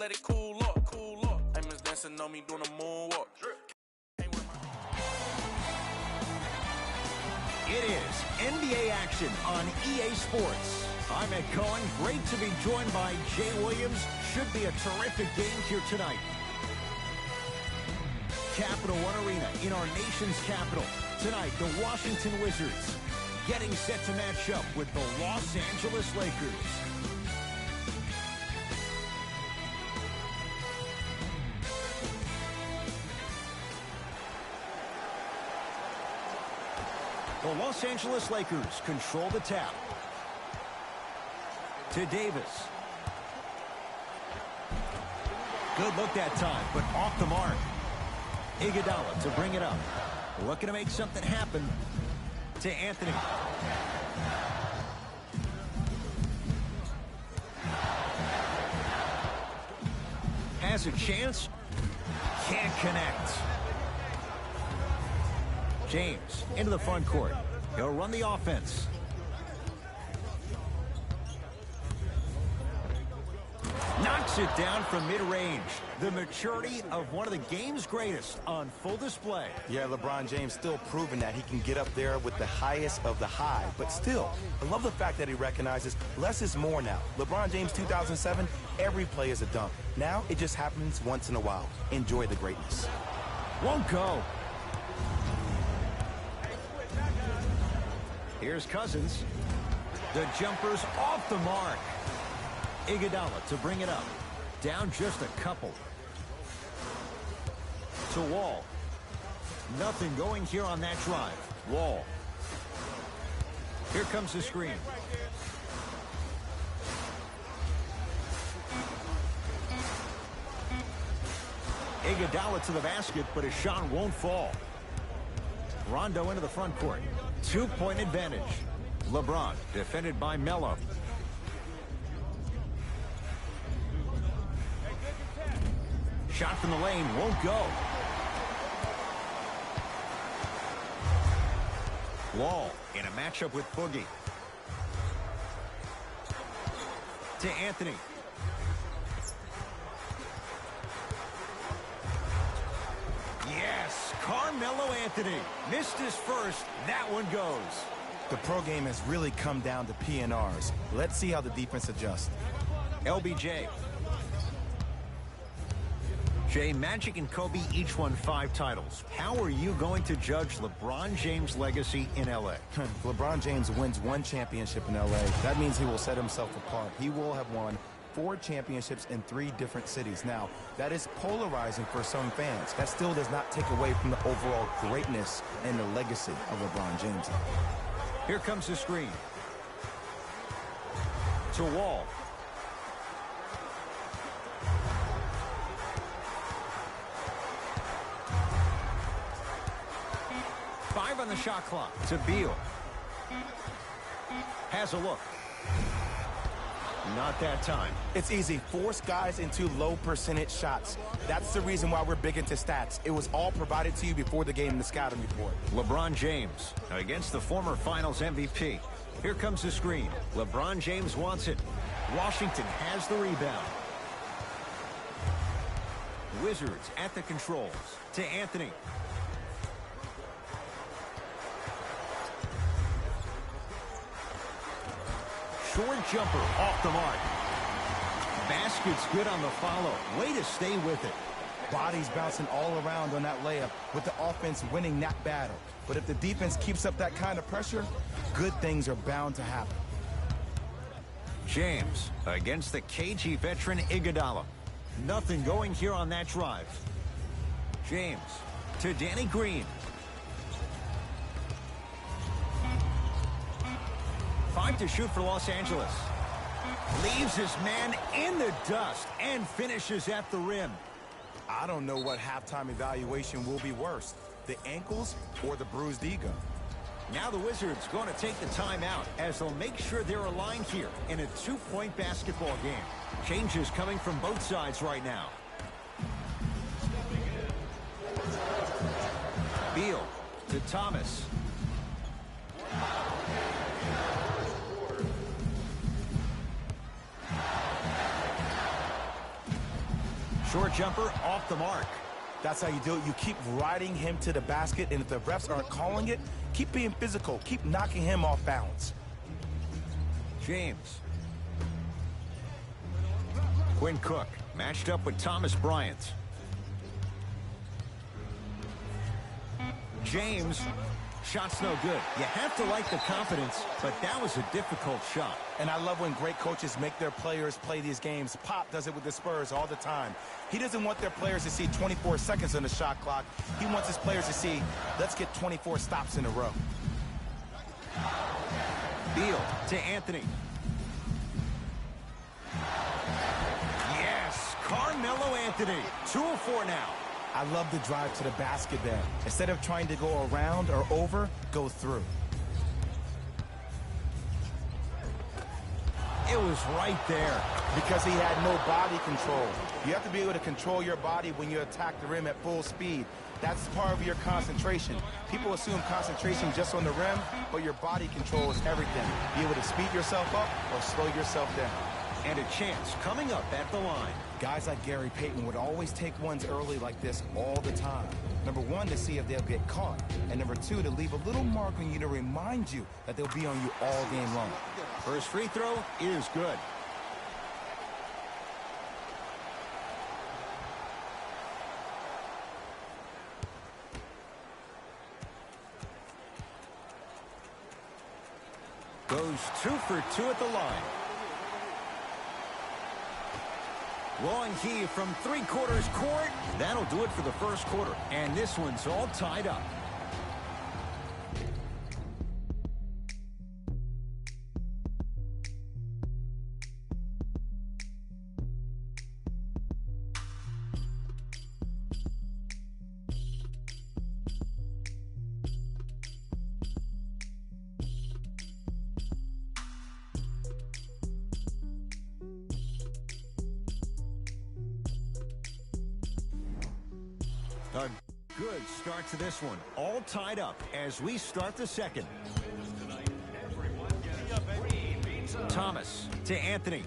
Let it cool up, cool up. I'm just dancing on me doing a moonwalk. It is NBA action on EA Sports. I'm Ed Cohen. Great to be joined by Jay Williams. Should be a terrific game here tonight. Capital One Arena in our nation's capital. Tonight, the Washington Wizards getting set to match up with the Los Angeles Lakers. The Los Angeles Lakers control the tap. To Davis. Good look that time, but off the mark. Iguodala to bring it up. Looking to make something happen. To Anthony. Has a chance. Can't connect. James into the front court. He'll run the offense. Knocks it down from mid-range. The maturity of one of the game's greatest on full display. Yeah, LeBron James still proving that he can get up there with the highest of the high. But still, I love the fact that he recognizes less is more now. LeBron James 2007, every play is a dunk. Now it just happens once in a while. Enjoy the greatness. Won't go. Here's Cousins. The jumper's off the mark. Iguodala to bring it up. Down just a couple. To Wall. Nothing going here on that drive. Wall. Here comes the screen. Iguodala to the basket, but his shot won't fall. Rondo into the front court. 2-point advantage. LeBron defended by Melo. Shot from the lane won't go. Wall in a matchup with Boogie. To Anthony. Yes, Carmelo Anthony missed his first. That one goes. The pro game has really come down to PNRs. Let's see how the defense adjusts. LBJ. Jay, Magic and Kobe each won 5 titles. How are you going to judge LeBron James' legacy in L.A.? LeBron James wins 1 championship in L.A. That means he will set himself apart. He will have won 4 championships in 3 different cities. Now, that is polarizing for some fans. That still does not take away from the overall greatness and the legacy of LeBron James. Here comes the screen. To Wall. On the shot clock to Beal. Has a look. Not that time. It's easy. Force guys into low percentage shots. That's the reason why we're big into stats. It was all provided to you before the game in the scouting report. LeBron James against the former finals MVP. Here comes the screen. LeBron James wants it. Washington has the rebound. Wizards at the controls. To Anthony. Short jumper off the mark. Basket's good on the follow. Way to stay with it. Bodies bouncing all around on that layup with the offense winning that battle. But if the defense keeps up that kind of pressure, good things are bound to happen. James against the KG veteran Iguodala. Nothing going here on that drive. James to Danny Green. 5 to shoot for Los Angeles. Leaves his man in the dust and finishes at the rim. I don't know what halftime evaluation will be worse, the ankles or the bruised ego. Now the Wizards going to take the timeout as they'll make sure they're aligned here in a 2-point basketball game. Changes coming from both sides right now. Beal to Thomas. Short jumper off the mark. That's how you do it. You keep riding him to the basket, and if the refs aren't calling it, keep being physical. Keep knocking him off balance. James. Quinn Cook matched up with Thomas Bryant. James. Shot's no good. You have to like the confidence, but that was a difficult shot. And I love when great coaches make their players play these games. Pop does it with the Spurs all the time. He doesn't want their players to see 24 seconds on the shot clock. He wants his players to see, let's get 24 stops in a row. Beal to Anthony. Yes, Carmelo Anthony. 2 of 4 now. I love the drive to the basket there. Instead of trying to go around or over, go through. It was right there. Because he had no body control. You have to be able to control your body when you attack the rim at full speed. That's part of your concentration. People assume concentration just on the rim, but your body control is everything. Be able to speed yourself up or slow yourself down. And a chance coming up at the line. Guys like Gary Payton would always take ones early like this all the time. Number one, to see if they'll get caught. And number two, to leave a little mark on you to remind you that they'll be on you all game long. First free throw is good. Goes 2 for 2 at the line. Long He from 3/4 court. That'll do it for the first quarter. And this one's all tied up. A good start to this one. All tied up as we start the second. Thomas to Anthony.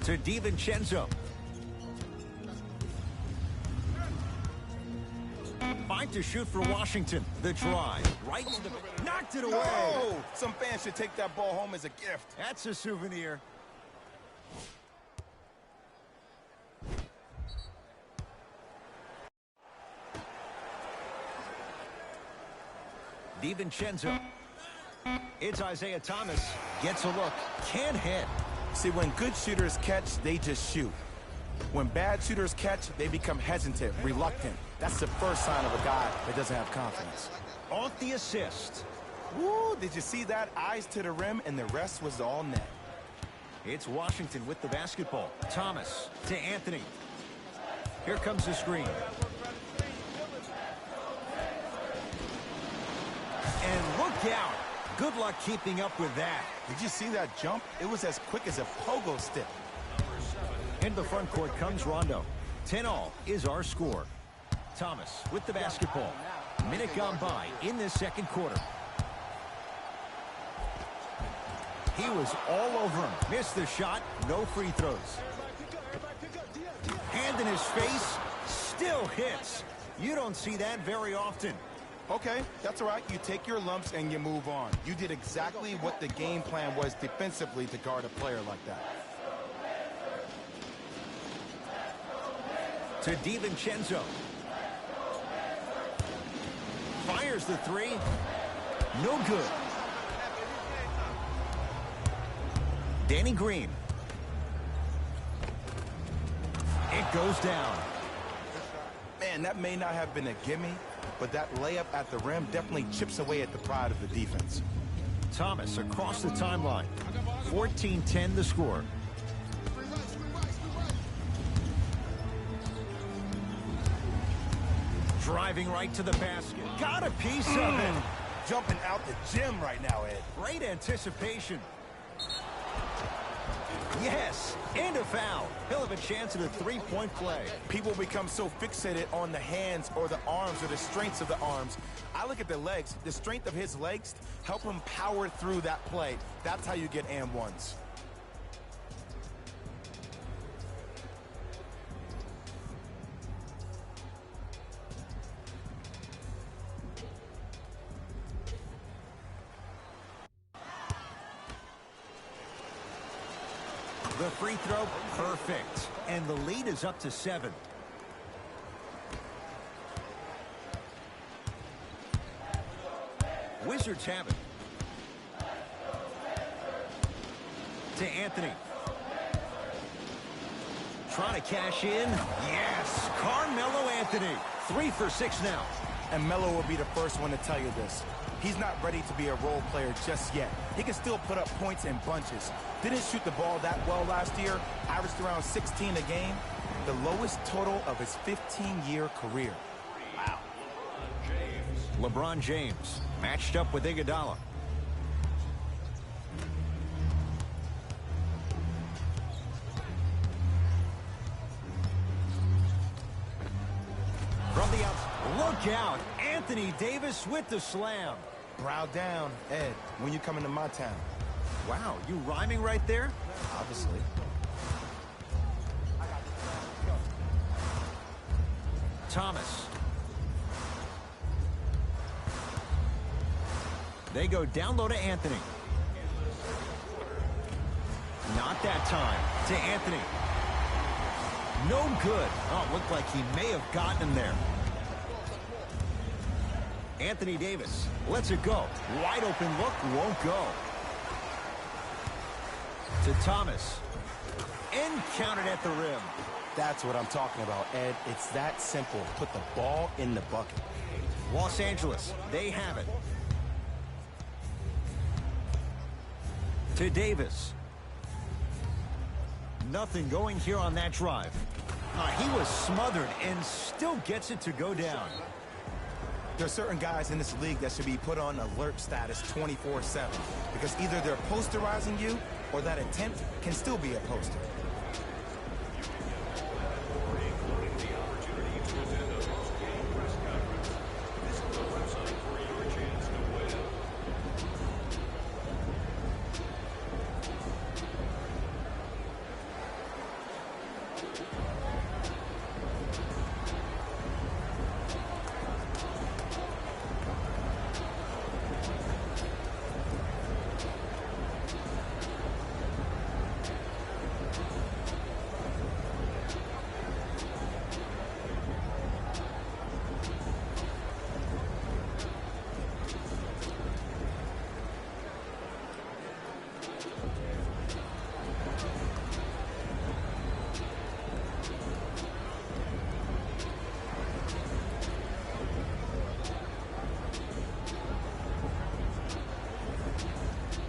To DiVincenzo. 5 to shoot for Washington. The drive. Right to the... Knocked it away. Oh, some fans should take that ball home as a gift. That's a souvenir. DiVincenzo. It's Isaiah Thomas. Gets a look. Can't hit. See, when good shooters catch, they just shoot. When bad shooters catch, they become hesitant, reluctant. That's the first sign of a guy that doesn't have confidence. Off the assist. Woo, did you see that? Eyes to the rim, and the rest was all net. It's Washington with the basketball. Thomas to Anthony. Here comes the screen. And look out. Good luck keeping up with that. Did you see that jump? It was as quick as a pogo stick. Into the front court comes Rondo. 10-all is our score. Thomas with the basketball. Minute gone by in this second quarter. He was all over him. Missed the shot. No free throws. Hand in his face. Still hits. You don't see that very often. Okay, that's all right. You take your lumps and you move on. You did exactly what the game plan was defensively to guard a player like that. To DiVincenzo. Fires the three. No good. Danny Green. It goes down. Man, that may not have been a gimme, but that layup at the rim definitely chips away at the pride of the defense. Thomas across the timeline. 14-10 the score. Driving right to the basket. Got a piece of it. Jumping out the gym right now, Ed. Great anticipation. Yes, and a foul. He'll have a chance at a three-point play. People become so fixated on the hands or the arms or the strengths of the arms. I look at the legs. The strength of his legs help him power through that play. That's how you get and ones. The free throw, perfect. And the lead is up to 7. Wizards have it. To Anthony. Trying to cash in. Yes, Carmelo Anthony. 3 for 6 now. And Melo will be the first one to tell you this. He's not ready to be a role player just yet. He can still put up points in bunches. Didn't shoot the ball that well last year. Averaged around 16 a game. The lowest total of his 15-year career. Wow. LeBron James matched up with Iguodala. From the outside, look out. Anthony Davis with the slam. Brow down, Ed, when you come into my town. Wow, you rhyming right there? Obviously. Thomas. They go down low to Anthony. Not that time. To Anthony. No good. Oh, it looked like he may have gotten him there. Anthony Davis lets it go. Wide open look, won't go. To Thomas. And counted at the rim. That's what I'm talking about, Ed. It's that simple. Put the ball in the bucket. Los Angeles, they have it. To Davis. Nothing going here on that drive. He was smothered and still gets it to go down. There are certain guys in this league that should be put on alert status 24/7 because either they're posterizing you or that attempt can still be a poster.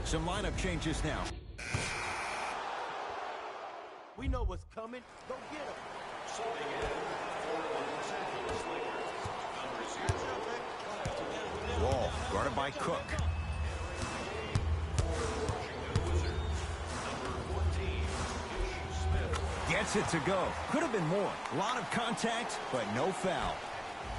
Some lineup changes now. We know what's coming. Go get him. Wall guarded by Cook. Gets it to go. Could have been more. A lot of contact, but no foul.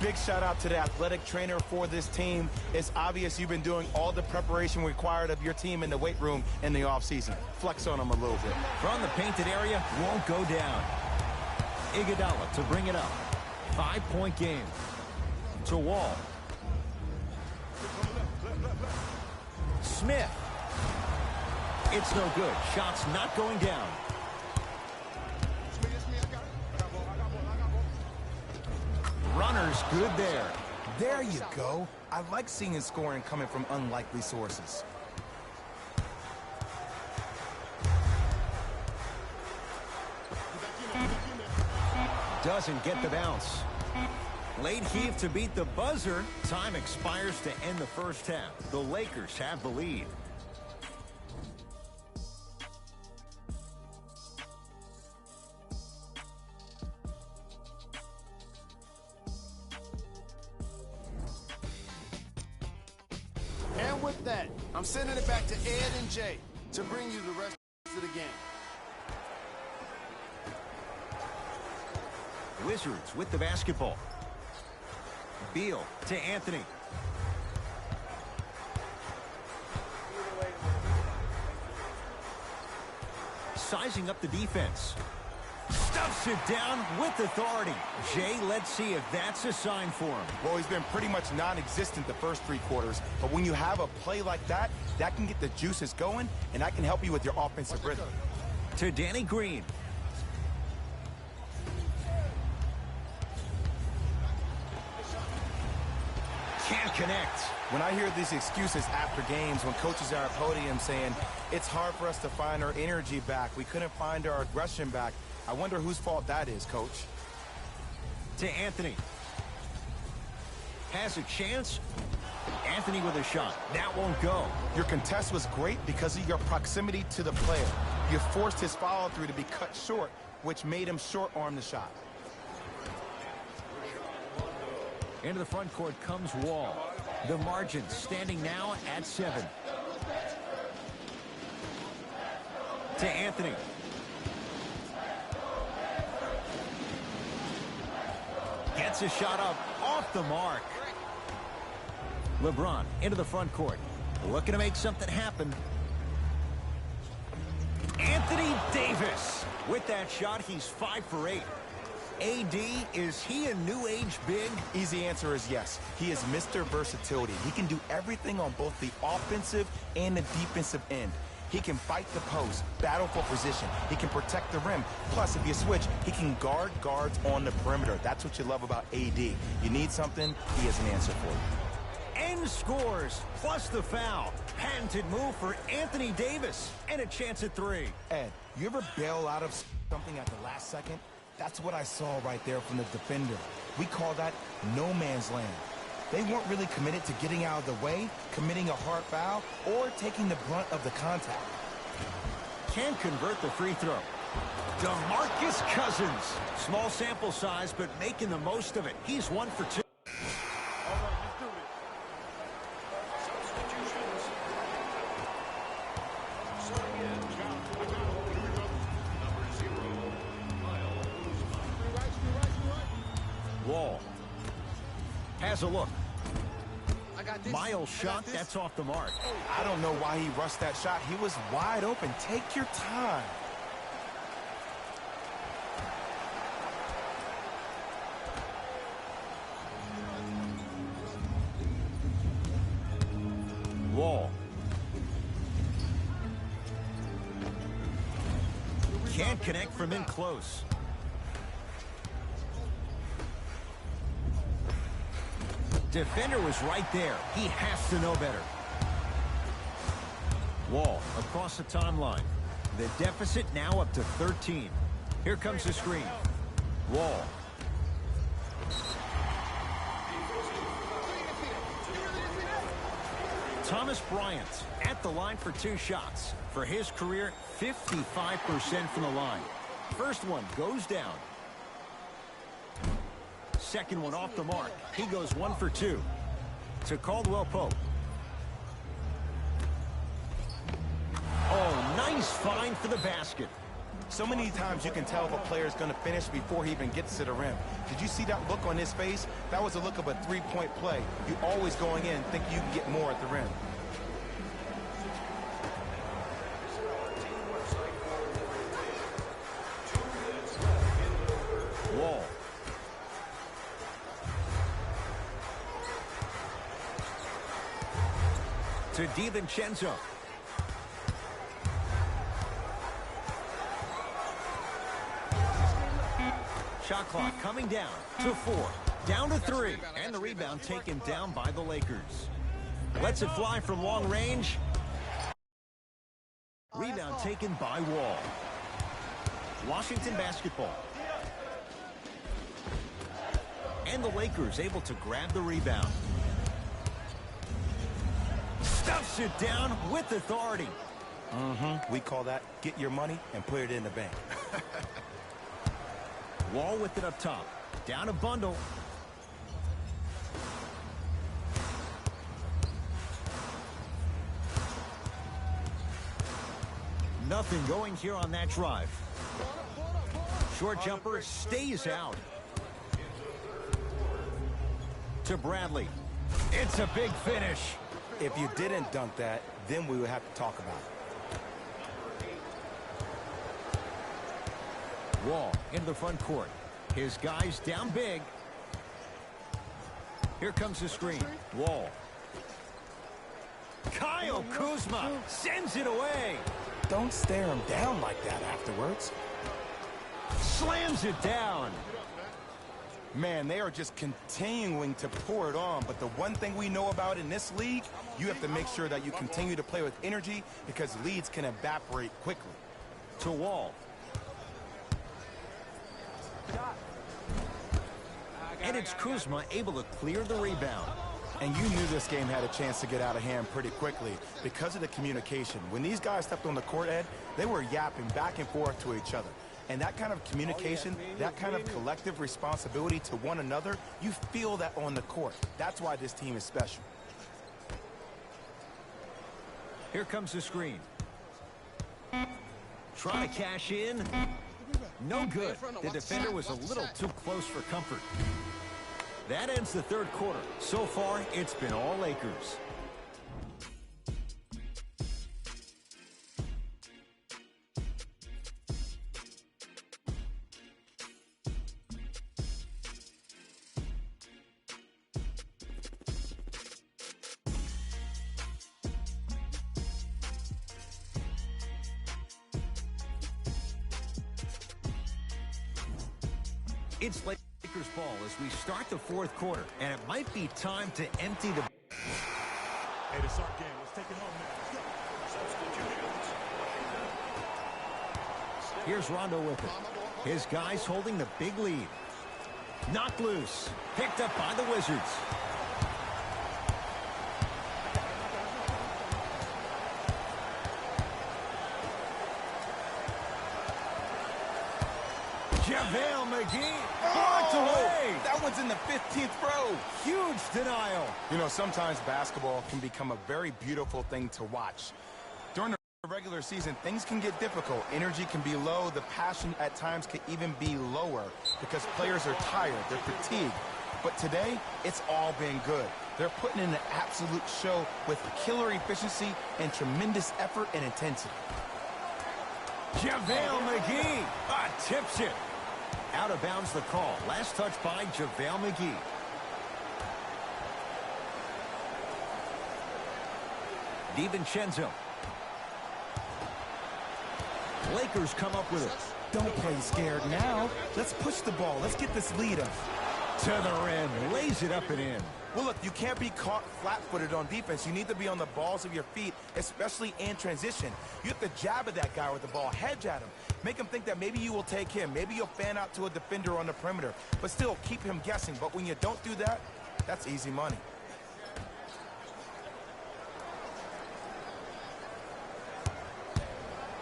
Big shout out to the athletic trainer for this team. It's obvious you've been doing all the preparation required of your team in the weight room in the offseason. Flex on them a little bit. From the painted area, won't go down. Iguodala to bring it up. 5-point game. To Wall. Smith. It's no good. Shots not going down. Runner's good there. There you go. I like seeing scoring coming from unlikely sources. Doesn't get the bounce. Late heave to beat the buzzer. Time expires to end the first half. The Lakers have the lead. And with that, I'm sending it back to Ed and Jay to bring you the rest of the game. Wizards with the basketball. Beal to Anthony. Sizing up the defense. Stuffs it down with authority. Jay, let's see if that's a sign for him. Well, he's been pretty much non-existent the first 3 quarters, but when you have a play like that, that can get the juices going, and that can help you with your offensive rhythm. To Danny Green. Can't connect. When I hear these excuses after games, when coaches are at podium saying, it's hard for us to find our energy back, we couldn't find our aggression back, I wonder whose fault that is, Coach. To Anthony. Has a chance. Anthony with a shot. That won't go. Your contest was great because of your proximity to the player. You forced his follow-through to be cut short, which made him short-arm the shot. Into the front court comes Wall. The margin standing now at 7. To Anthony. Gets a shot up off the mark. LeBron into the front court. Looking to make something happen. Anthony Davis. With that shot, he's 5 for 8. AD, is he a new age big? Easy answer is yes. He is Mr. Versatility. He can do everything on both the offensive and the defensive end. He can fight the post, battle for position. He can protect the rim. Plus, if you switch, he can guard guards on the perimeter. That's what you love about AD. You need something, he has an answer for you. And scores, plus the foul. Patented move for Anthony Davis. And a chance at 3. Ed, you ever bail out of something at the last second? That's what I saw right there from the defender. We call that no man's land. They weren't really committed to getting out of the way, committing a hard foul, or taking the brunt of the contact. Can't convert the free throw. DeMarcus Cousins. Small sample size, but making the most of it. He's 1 for 2. Wall has a look. Miles shot, that's off the mark. I don't know why he rushed that shot. He was wide open. Take your time. Wall. Can't connect from in close. Defender was right there. He has to know better. Wall across the timeline. The deficit now up to 13. Here comes the screen. Wall. Thomas Bryant at the line for 2 shots. For his career, 55% from the line. First one goes down. Second one off the mark. He goes 1 for 2. To Caldwell Pope. Oh, nice find for the basket. So many times you can tell if a player is going to finish before he even gets to the rim. Did you see that look on his face? That was a look of a 3-point play. You always going in think you can get more at the rim. Wall. To DiVincenzo. Shot clock coming down to 4. Down to 3. And the rebound taken down by the Lakers. Lets it fly from long range. Rebound taken by Wall. Washington basketball. And the Lakers able to grab the rebound. Stuffs it down with authority. We call that get your money and put it in the bank. Wall with it up top. Down a bundle. Nothing going here on that drive. Short jumper stays out. to Bradley. It's a big finish. If you didn't dunk that, then we would have to talk about it. Wall into the front court. His guys down big. Here comes the screen. Wall. Kyle Kuzma sends it away. Don't stare him down like that afterwards. Slams it down. Man, they are just continuing to pour it on. But the one thing we know about in this league, you have to make sure that you continue to play with energy because leads can evaporate quickly. To Wall. And it's Kuzma able to clear the rebound. And you knew this game had a chance to get out of hand pretty quickly because of the communication. When these guys stepped on the court, Ed, they were yapping back and forth to each other. And that kind of communication, that kind of collective responsibility to one another, you feel that on the court. That's why this team is special. Here comes the screen. Trying to cash in. No good. The defender was a little too close for comfort. That ends the third quarter. So far, it's been all Lakers. It's Lakers ball as we start the fourth quarter, and it might be time to empty the... Hey, this our game. Let's take it home now. Let's go. Here's Rondo with it. His guys holding the big lead. Knocked loose. Picked up by the Wizards. JaVale McGee blocked away. That one's in the 15th row. Huge denial. You know, sometimes basketball can become a very beautiful thing to watch. During the regular season, things can get difficult. Energy can be low. The passion at times can even be lower because players are tired. They're fatigued. But today, it's all been good. They're putting in an absolute show with killer efficiency and tremendous effort and intensity. JaVale McGee tips it. Out of bounds the call. Last touch by JaVale McGee. DiVincenzo. Lakers come up with it. Don't play scared now. Let's push the ball. Let's get this lead up. To the rim. Lays it up and in. Well, look, you can't be caught flat-footed on defense. You need to be on the balls of your feet, especially in transition. You have to jab at that guy with the ball, hedge at him. Make him think that maybe you will take him. Maybe you'll fan out to a defender on the perimeter. But still, keep him guessing. But when you don't do that, that's easy money.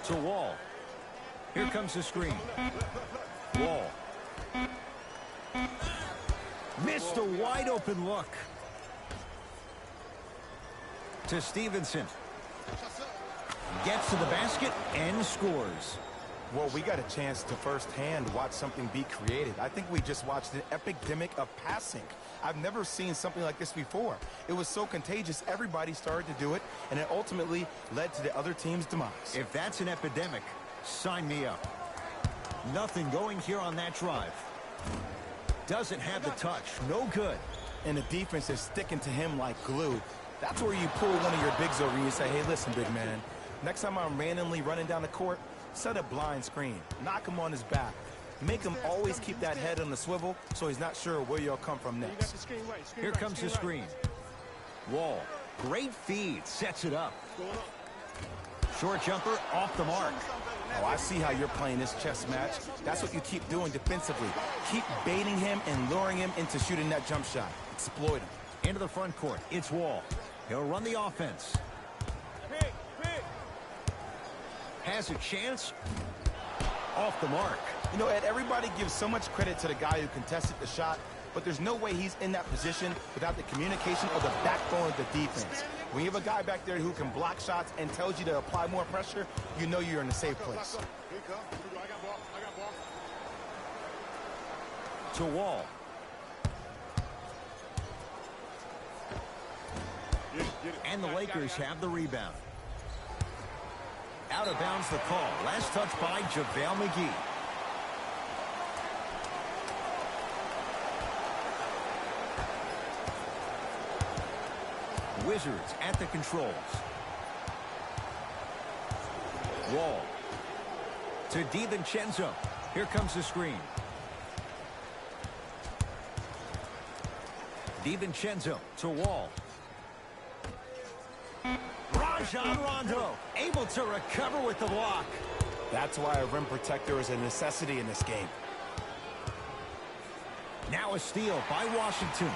To Wall. Here comes the screen. Wall. Missed a wide open look. To Stevenson. Gets to the basket and scores. Well, we got a chance to firsthand watch something be created. I think we just watched an epidemic of passing. I've never seen something like this before. It was so contagious, everybody started to do it, and it ultimately led to the other team's demise. If that's an epidemic, sign me up. Nothing going here on that drive. Doesn't have the touch. No good. And the defense is sticking to him like glue. That's where you pull one of your bigs over and you say, hey, listen, big man, next time I'm randomly running down the court, set a blind screen. Knock him on his back. Make him always keep that head on the swivel so he's not sure where you'll come from next. Here comes the screen. Wall. Great feed. Sets it up. Short jumper off the mark. Oh, I see how you're playing this chess match. That's what you keep doing defensively. Keep baiting him and luring him into shooting that jump shot. Exploit him. Into the front court. It's Wall. He'll run the offense. Has a chance. Off the mark. You know, Ed, everybody gives so much credit to the guy who contested the shot, but there's no way he's in that position without the communication of the backbone of the defense. When you have a guy back there who can block shots and tells you to apply more pressure, you know you're in a safe place. To Wall. And the Lakers have the rebound. Out of bounds the call. Last touch by JaVale McGee. Wizards at the controls. Wall. To DiVincenzo. Here comes the screen. DiVincenzo to Wall. Rajon Rondo able to recover with the block. That's why a rim protector is a necessity in this game. Now a steal by Washington.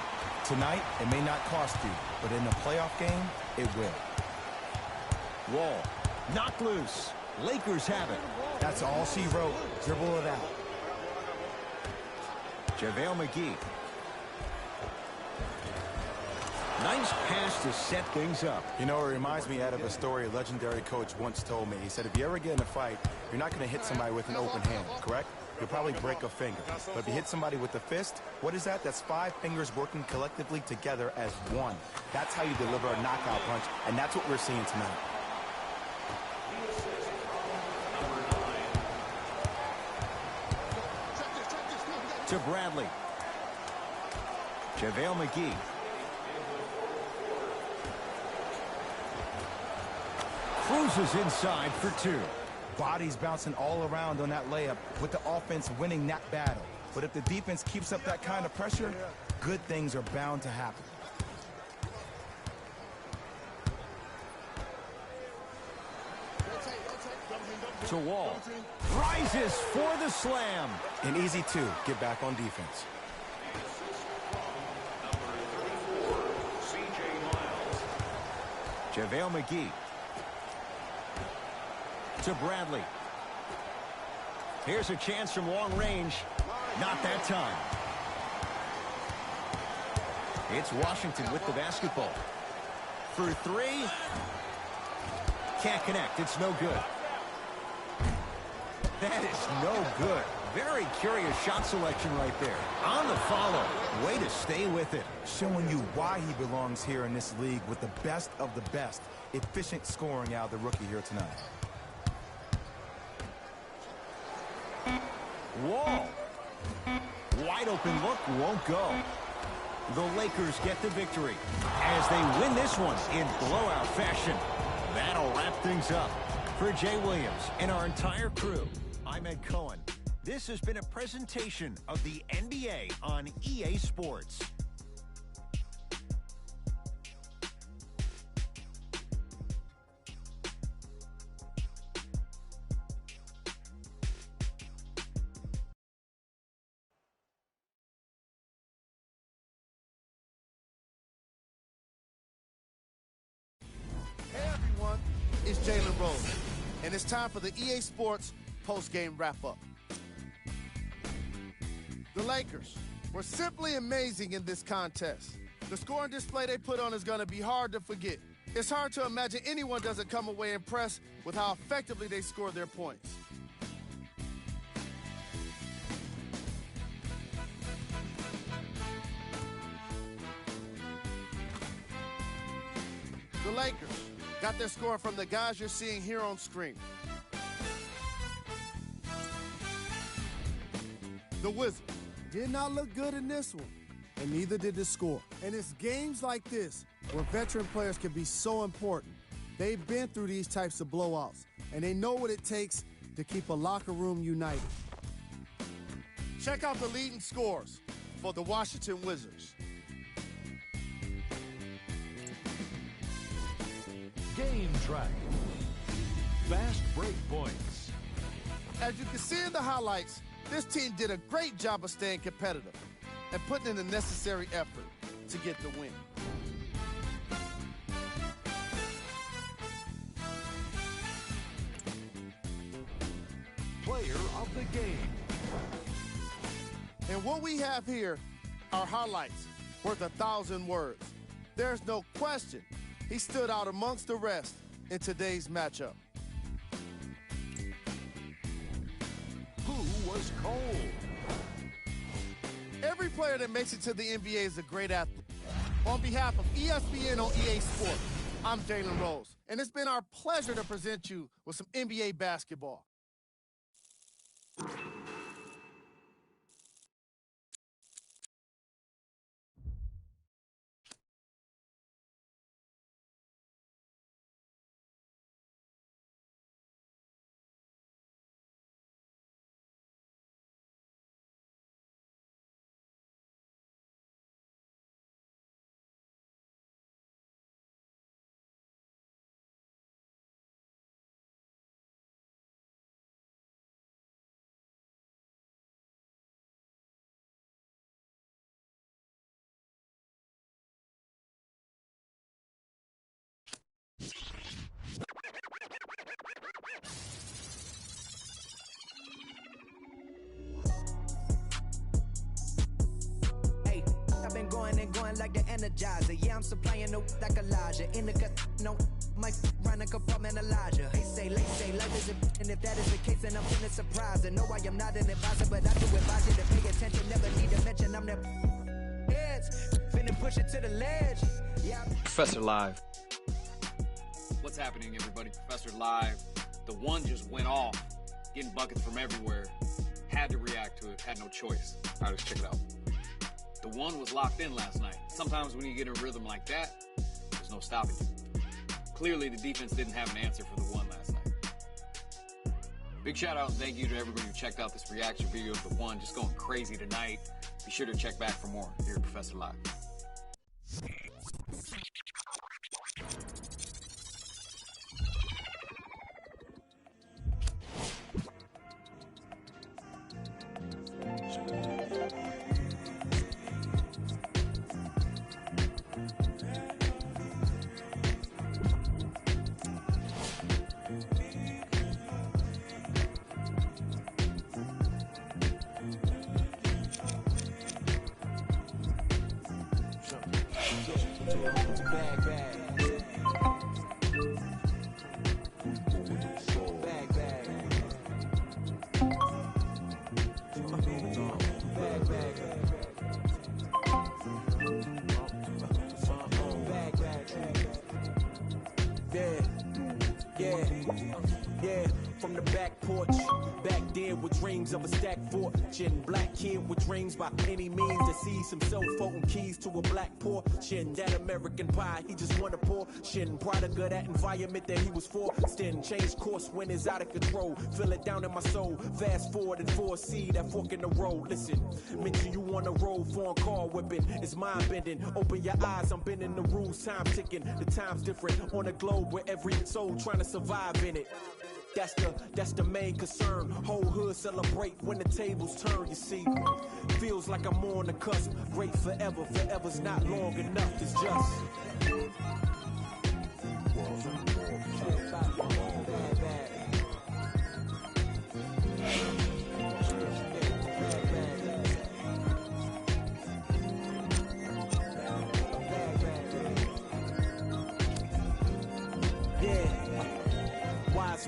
Tonight, it may not cost you, but in the playoff game, it will. Wall. Knocked loose. Lakers have it. That's all she wrote. Dribble it out. JaVale McGee. Nice pass to set things up. You know, it reminds me out of a story a legendary coach once told me. He said, if you ever get in a fight, you're not going to hit somebody with an open hand, correct? You'll probably break a finger. But if you hit somebody with a fist, what is that? That's 5 fingers working collectively together as one. That's how you deliver a knockout punch, and that's what we're seeing tonight. To Bradley. JaVale McGee. Cruises inside for 2. Bodies bouncing all around on that layup with the offense winning that battle. But if the defense keeps up that kind of pressure, good things are bound to happen. To Wall. Rises for the slam. And easy to get back on defense. JaVale McGee. To Bradley. Here's a chance from long range. Not that time. It's Washington with the basketball. For 3. Can't connect. It's no good. That is no good. Very curious shot selection right there. On the follow. Way to stay with it. Showing you why he belongs here in this league with the best of the best. Efficient scoring out of the rookie here tonight. Wall. Wide open look won't go. The Lakers get the victory as they win this one in blowout fashion. That'll wrap things up. For Jay Williams and our entire crew, I'm Ed Cohen. This has been a presentation of the NBA on EA Sports. Hey everyone, it's Jalen Rose, and it's time for the EA Sports post-game wrap-up. The Lakers were simply amazing in this contest. The scoring display they put on is going to be hard to forget. It's hard to imagine anyone doesn't come away impressed with how effectively they scored their points. The Lakers got their score from the guys you're seeing here on screen. The Wizards did not look good in this one, and neither did the score. And it's games like this where veteran players can be so important. They've been through these types of blowouts, and they know what it takes to keep a locker room united. Check out the leading scores for the Washington Wizards. Game track. Fast break points. As you can see in the highlights, this team did a great job of staying competitive and putting in the necessary effort to get the win. Player of the game. And what we have here are highlights worth 1,000 words. There's no question he stood out amongst the rest in today's matchup. Who was cold? Every player that makes it to the NBA is a great athlete. On behalf of ESPN on EA Sports, I'm Jalen Rose, and it's been our pleasure to present you with some NBA basketball. Hey, I've been going and going like the Energizer. Yeah, I'm supplying no like Elijah. In the cut, no, might run a compartmentalizer. They say life is a and if that is the case, then I'm feeling surprised. And no, I am not an advisor, but I do advise you to pay attention. Never need to mention I'm the heads. Finna push it to the ledge. Yeah. Professor Live. What's happening, everybody? Professor Live. The one just went off, getting buckets from everywhere. Had to react to it, had no choice. All right, let's check it out. The one was locked in last night. Sometimes when you get a rhythm like that, there's no stopping you. Clearly, the defense didn't have an answer for the one last night. Big shout out and thank you to everybody who checked out this reaction video of the one just going crazy tonight. Be sure to check back for more here at Professor Live. Yeah, from the back porch, back there with dreams of a stacked fortune. Black kid with dreams by any means to seize himself, folding keys to a black portion. That American pie, he just wanna portion. Product of that environment that he was forced in. Change course when it's out of control. Feel it down in my soul. Fast forward and foresee that fork in the road. Listen, mention you on the road, foreign car whipping. It's mind bending. Open your eyes, I'm bending the rules. Time ticking. The time's different on a globe where every soul trying to survive in it. That's the main concern. Whole hood celebrate when the tables turn, you see. Feels like I'm on the cusp. Great forever, forever's not long enough. It's just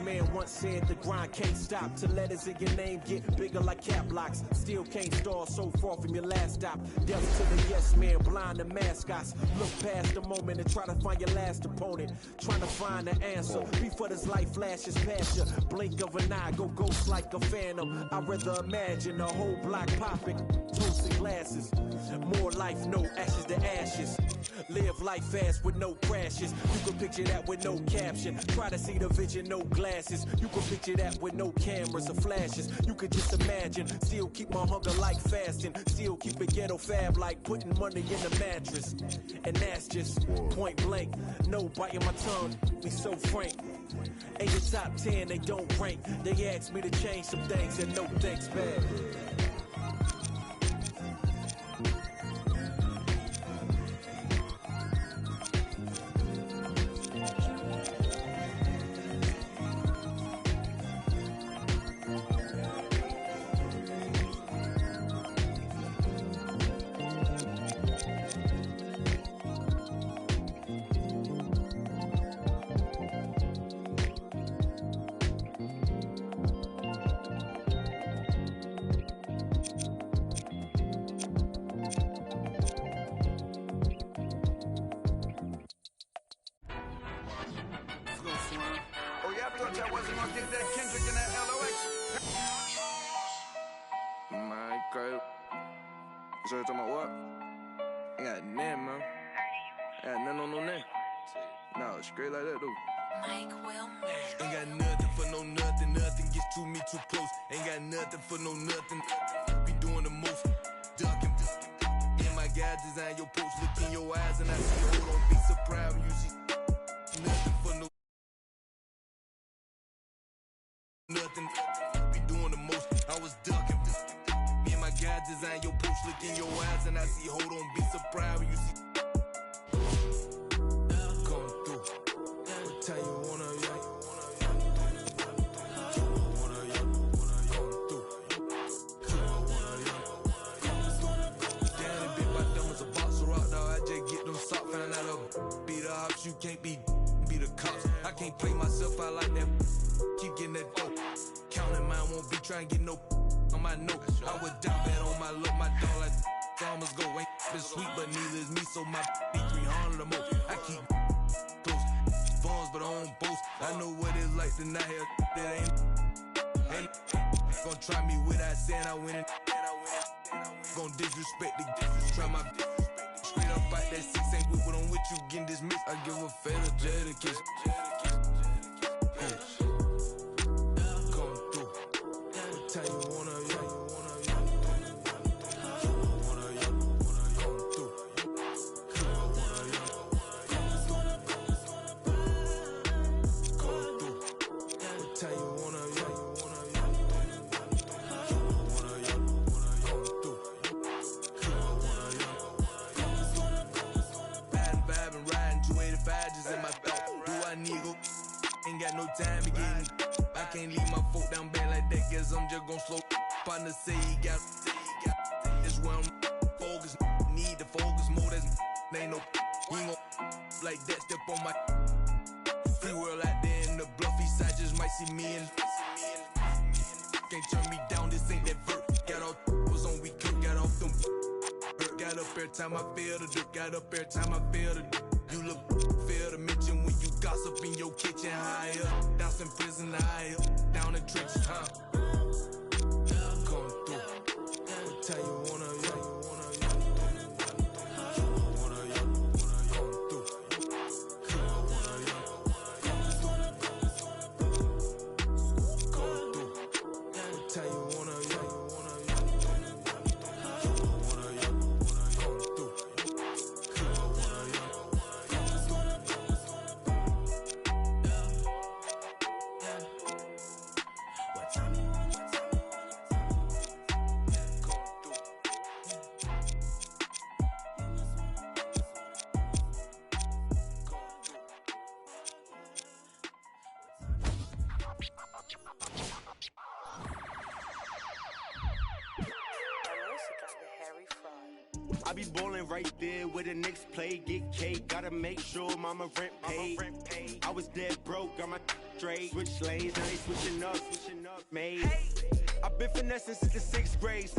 man once said the grind can't stop till letters in your name get bigger like cap locks. Still can't stall so far from your last stop. Deaf to the yes man, blind to mascots. Look past the moment and try to find your last opponent. Trying to find the answer before this life flashes past you. Blink of an eye, go ghost like a phantom. I'd rather imagine a whole block popping, toasting glasses. More life, no ashes to ashes. Live life fast with no crashes. You can picture that with no caption. Try to see the vision, no glasses. You can picture that with no cameras or flashes. You could just imagine. Still keep my hunger like fasting. Still keep it ghetto fab like putting money in the mattress. And that's just point blank. No biting my tongue. We so frank. Ain't the top 10, they don't rank. They asked me to change some things and no thanks back. It's that Kendrick and that LOX. My girl. So you talking about what? I got name, man. I got nothing on no name. No, straight like that, dude. Mike Wilmer. Ain't got nothing for no nothing. Nothing gets to me too close. Ain't got nothing for no nothing. Be doing the most. Ducking. In my guide, design your post. Look in your eyes and I see, hold on, be surprised when you see nothing for no nothing. Be doing the most. I was ducking. Me and my guide, design your post. Look in your eyes and I see, hold on, be surprised when you see come through. What time you wanna, you can't be the cops. I can't play myself out like that. Keep getting that dope. Counting mine won't be trying to get no on my note. I would die bad on my look. My dog like farmers go. Ain't been sweet, but neither is me. So my be 300 or more. I keep close. Phones, but I don't boast. I know what it's like to not have that ain't gonna try me without saying I win it. Gonna disrespect the try my straight up out that 6 ain't with what I'm with you getting dismissed. I give a fatal Jada kiss. Come through. What time you wanna, come through. Come through. What time you wanna, in my thought, do I nigga? Ain't got no time to get. I can't leave my foot down bad like that, guess I'm just gon' slow. Partner say he got. That's where I'm focused. Need to focus more. That's ain't no. He ain't gon' like that. Step on my free world out there in the bluffy side. Just might see me and can't turn me down. This ain't that vert. Got all was on we cook. Got off them. Got up every time I feel the dirt. Got up every time I feel the dirt. You look fair to mention when you gossip in your kitchen higher. Down in prison higher. Down in trenches, huh? Come through. What time you wanna, come through. Come through. What time you wanna, I be ballin' right there where the Knicks play, get cake, gotta make sure mama rent paid. I was dead broke, got my straight, switch lanes, now they switching up, made. I've been finessing since the 6th grade,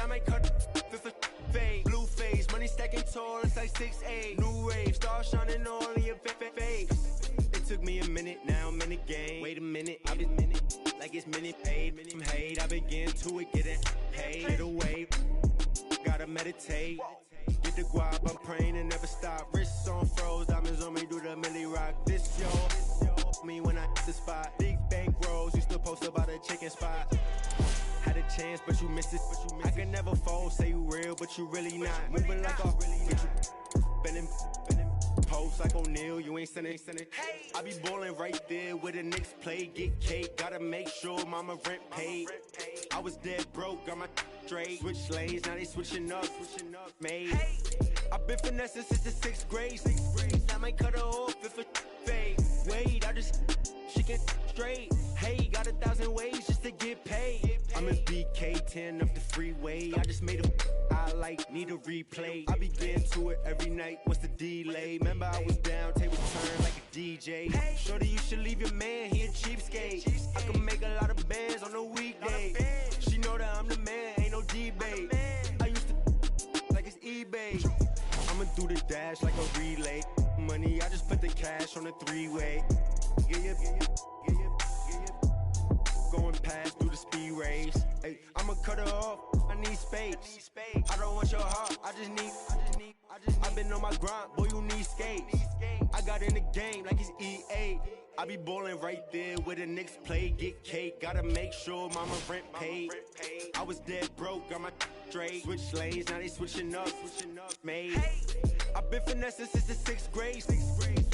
I might cut fifth fade, blue face, money stacking tall, it's like 6'8", new rave, stars shining all in your face. It took me a minute, now I'm in the game, wait a minute, I've been like it's minute paid, I've been getting to it, getting paid, get away. Gotta meditate, get the guap, I'm praying and never stop. Wrists on froze, diamonds on me, do the milli rock. This yo, me when I hit the spot. Big bank rolls, used to post about a chicken spot. Had a chance, but you missed it. I can never fold, say you real, but you really not. Moving like a bending, post like O'Neal, you ain't sending. I be ballin' right there where the Knicks play, get cake, gotta make sure mama rent paid. I was dead broke, got my straight, switch lanes, now they switching up, made. I've been finessing since the 6th grade, I might cut her off if a fade. Wait, I just, she get straight. Hey, got 1,000 ways just to get paid. I'm in BK10 up the freeway. I just made a I like, need a replay. I be getting to it every night, what's the delay? Remember I was down, tables turned like a DJ. Shorty, you should leave your man, he a cheapskate. I can make a lot of bands on a weekday. She know that I'm the man, ain't no debate. I used to like it's eBay. I'ma do the dash like a relay. Money, I just put the cash on the 3-way. spades. I don't want your heart, I've been on my grind, boy, you need skates. I got in the game like it's EA. I be ballin' right there where the Knicks play, get cake. Gotta make sure mama rent paid. I was dead broke, got my straight. Switch lanes, now they switching up, made. I've been finessing since the 6th grade.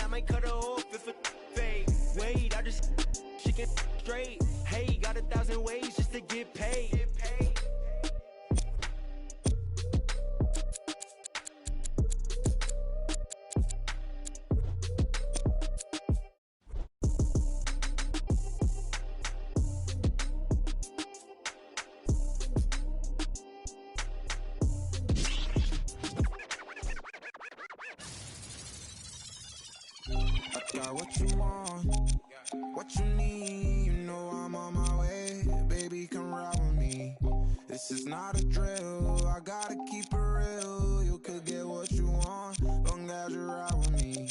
I might cut her off if it fade. Wait, I just she can straight. Hey, got 1,000 ways just to get paid. Got what you want, what you need, you know I'm on my way, baby come ride with me. This is not a drill, I gotta keep it real, you could get what you want, long as you ride with me.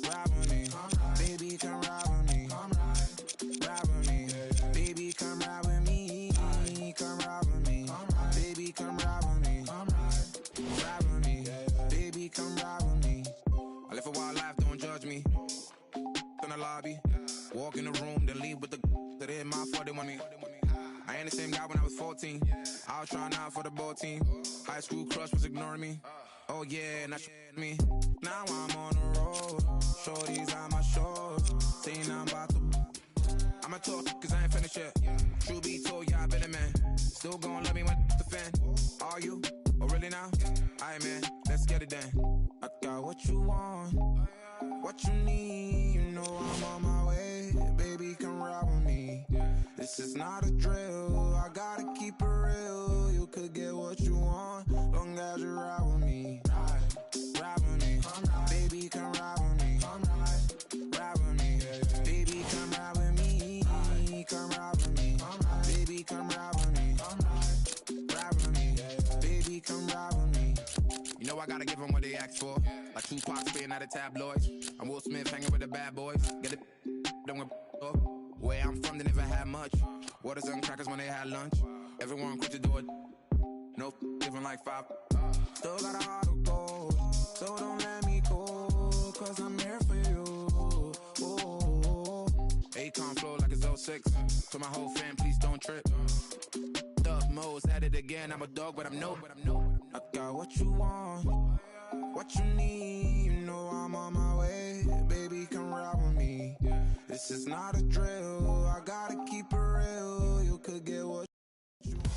Ride with me, baby come ride with me. Ride with me, baby come ride with me. Come ride with me, baby come ride with me. Ride with me, baby come ride with me. I live a wild life, don't judge me. In the lobby, walk in the room, then leave with the that in my fault, they want me. I ain't the same guy when I was 14. I was trying out for the ball team. High school crush was ignoring me. Oh yeah, now me. Now I'm on the road. Shorties on my shores. Saying I'm about to. I'ma talk cause I ain't finished yet. True be told, yeah, I been a man. Still gon' love me when the fan. Are you? Oh really now? Aight man, let's get it done. I got what you want, what you need, you know I'm on my way, baby come ride with me. This is not a drill, I gotta keep it real, you could get what you want, long as you ride with me. Ride with me, baby come ride with me. Ride with me, baby come ride with me. Come ride with me, baby come ride with me. Ride with me, baby come ride with me. You know I gotta give them what they ask for. Like Tupac spitting out of tabloids. I'm Will Smith hanging with the bad boys. Get it, don't with where I'm from, they never had much. Waters and crackers when they had lunch. Everyone quick to do it. No giving like 5. Still got a heart of gold, so don't let me go, cause I'm here for you. Akon flow like it's 06. To my whole fam, please don't trip. Dub modes at it again. I'm a dog, but I'm no. I got what you want, what you need, you know I'm on my way, baby come ride with me. This is not a drill, I gotta keep it real, you could get what you want.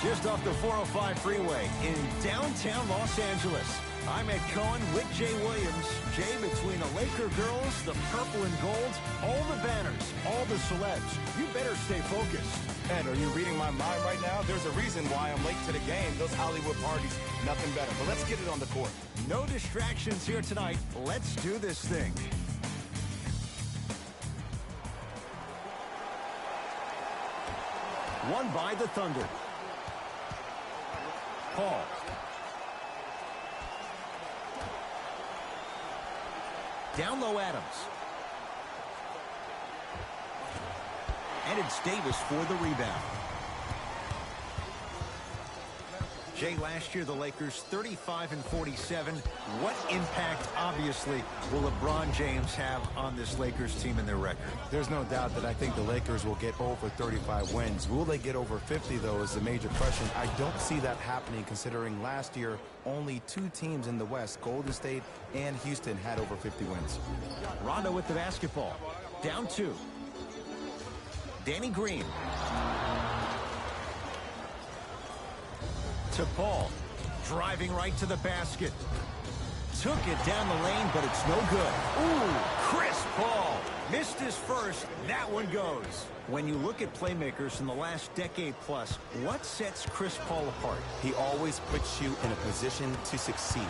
Just off the 405 freeway in downtown Los Angeles. I'm Ed Cohen with Jay Williams. Jay, between the Laker girls, the purple and gold, all the banners, all the celebs, you better stay focused. Ed, are you reading my mind right now? There's a reason why I'm late to the game. Those Hollywood parties, nothing better. But let's get it on the court. No distractions here tonight. Let's do this thing. Won by the Thunder. Paul. Down low, Adams. And it's Davis for the rebound. Jay, last year the Lakers 35-47. What impact, obviously, will LeBron James have on this Lakers team and their record? There's no doubt that I think the Lakers will get over 35 wins. Will they get over 50, though, is the major question. I don't see that happening, considering last year only 2 teams in the West, Golden State and Houston, had over 50 wins. Rondo with the basketball. Down 2. Danny Green. To Paul. Driving right to the basket. Took it down the lane, but it's no good. Ooh, Chris Paul. Missed his first. That one goes. When you look at playmakers in the last decade plus, what sets Chris Paul apart? He always puts you in a position to succeed.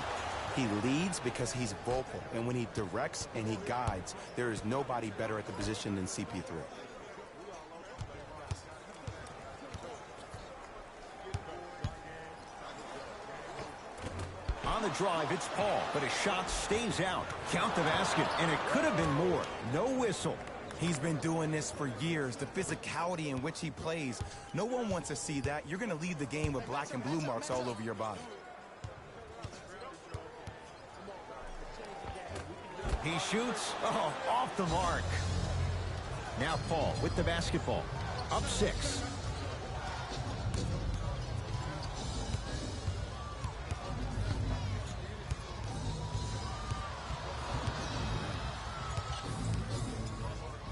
He leads because he's vocal, and when he directs and he guides, there is nobody better at the position than CP3. On the drive, it's Paul, but his shot stays out. Count the basket, and it could have been more. No whistle. He's been doing this for years. The physicality in which he plays, no one wants to see that. You're going to leave the game with black and blue marks all over your body. He shoots. Oh, off the mark. Now Paul with the basketball. Up 6.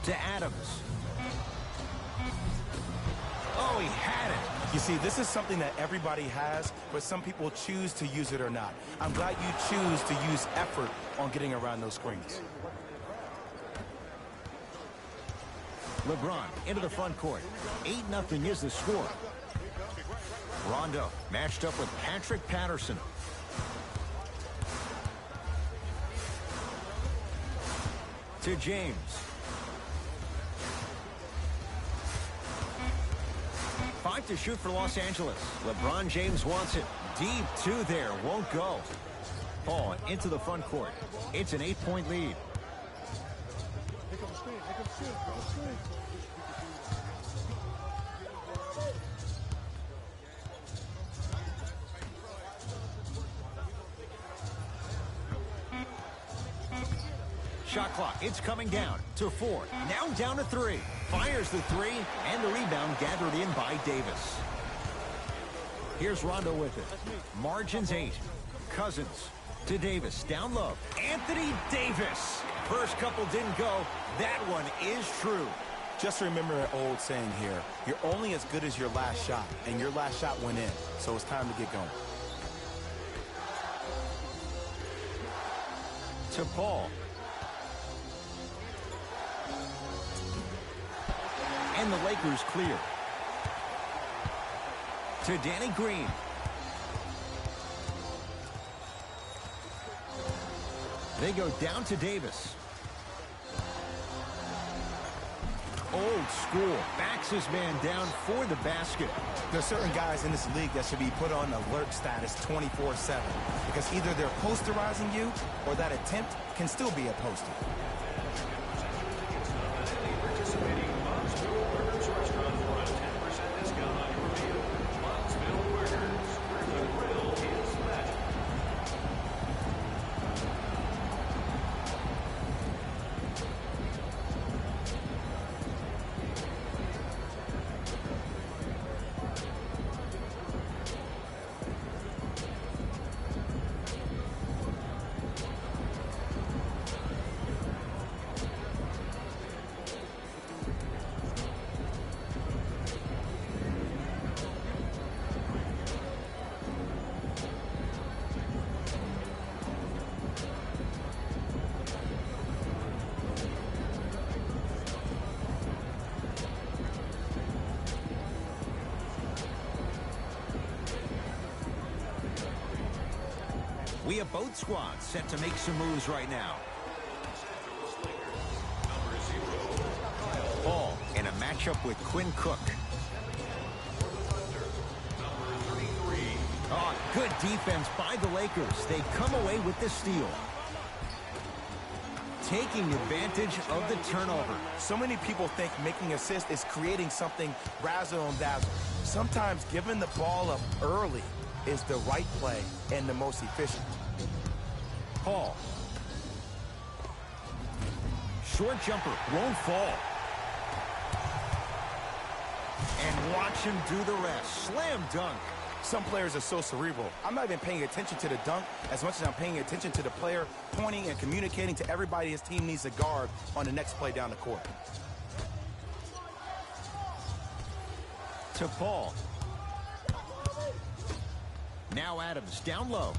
To Adams. Oh, he had it. You see, this is something that everybody has, but some people choose to use it or not. I'm glad you choose to use effort on getting around those screens. LeBron into the front court. 8-0 is the score. Rondo matched up with Patrick Patterson. To James. 5 to shoot for Los Angeles. LeBron James wants it. Deep 2 there. Won't go. Paul into the front court. It's an 8-point lead. Shot clock, it's coming down to 4. Now down to 3. Fires the 3, and the rebound gathered in by Davis. Here's Rondo with it. Margins 8. Cousins to Davis. Down low. Anthony Davis. First couple didn't go. That one is true. Just remember an old saying here. You're only as good as your last shot, and your last shot went in. So it's time to get going. To Paul. And the Lakers clear. To Danny Green. They go down to Davis. Old school. Backs his man down for the basket. There's certain guys in this league that should be put on alert status 24/7. Because either they're posterizing you or that attempt can still be a poster. We have both squads set to make some moves right now. Paul in a matchup with Quinn Cook. Oh, good defense by the Lakers. They come away with the steal. Taking advantage of the turnover. So many people think making assists is creating something razzle and dazzle. Sometimes giving the ball up early is the right play and the most efficient. Paul. Short jumper won't fall. And watch him do the rest. Slam dunk. Some players are so cerebral. I'm not even paying attention to the dunk as much as I'm paying attention to the player pointing and communicating to everybody his team needs to guard on the next play down the court. To Paul. Now Adams down low.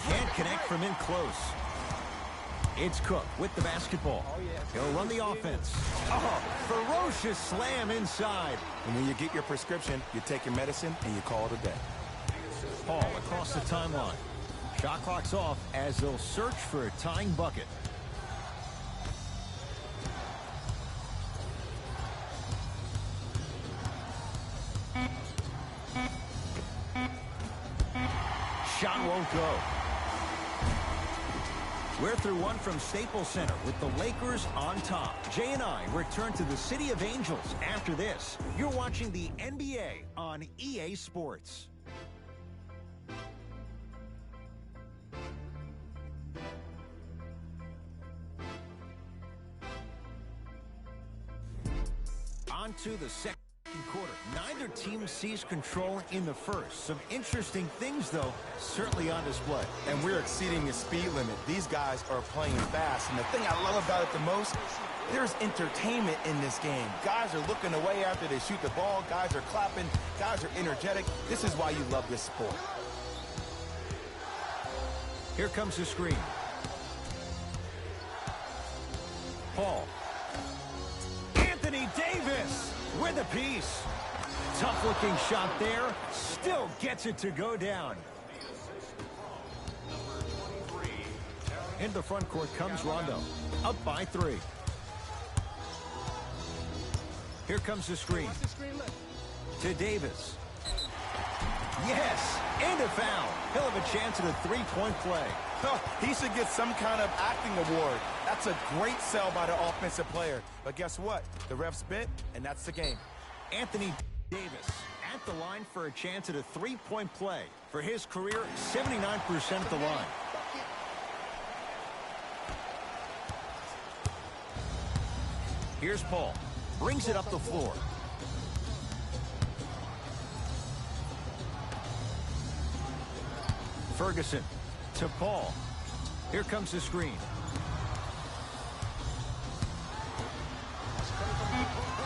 Can't connect from in close. It's Cook with the basketball. He'll run the offense. Oh, ferocious slam inside. And when you get your prescription, you take your medicine and you call it a day. Paul across the timeline. Shot clock's off as they'll search for a tying bucket. Shot won't go. We're through one from Staples Center with the Lakers on top. Jay and I return to the City of Angels after this. You're watching the NBA on EA Sports. On to the second quarter. Neither team sees control in the first. Some interesting things, though, certainly on display. And we're exceeding the speed limit. These guys are playing fast. And the thing I love about it the most, there's entertainment in this game. Guys are looking away after they shoot the ball. Guys are clapping. Guys are energetic. This is why you love this sport. Here comes the screen. Paul. Anthony Davis with a piece. Tough-looking shot there. Still gets it to go down. In the front court comes Rondo. Up by 3. Here comes the screen. To Davis. Yes, and a foul. He'll have a chance at a three-point play. He should get some kind of acting award. That's a great sell by the offensive player. But guess what? The refs bit, and that's the game. Anthony Davis at the line for a chance at a three-point play. For his career, 79% at the line. Here's Paul. Brings it up the floor. Ferguson to Paul. Here comes the screen.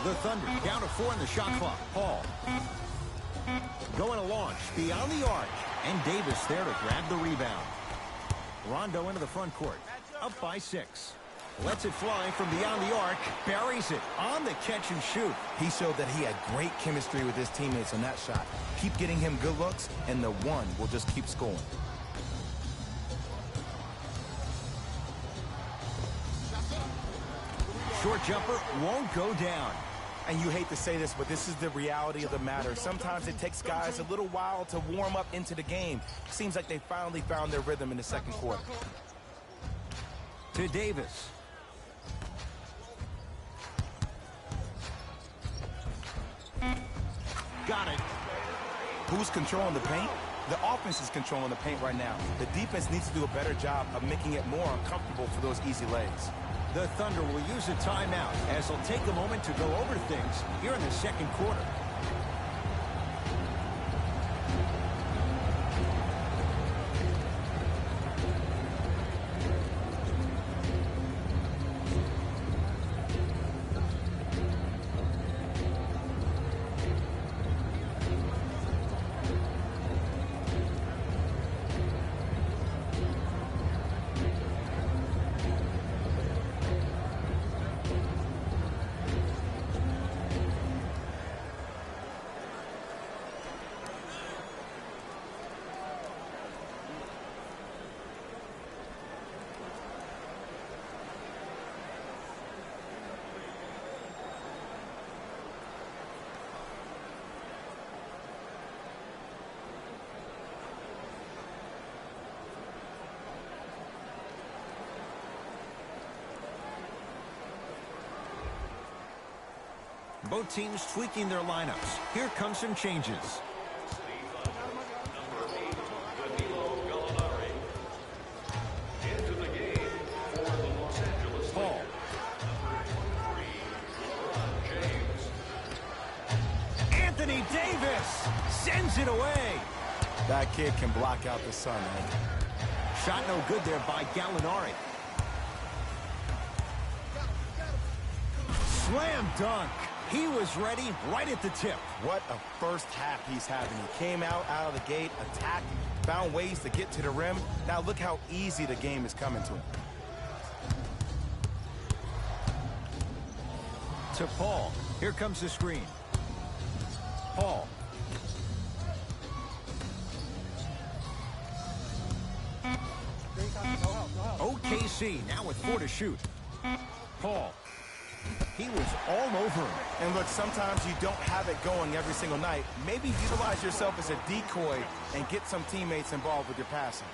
The Thunder down to 4 in the shot clock. Paul. Going to launch beyond the arc. And Davis there to grab the rebound. Rondo into the front court. Up by 6. Lets it fly from beyond the arc. Buries it on the catch and shoot. He showed that he had great chemistry with his teammates on that shot. Keep getting him good looks, and the one will just keep scoring. Short jumper won't go down. And you hate to say this, but this is the reality of the matter. Sometimes it takes guys a little while to warm up into the game. Seems like they finally found their rhythm in the second quarter. To Davis. Got it. Who's controlling the paint? The offense is controlling the paint right now. The defense needs to do a better job of making it more uncomfortable for those easy lays. The Thunder will use a timeout as they'll take a moment to go over things here in the second quarter. Both teams tweaking their lineups. Here comes some changes. Paul. Anthony Davis sends it away. That kid can block out the sun, man. Shot no good there by Gallinari. Slam dunk. He was ready right at the tip. What a first half he's having. He came out of the gate, attacked, found ways to get to the rim. Now look how easy the game is coming to him. To Paul. Here comes the screen. Paul. OKC now with 4 to shoot. Paul. He was all over him. And look, sometimes you don't have it going every single night. Maybe utilize yourself as a decoy and get some teammates involved with your passing.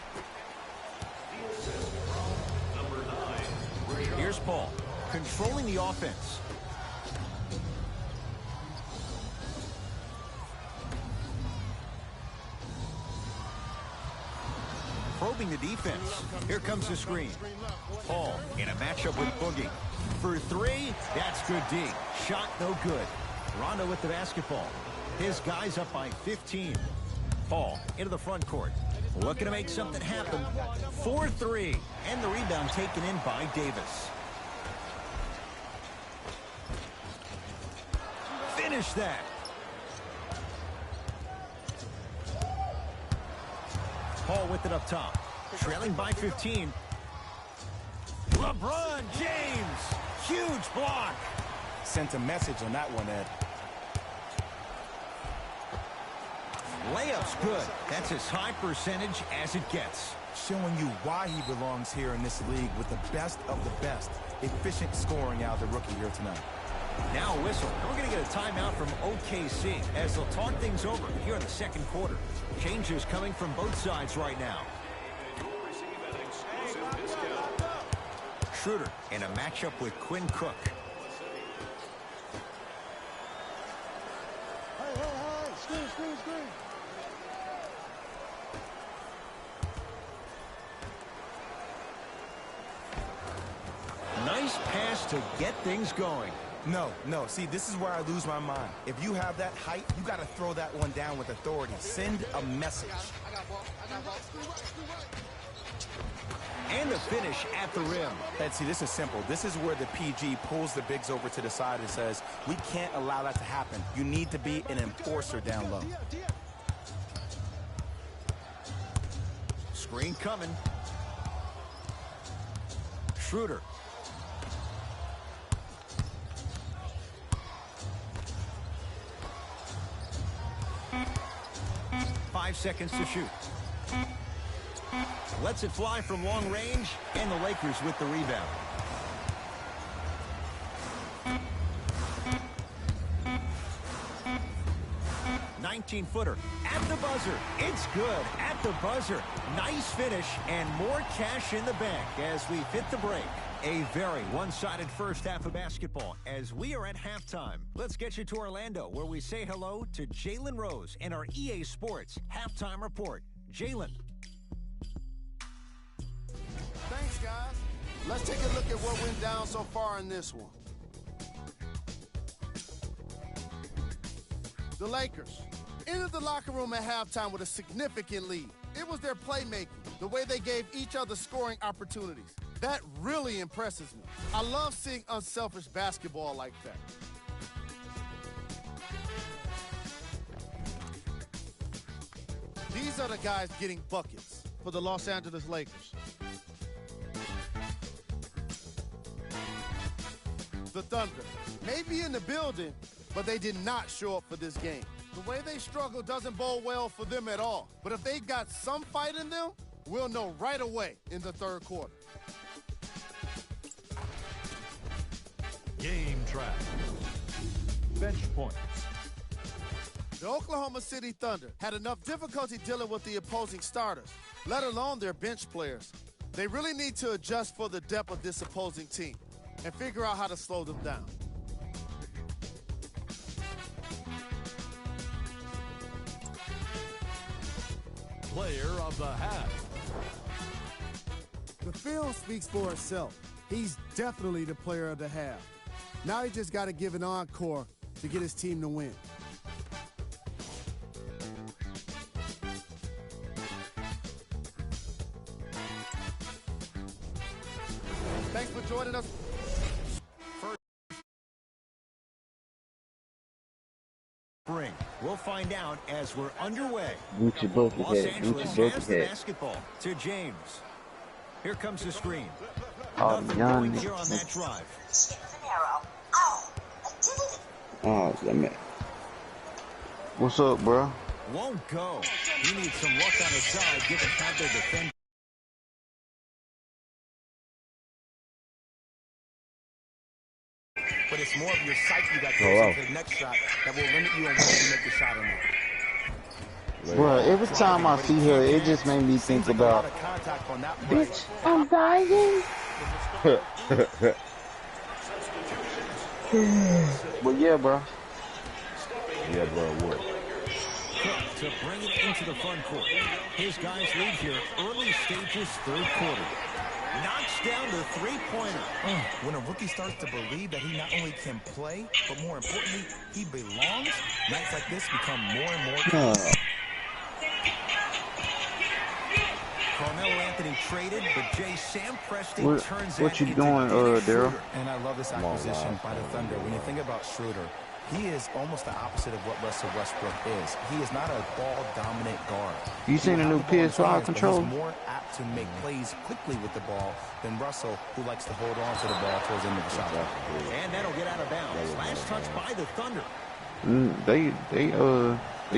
Here's Paul, controlling the offense. Probing the defense. Here comes the screen. Paul in a matchup with Boogie. For three, that's good D. Shot no good. Rondo with the basketball. His guy's up by 15. Paul into the front court. Looking to make something happen. 4-3. And the rebound taken in by Davis. Finish that. Paul with it up top. Trailing by 15. LeBron James. Huge block. Sent a message on that one, Ed. Layup's good. That's as high percentage as it gets. Showing you why he belongs here in this league with the best of the best. Efficient scoring out of the rookie here tonight. Now a whistle. And we're going to get a timeout from OKC as they'll talk things over here in the second quarter. Changes coming from both sides right now. Schroeder in a matchup with Quinn Cook. Screen. Nice pass to get things going. No. See, this is where I lose my mind. If you have that height, you got to throw that one down with authority. Send a message. And the finish at the rim. And see, this is simple. This is where the PG pulls the bigs over to the side and says, we can't allow that to happen. You need to be an enforcer down low. Screen coming. Schroeder. Five seconds to shoot. Lets it fly from long range, and the Lakers with the rebound. Footer at the buzzer. It's good at the buzzer. Nice finish and more cash in the bank as we hit the break. A very one-sided first half of basketball as we are at halftime. Let's get you to Orlando where we say hello to Jalen Rose in our EA Sports halftime report. Jalen. Thanks, guys. Let's take a look at what went down so far in this one. The Lakers entered the locker room at halftime with a significant lead. It was their playmaking, the way they gave each other scoring opportunities. That really impresses me. I love seeing unselfish basketball like that. These are the guys getting buckets for the Los Angeles Lakers. The Thunder may be in the building, but they did not show up for this game. The way they struggle doesn't bode well for them at all. But if they've got some fight in them, we'll know right away in the third quarter. Game track. Bench points. The Oklahoma City Thunder had enough difficulty dealing with the opposing starters, let alone their bench players. They really need to adjust for the depth of this opposing team and figure out how to slow them down. Player of the half. The film speaks for itself. He's definitely the player of the half. Now he just got to give an encore to get his team to win. Thanks for joining us. We'll find out as we're underway. Los Angeles has the basketball to James. Here comes the screen. Nothing going here on that drive. Oh, damn it. What's up, bro? Won't go. He needs some luck on his side given how they defend. But it's more of your psyche that goes into the next shot that will limit you on whether you make the shot or not. Bro, every time I see her, it just made me think about, bitch, I'm dying. But yeah, bro. Yeah, bro, what? Cook to bring it into the front court. His guys lead here early stages, third quarter. Knocks down the three-pointer. When a rookie starts to believe that he not only can play, but more importantly, he belongs, nights like this become more and more common. Carmelo Anthony traded, but Sam Presti turns what you doing, Daryl? And I love this acquisition by the Thunder. When you think about Schroeder, he is almost the opposite of what Russell Westbrook is. He is not a ball-dominant guard. You seen the new PS4 controller? He's more apt to make plays quickly with the ball than Russell, who likes to hold on to the ball towards the end of the shot. And that'll get out of bounds. Last touch by the Thunder. They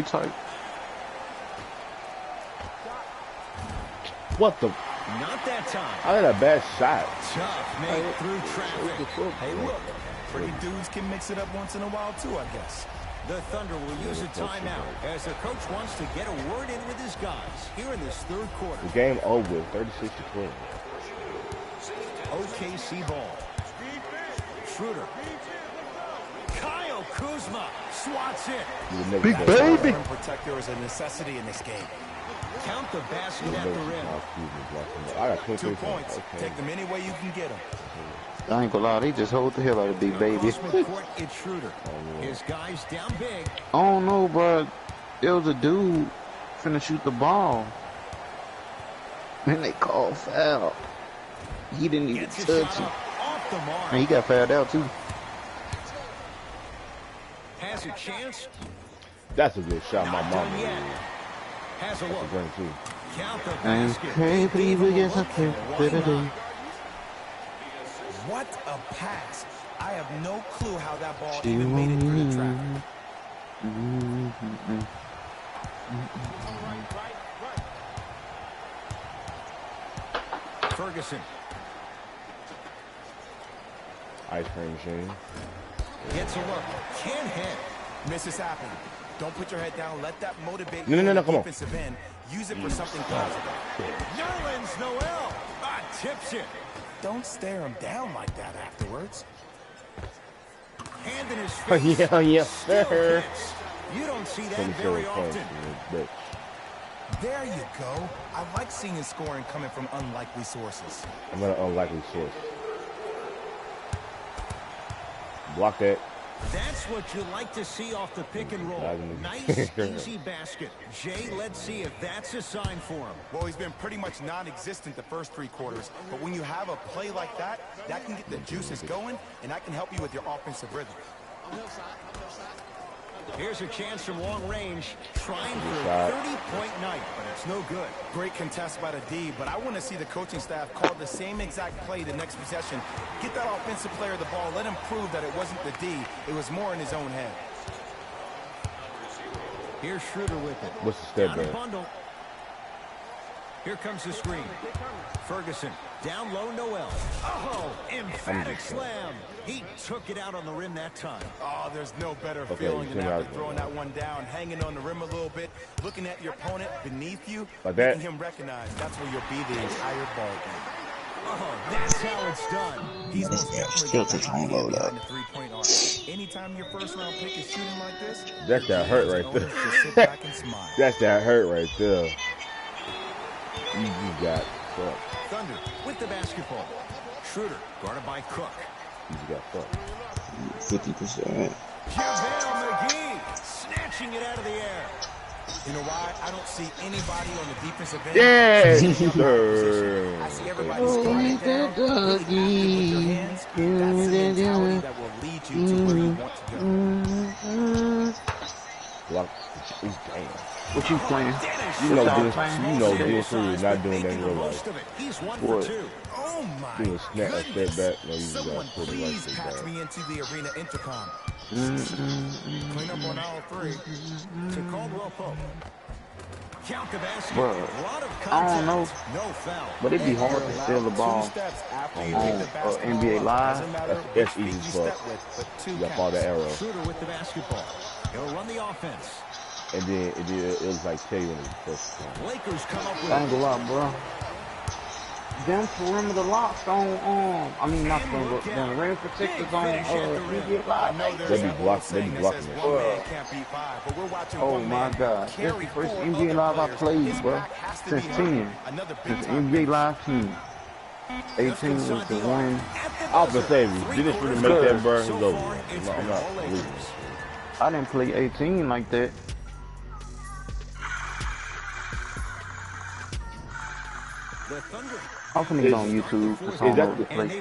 tight. What the? Not that time. I had a bad shot. Tough make through traffic. Hey, look. Pretty dudes can mix it up once in a while, too, I guess. The Thunder will use a timeout as their coach wants to get a word in with his guys here in this third quarter. The game over, 36-20. OKC ball. Schroeder. Kyle Kuzma swats it. Big baby. Rim protector is a necessity in this game. Count the basket at the rim. I got 2 points. Okay. Take them any way you can get them. I ain't gonna lie, they just hold the hell out of Big Baby. It's Schroeder. His guys down big. I don't know, bro. There was a dude finna shoot the ball. And they called foul. He didn't even touch it. And he got fouled out, too. Has a chance. That's a good shot, my mama. Has a look. Count the And hey, please, we get something. What a pass. I have no clue how that ball even made it through the traffic. Ferguson. Ice cream machine. Gets a look. Can't hit. Misses happen. Don't put your head down. Let that motivate you. No, come on. Defensive end. Use it for something positive. Nerlens Noel. Tips it. Don't stare him down like that afterwards. Hand in his face. Yes, sir. You don't see that very often. There you go. I like seeing his scoring coming from unlikely sources. I'm an unlikely source. Block that. That's what you like to see off the pick and roll. Nice, easy basket. Jay, let's see if that's a sign for him. Well, he's been pretty much non-existent the first 3 quarters, but when you have a play like that, that can get the juices going, and that can help you with your offensive rhythm. Here's a chance from long range, trying for a 30-point night, but it's no good. Great contest by the D, but I want to see the coaching staff call the same exact play the next possession. Get that offensive player the ball, let him prove that it wasn't the D, it was more in his own head. Here's Schroeder with it. What's the step back? Bundle. Here comes the screen. Ferguson, down low, Noel. Oh, emphatic slam. He took it out on the rim that time. Oh, there's no better feeling than after throwing that one down, hanging on the rim a little bit, looking at your opponent beneath you, like that. Making him recognize that's where you'll be the entire ball game. Oh, that's how it's done. He's most definitely behind the three-point arc. Anytime your first-round pick is shooting like this, that's that hurt right there. Sit back and smile. That's that hurt right there. You got fucked. Thunder with the basketball. Schroeder guarded by Cook. You got fucked. 50%. JaVale McGee snatching it out of the air. You know why? I don't see anybody on the defensive end. Yes, sir. I see everybody squatting down, really with your hands. That's the mentality that will lead you to where you want to go. Damn. What you playing? You know this is not doing that in real life. He's 1 for 2. Oh my Do a snap, a step back. No, you Someone got to put it please right patch there. me into the arena intercom. Clean up on aisle 3. To Caldwell Pope. Count the basket. Bro, A lot of I don't know, contact. No foul. but it'd be hard to steal the ball on NBA Live. That's easy as fuck. You got all the arrow. Schroeder with the basketball. He'll run the offense. And then it was like tell you when it was first time. Lakers come up with I ain't gonna lie, bro. them perimeter locks on, I mean not perimeter, but them rim protectors on, NBA Live. They be blocking that. Oh my God, that's the first NBA Live I played, bro. Since 10. Since NBA Live 10. 18 was the one. I was gonna say, did this really make that, bro? It's over. I'm not believing it. I didn't play 18 like that. I'm finna get on YouTube.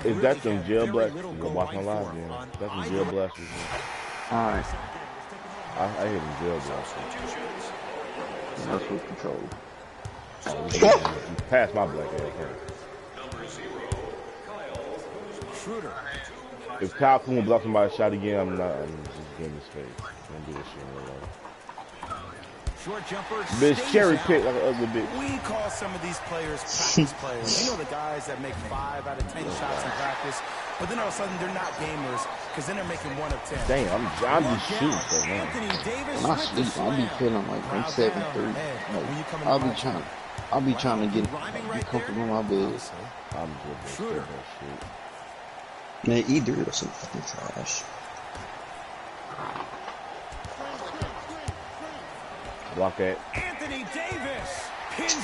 Is that them jail blasters? Go watch my live, man. That's some jail blasters. Alright. I hear them jail blasters. That's with control. You passed my black ass. Schroeder. If Kyle Kuzma blocks somebody's shot again, I'm just getting his face. Don't do this shit in real life. Short jumper. Bitch, cherry pick like an ugly bitch. We call some of these players practice players. You know the guys that make 5 out of 10 shots in practice, but then all of a sudden they're not gamers because then they're making 1 of 10. Damn, I'm just shooting so man. When I sleep, I'll be feeling like I'm 7-3. Like, I'll be trying to be comfortable in my bed. I'm just shooting that shit. Man, either or some fucking trash. Block that. Anthony Davis.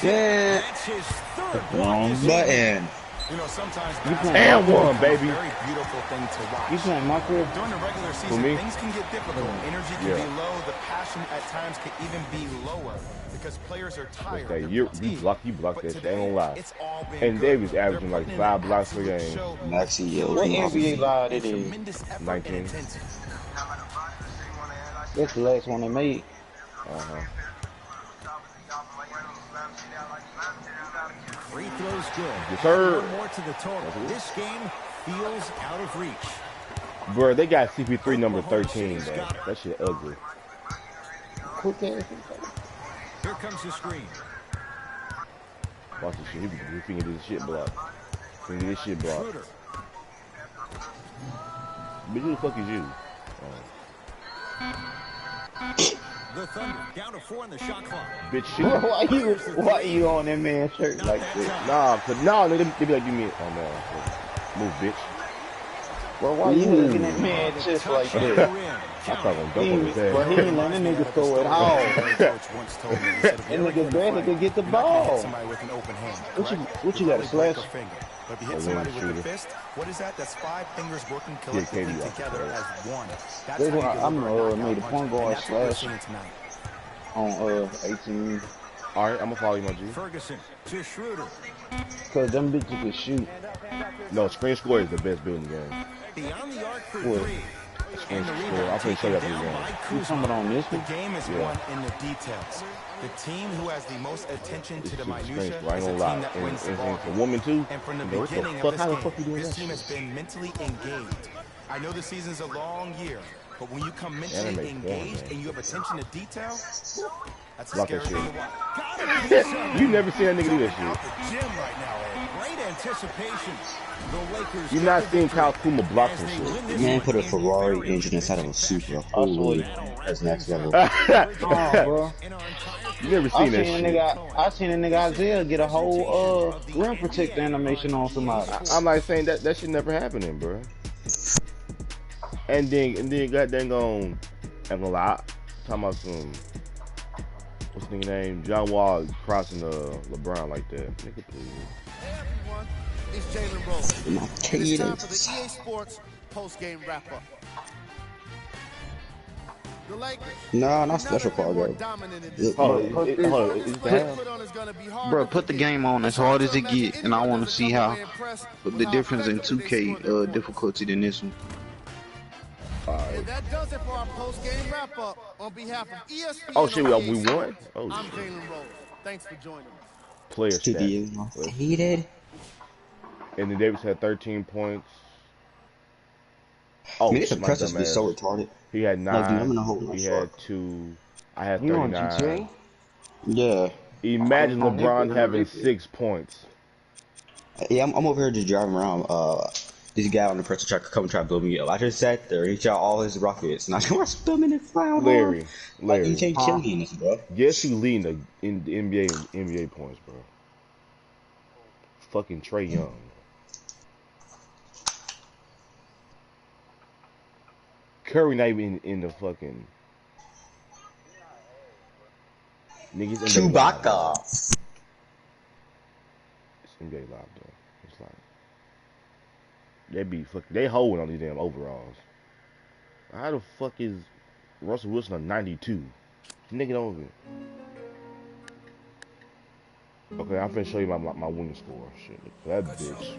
Yeah. That's his third Wrong button. You know, sometimes and one, baby. Very beautiful thing to watch. You playing my crib? During the regular season, things can get difficult. Energy can be low. The passion at times can even be lower because players are tired. Okay, you block that shit. Ain't gonna lie. And Davis averaging like 5 blocks per game. Maxi, yo. What NBA Live it is? 19. That's the last one they made. Free throws good. Yes, sir. One more to the total. This game feels out of reach. Bro, they got CP3 number 13, bro. That shit ugly. Here comes the screen. Watch this shit. He finna get this shit blocked. Finna get this shit blocked. Bitch, who the fuck is you? The Thunder down to 4 in the shot clock. Bitch, shoot. Why you on that man's shirt like this? Nah, they be like, give me it. Oh, no. Move, bitch. Well, why you looking at man just like that? I thought I'm dope on his ass. But he ain't letting that nigga throw it all. And nigga barely could get the ball. What you got, a slash? But if you hit somebody with a fist, what is that? That's 5 fingers working collectively together as one. That's how you I'm made a point guard slash on 18. Alright, I'm gonna follow you, my G. Ferguson to Schroeder. Cause them bitches can shoot. No, screen score is the best building game. Beyond the arc for What? 3. Screen score. I'm gonna show you after the game. You talking on this The one? game is won in the details. The team who has the most attention to the minutiae I ain't is gonna the lie. team that wins the ball. And for woman too. And from the What the beginning fuck? of How the this fuck you game, doing this that team has shit? been mentally engaged. I know the season's a long year, but when you come mentally Anime engaged porn, and you have attention to detail, that's a Block scary that thing shit. to watch. You never seen that nigga do that Out shit. the gym right now, Ed. Great anticipation. The Lakers. You not seen Kyle Kuzma block some shit. Man put a Ferrari engine inside of a Supra. Holy, that's next level. You I never seen that shit. I seen a nigga Isaiah get a whole rim protector animation on somebody. I'm like saying that shit never happening, bro. And then goddamn gone. I'm gonna lie. Talking about some. What's the nigga name? John Wall crossing LeBron like that. Nigga, please. Hey everyone, it's Jalen Rose. It's time for the EA Sports post-game wrap-up. The Lakers. Nah, not special part, bro. Bro, put the game on as hard as it get, and I want to see how the difference in 2K difficulty than this one. And that does it for our post-game wrap-up. On behalf of ESPN, Oh shit, we won? Oh I'm shit. Jalen Rose. Thanks for joining me. Player stats. Heated. And then Davis had 13 points. Oh, Man, this my impressive dumb be ass. so retarded. He had 9. Like, dude, I'm in a hole in He my had truck. 2. I had You on 39. GTA? Yeah. Imagine LeBron having 6 points. Yeah, I'm over here just driving around. This guy on the pressure truck come try to blow me up. I just sat there, he shot all his rockets, and I just watched them in the fly. Larry. Like, you can't kill me in this, bro. Guess who leading the NBA points, bro? fucking Trey Young. Curry not even in the fucking niggas. Chewbacca. It's NBA Live though. It's like they be fucking. They holding on these damn overalls. How the fuck is Russell Wilson a 92? Nigga don't even. Okay, I'm finna show you my win score. Shit, that bitch.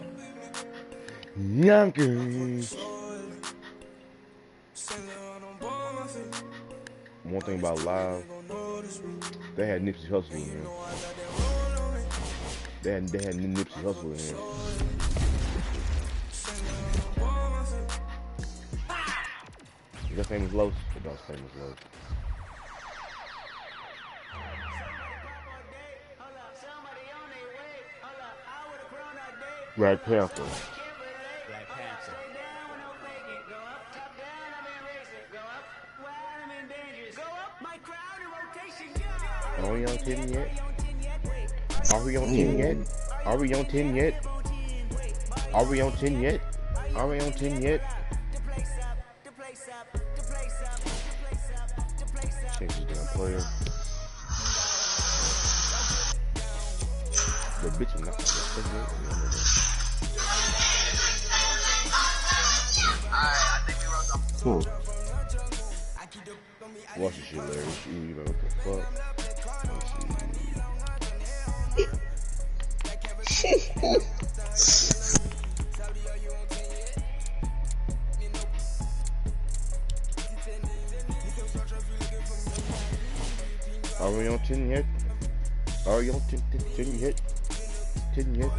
Yonkers. One thing about Live, they had Nipsey Hussle in here. They had Nipsey Hussle in here. Is that Famous Los? That's Famous Los. Black Panther. Black Panther. Are we on 10 yet? Are we on 10 yet? Are we on 10 yet? Are we on 10 yet? Are we on 10 yet? Change this damn player. The bitch is not. Watch this shit, Larry. You know what the fuck? Are we on 10 yet? Are you on 10 yet? 10 yet?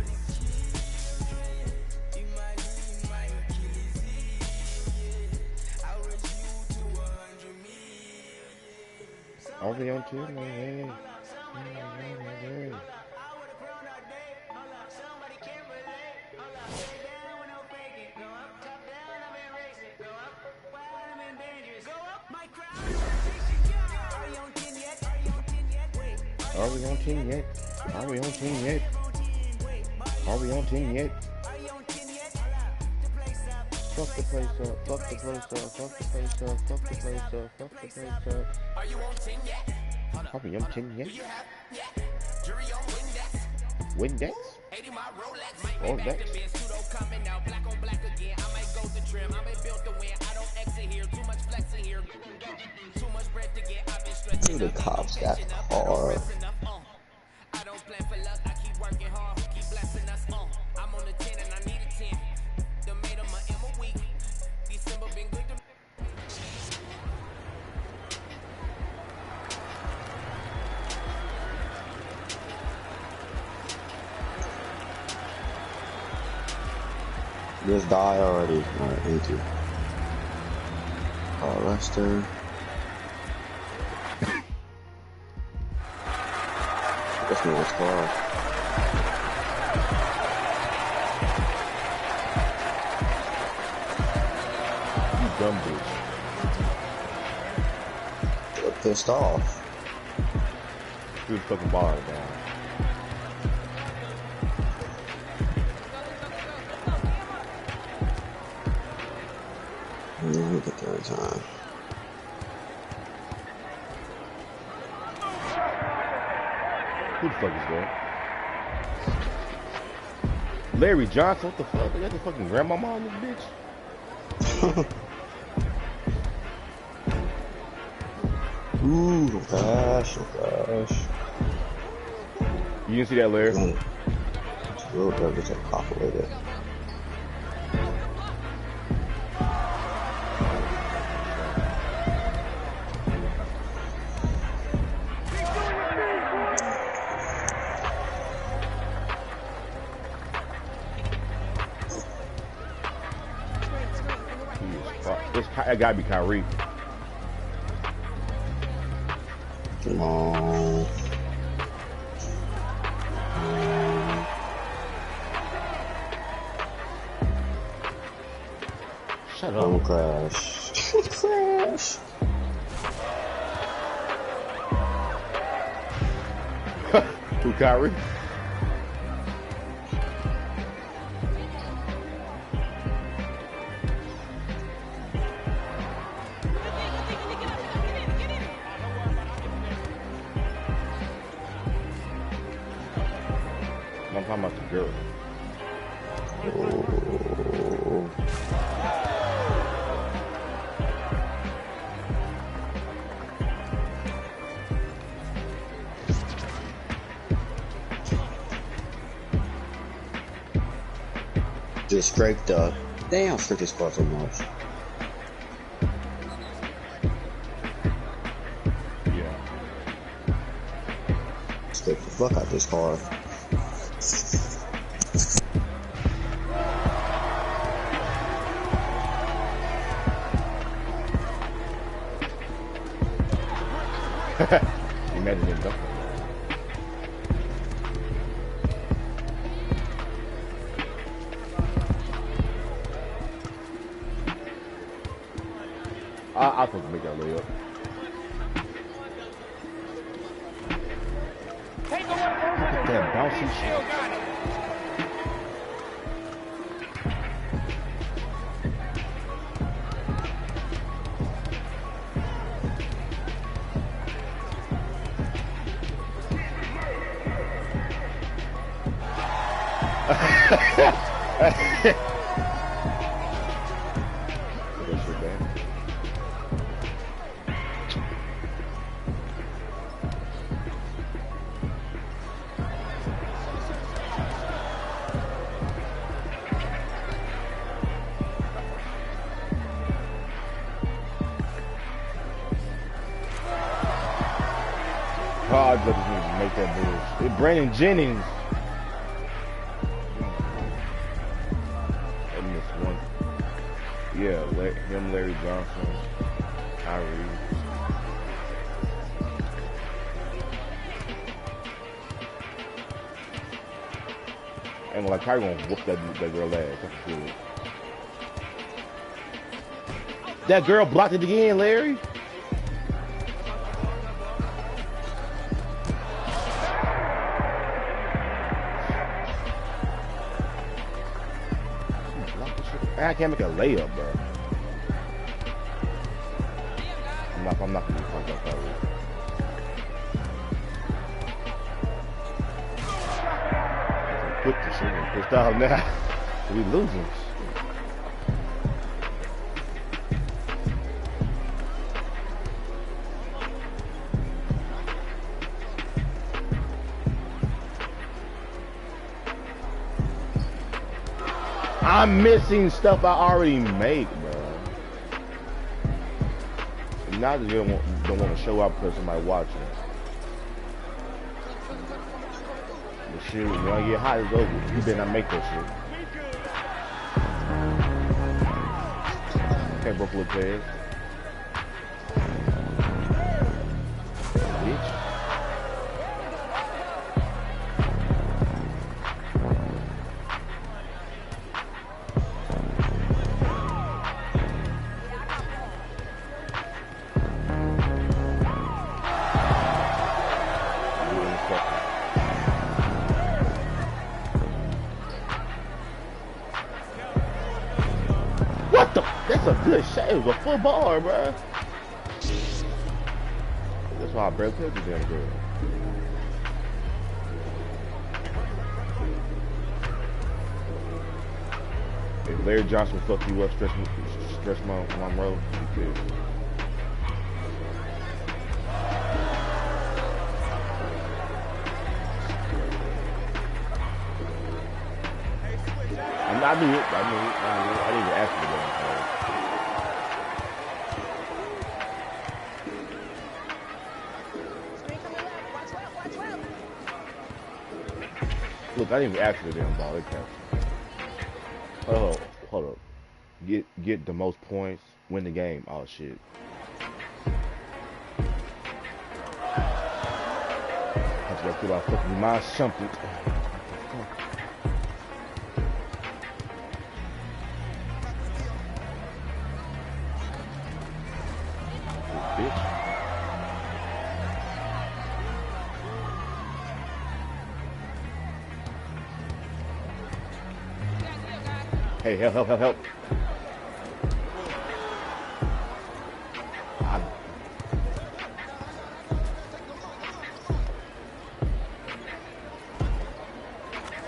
Are we on 10 yet? Are we on 10 yet? Are we on 10 yet? Are we on 10 yet? Fuck the place up, fuck the place up, fuck the place up, fuck the place up, fuck the place up. Are you on 10 yet? Are we on 10 yet? Windex? Rolex? Ooh, the cops got hard. I don't plan for luck, I keep working hard, who keep blessing us. I'm on the 10 and I need a 10. The made of my M a week. December been good to me. Just die already. Alright, thank you. Lester. That's me, what's going on? You dumb bitch. You're pissed off. Threw the fucking bar down. Let me get there in time. Who the fuck is that? Larry Johnson, what the fuck? They got the fucking grandmama on this bitch? Ooh, no crash, no crash. You didn't see that, Larry? It's a little bit, just like pop away there. That gotta be Kyrie. Come on. Shut up. Don't crash. Don't crash. Who, Kyrie? talking about the girl. Oh. Just scraped the damn scraped this car so much. Yeah. Scraped the fuck out this car. Imagine it though. I supposed to make that layup. Look at that bouncy shit. God, just need to make that move. It's Brandon Jennings. I missed one. Yeah, him, Larry Johnson, Kyrie. And like Kyrie gonna whoop that girl ass. That's good. That girl blocked it again, Larry. I can't make a layup, bro. I'm not gonna be fucked up already. Put this shit pissed off now. We losing. I'm missing stuff I already make, bro. Now that you don't want to show up because somebody watching. The shit, when I get hot, it's over. You better not make that shit. Can't broke little players. Bitch. What the? That's a good shot. It was a football, bro. That's why I barely played the damn girl. If Larry Johnson fuck you up, stretch my road, you could. I knew it. I didn't even ask for the Look, I didn't even ask for the damn ball. It counts. Hold up. Get the most points, win the game. Oh shit. I have to go through my fucking mind something. Hey, help.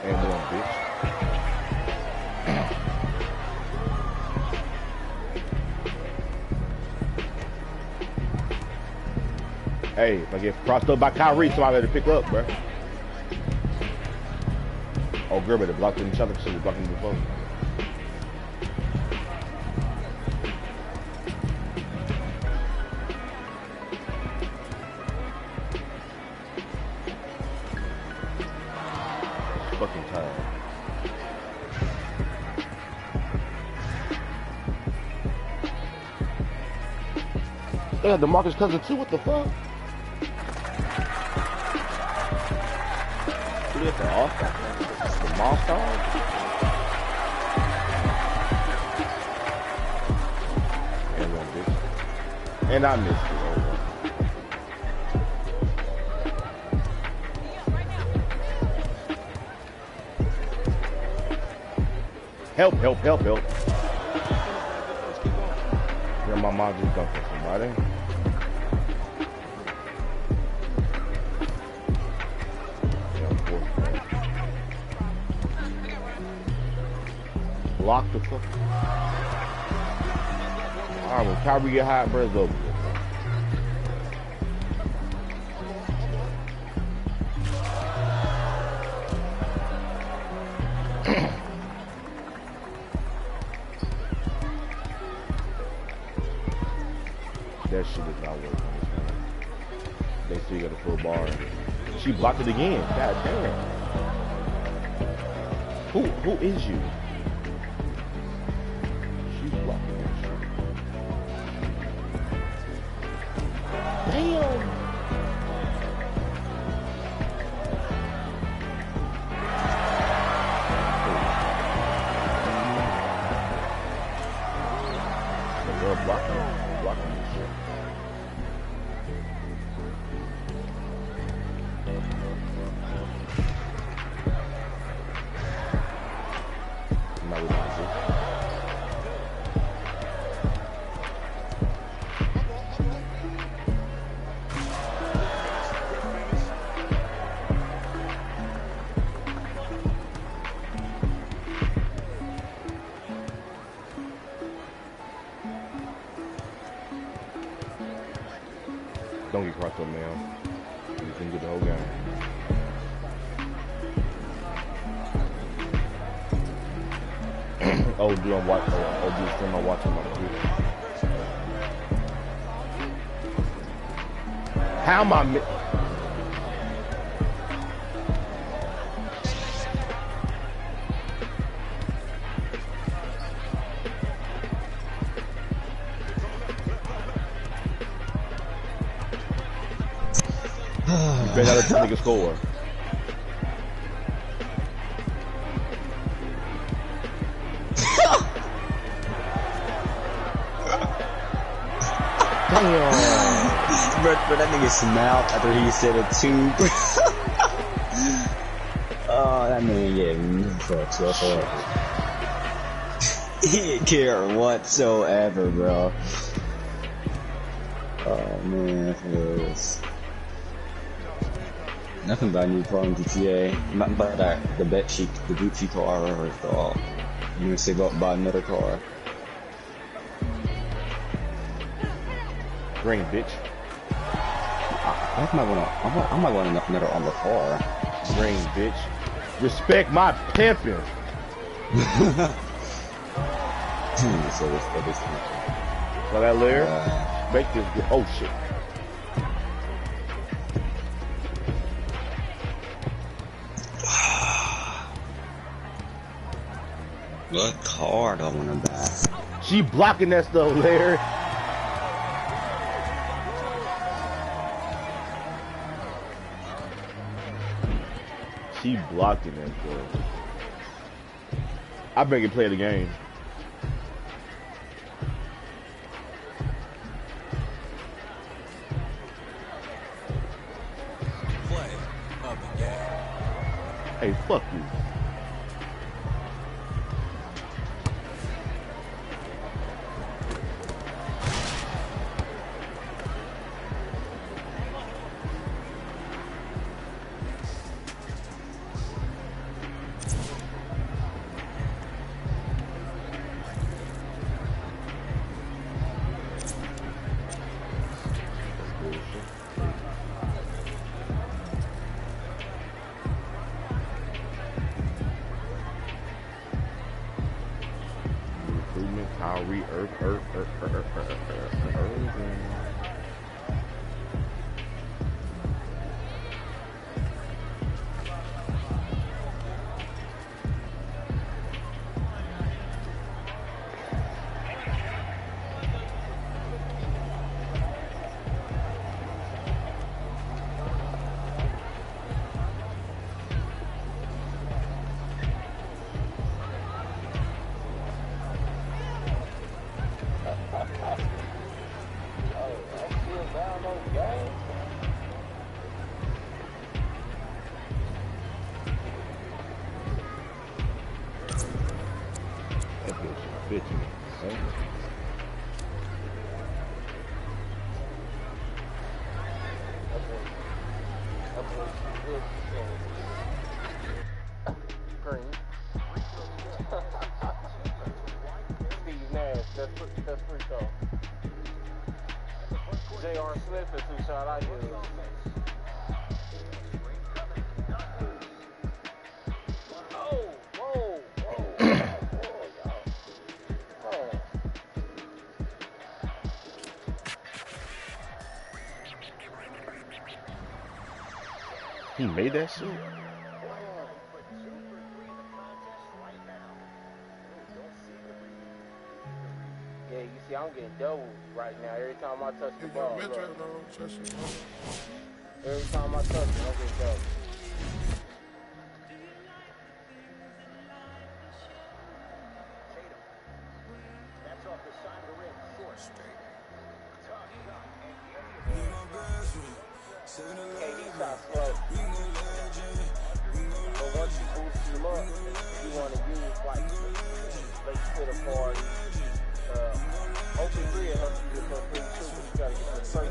And Hey, if I get crossed up by Kyrie, somebody better pick up, bro. Oh, girl better block them each other because she was blocking before. Fucking tired. They had DeMarcus Cousins too. What the fuck? Who is the All-Star? The All-Star? And one bitch. And I missed it. Help, help, help, help. Yeah, my mom just dumped on somebody. Block the fuck. Alright, when Kyrie get hot, bro, it's over. That shit is not working. They still got a full bar. She blocked it again. God damn. Who is you? She's blocking that shit. Damn. The girl blocking this shit. Don't get crossed up, man. You can get the whole game. Oh, dude, I'm watching. Oh, dude, stream. I'm watching my computer. How am I? You better not let this nigga score. Damn. Bro, that nigga smiled after he said it too. Oh, that man, yeah, fucks whatsoever. He didn't care whatsoever, bro. Oh man, that's hilarious. Nothing about new car in GTA. Nothing about that, the bet sheet, the Gucci car, or the, you gonna save up buy another car. Green, bitch. I might want another on the car. Green, bitch. Respect my pimping. So Saw that layer? Make this good. Oh shit. What car do I want to buy? She blocking that stuff, Larry. She blocking that stuff. I better play the game. Play of the game. Hey, fuck you. Kyrie Irving. He made that shit? Yeah, you see, I'm getting double right now. Every time I touch the ball, look. Every time I touch it, I'm getting double. That's off the side of the rim, short. KD shot slow. But once you boost him up, you want to use like late to the party. Open three and help you get some free too, but you gotta get some free.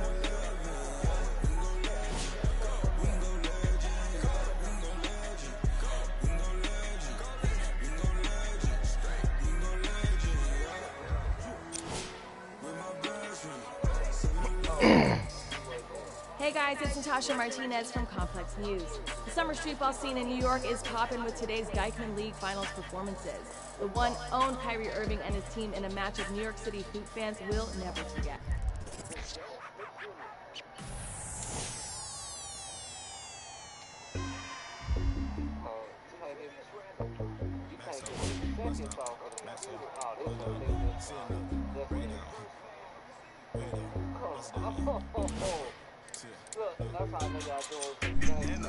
Hey guys, it's Natasha Martinez from Complex News. The summer street ball scene in New York is popping with today's Dykeman League Finals performances. The one owned Kyrie Irving and his team in a match of New York City hoop fans will never forget.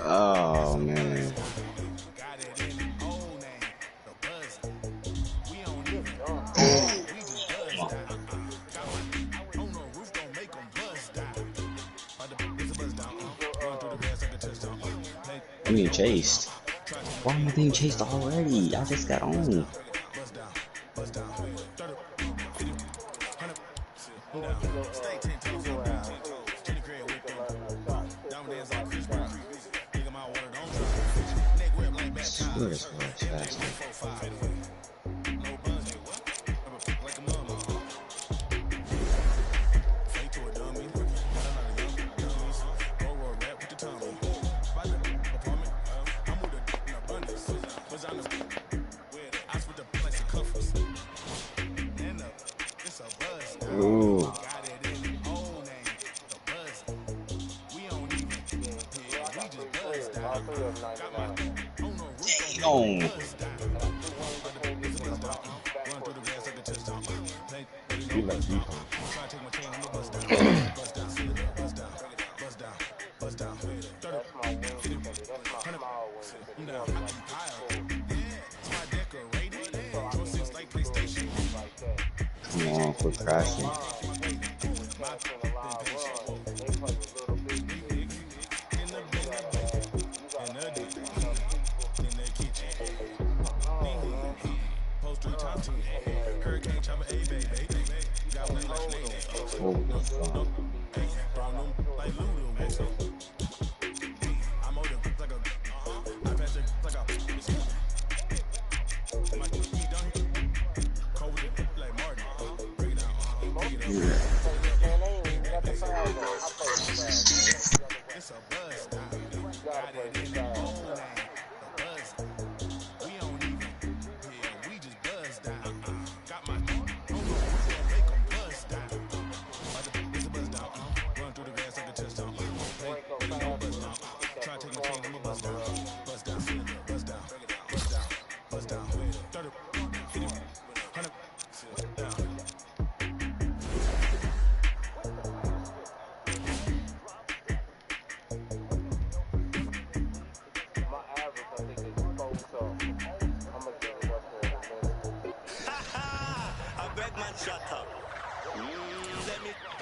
Oh man. I'm being chased. Why am I being chased already? I just got on. This was faster. Ooh. Damn. He like defense. Come on, quit crashing. Oh,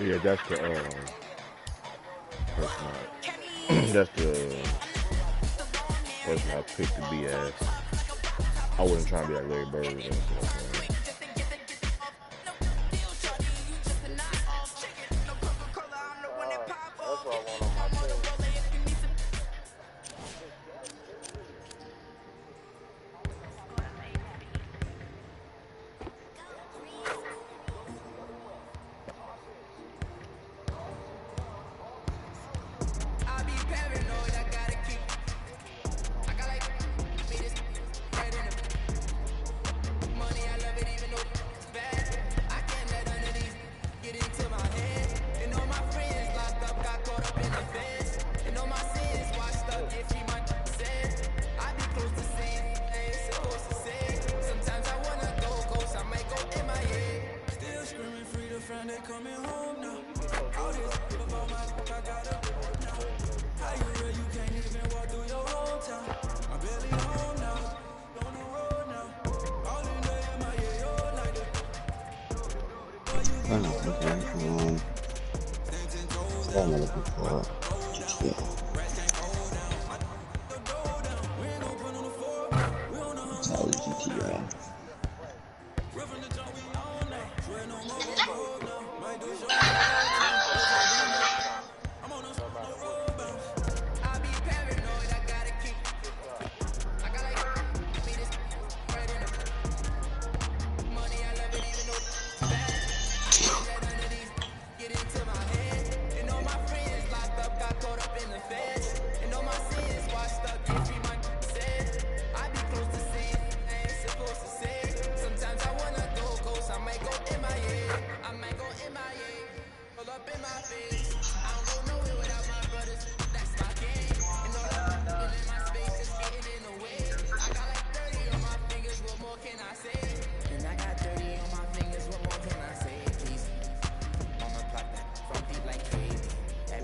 Yeah, that's the person that's the person I picked to be as. I wasn't trying to be like Larry Bird or anything like that. That's what I want on my team. What am I looking for? Shit. Solid GTI.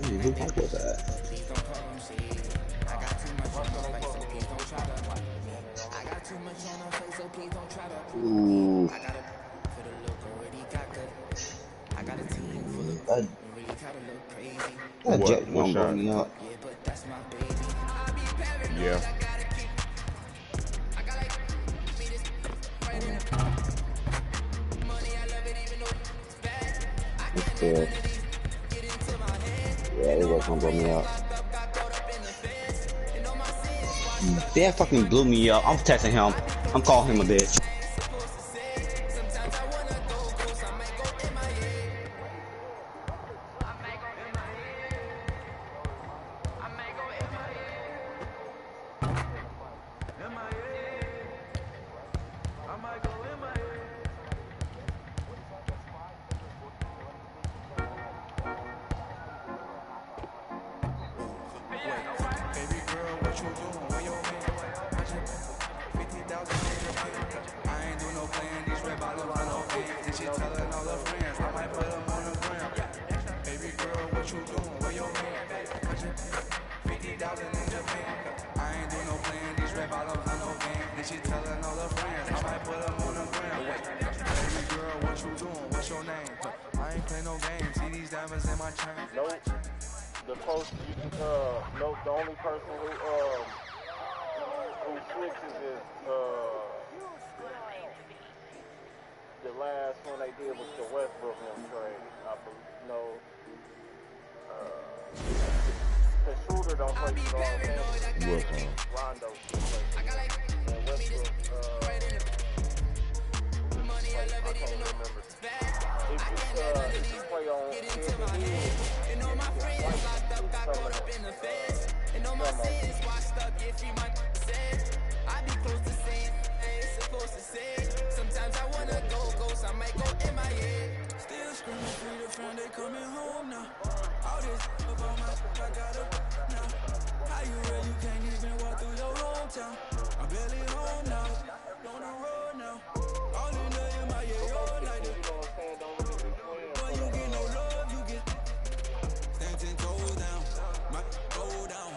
Who fuck was that? Ooh. That jet don't blow me up. Yeah. It's good. Yeah, it was gonna blow me up. That fucking blew me up. I'm texting him. I'm calling him a bitch. The only person who switches is the last one they did was the Westbrook trade. I believe. No, the shooter don't play for all family. Rondo plays for and Westbrook. I can't remember. If you play on and all my friends locked up, got caught up in the feds. And all my sins washed up, get free my said. I be close to saying, I ain't supposed to say. Sometimes I wanna go ghost, I might go MIA. Still screaming free the friend, they coming home now. All this up on my, I got up now. How you real, you can't even walk through your hometown. I'm barely home now, on the road now. All in the MIA, all like that. Boy, you get no love, you get stand 10 toes down, my go down,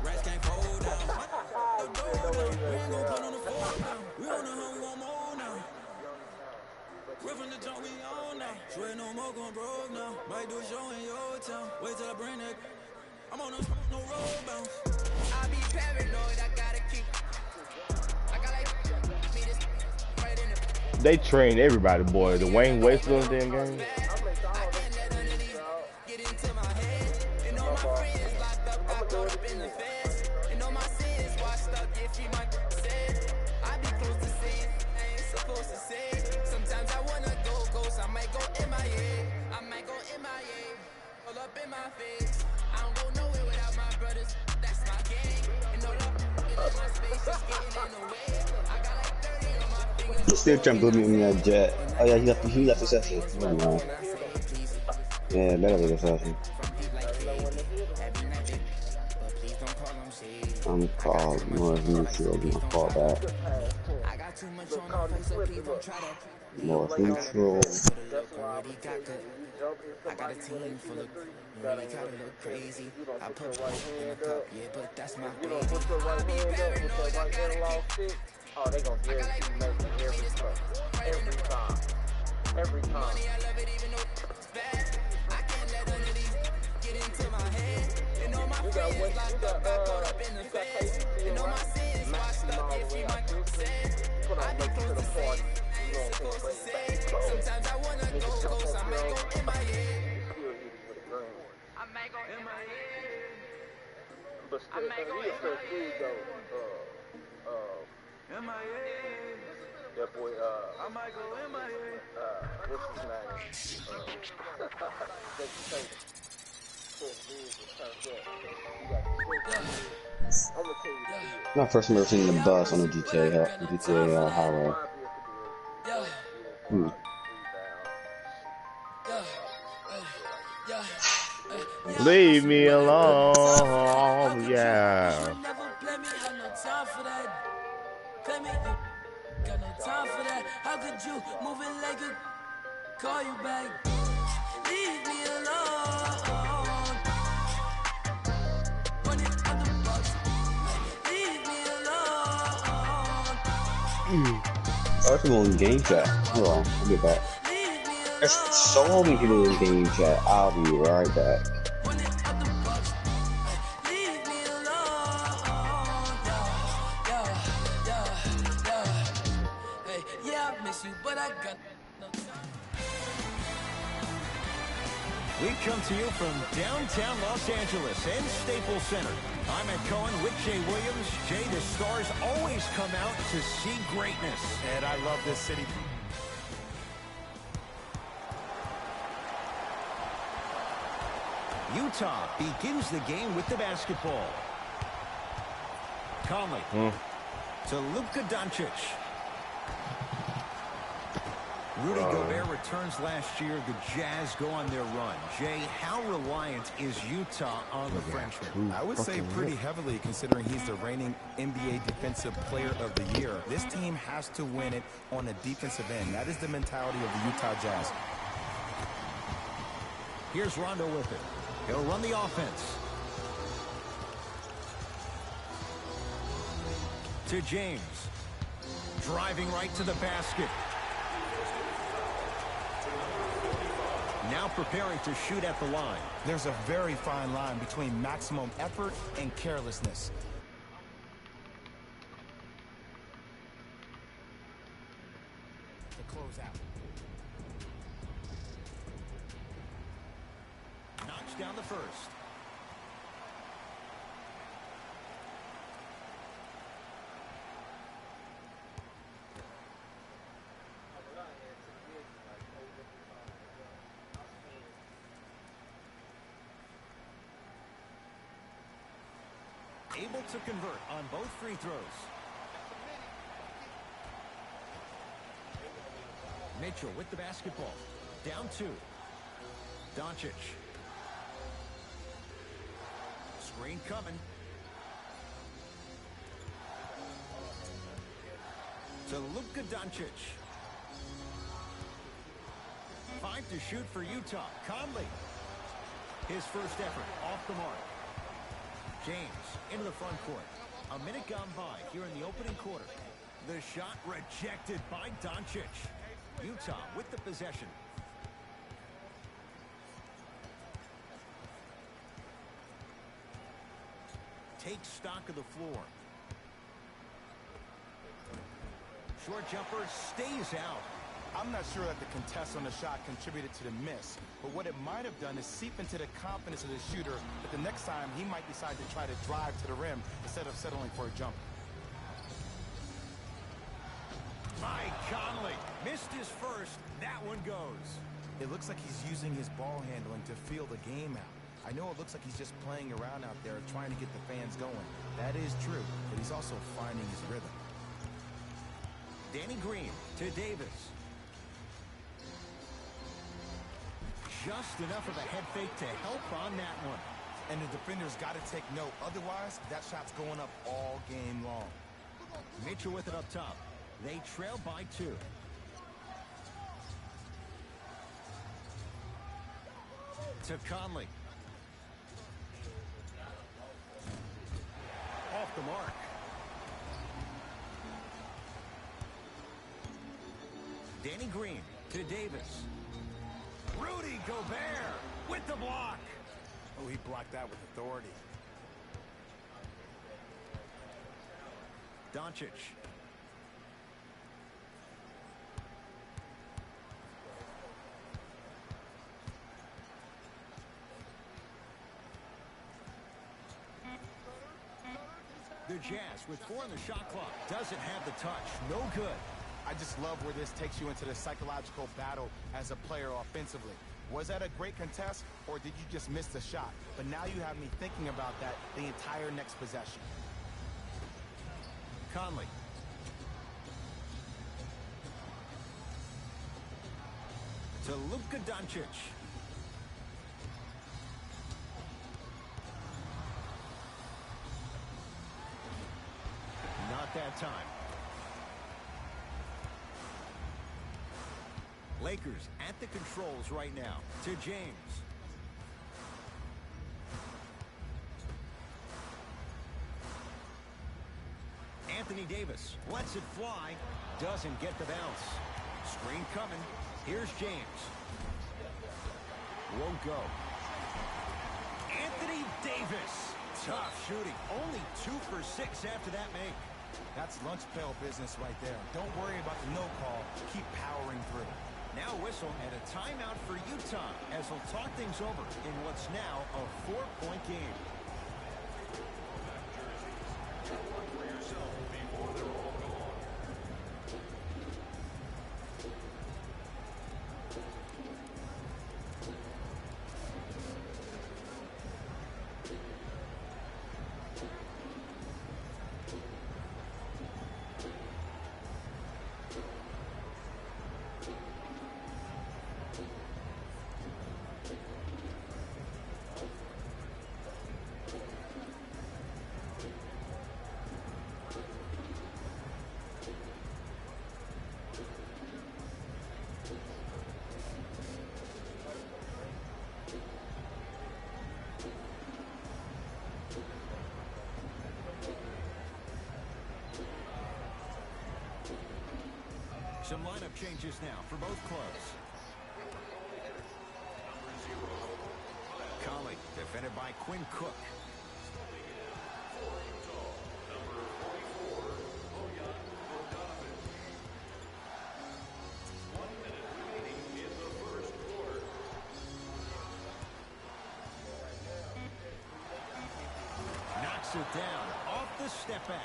rats can't fold down. We ain't gon' put on the floor now, we on the home, we want more now. We're from the own now. Swear no more gon' broke now. Might do a show in your town. Wait till I bring that. I'm on no road bounce. I be paranoid, I gotta keep. I got like me this right in the. They train everybody, boy. The Wayne wasted on the damn game. Get into my head. And all my friends locked up, got caught up in the feds. And all my sins washed up, yeah, free my said. I be close to saying, I ain't supposed to say. Sometimes I wanna go ghost, I might go MIA. I might go MIA. Pull up in my face. I don't go nowhere without my brothers. That's my gang. And all up in my space, just getting in the way. I got like 30 on my fingers. He's still trying to put me in that jet. Oh yeah, he left the session. Never mind. Yeah, better be the session. I'm called more neutral. I'm gonna call that. More neutral. I got a team full of really gotta look crazy. I put in a cup, yeah, but that's my baby. I be paranoid, I gotta keep. Oh, they gonna guarantee you make it every time. Every time. Money, I love it even though it's bad. I can't let none of these get into my head. And all my friends locked up, got caught up in the feds. And all my sins washed up, yeah, free my said. I be close to say, I ain't supposed to say. Sometimes I wanna go ghost, I might go MIA. I might go MIA. But still, he is so cool though. That boy, I might go MIA. what's his name? My first time ever seen the bus on the GTA highway. Leave me alone, yeah. Got no time for that. How could you move it like a call you back? Leave me alone. Run it out the box. Leave me alone. Oh, people in game chat. Hold on, I'll get back. There's so many people in game chat. I'll be right back. We come to you from downtown Los Angeles and Staples Center. I'm Ed Cohen with Jay Williams. Jay, the stars always come out to see greatness. And I love this city. Utah begins the game with the basketball. Conley to Luka Doncic. Rudy Gobert returns last year. The Jazz go on their run. Jay, how reliant is Utah on the Frenchman? I would say pretty heavily, considering he's the reigning NBA Defensive Player of the Year. This team has to win it on a defensive end. That is the mentality of the Utah Jazz. Here's Rondo with it. He'll run the offense. To James. Driving right to the basket. Now preparing to shoot at the line. There's a very fine line between maximum effort and carelessness. To close out. Knocks down the first. Able to convert on both free throws. Mitchell with the basketball. Down two. Doncic. Screen coming. To Luka Doncic. 5 to shoot for Utah. Conley. His first effort off the mark. James into the front court. A minute gone by here in the opening quarter. The shot rejected by Doncic. Utah with the possession. takes stock of the floor. Short jumper stays out. I'm not sure that the contest on the shot contributed to the miss, but what it might have done is seep into the confidence of the shooter that the next time he might decide to try to drive to the rim instead of settling for a jumper. Mike Conley missed his first. That one goes. It looks like he's using his ball handling to feel the game out. I know it looks like he's just playing around out there trying to get the fans going. That is true, but he's also finding his rhythm. Danny Green to Davis. Just enough of a head fake to help on that one. And the defender's got to take note. Otherwise, that shot's going up all game long. Mitchell with it up top. They trail by 2. To Conley. Off the mark. Danny Green to Davis. Rudy Gobert with the block. Oh, he blocked that with authority. Doncic. The Jazz with 4 on the shot clock. Doesn't have the touch. No good. I just love where this takes you into the psychological battle as a player offensively. Was that a great contest, or did you just miss the shot? But now you have me thinking about that the entire next possession. Conley. To Luka Doncic. Not that time. Lakers at the controls right now. To James. Anthony Davis lets it fly. Doesn't get the bounce. Screen coming. Here's James. Won't go. Anthony Davis. Tough shooting. Only 2 for 6 after that make. That's lunch pail business right there. Don't worry about the no call. Keep powering through. Now whistle and a timeout for Utah as they'll talk things over in what's now a 4-point game. Some lineup changes now for both clubs. Conley, defended by Quinn Cook. Knocks it down off the step back.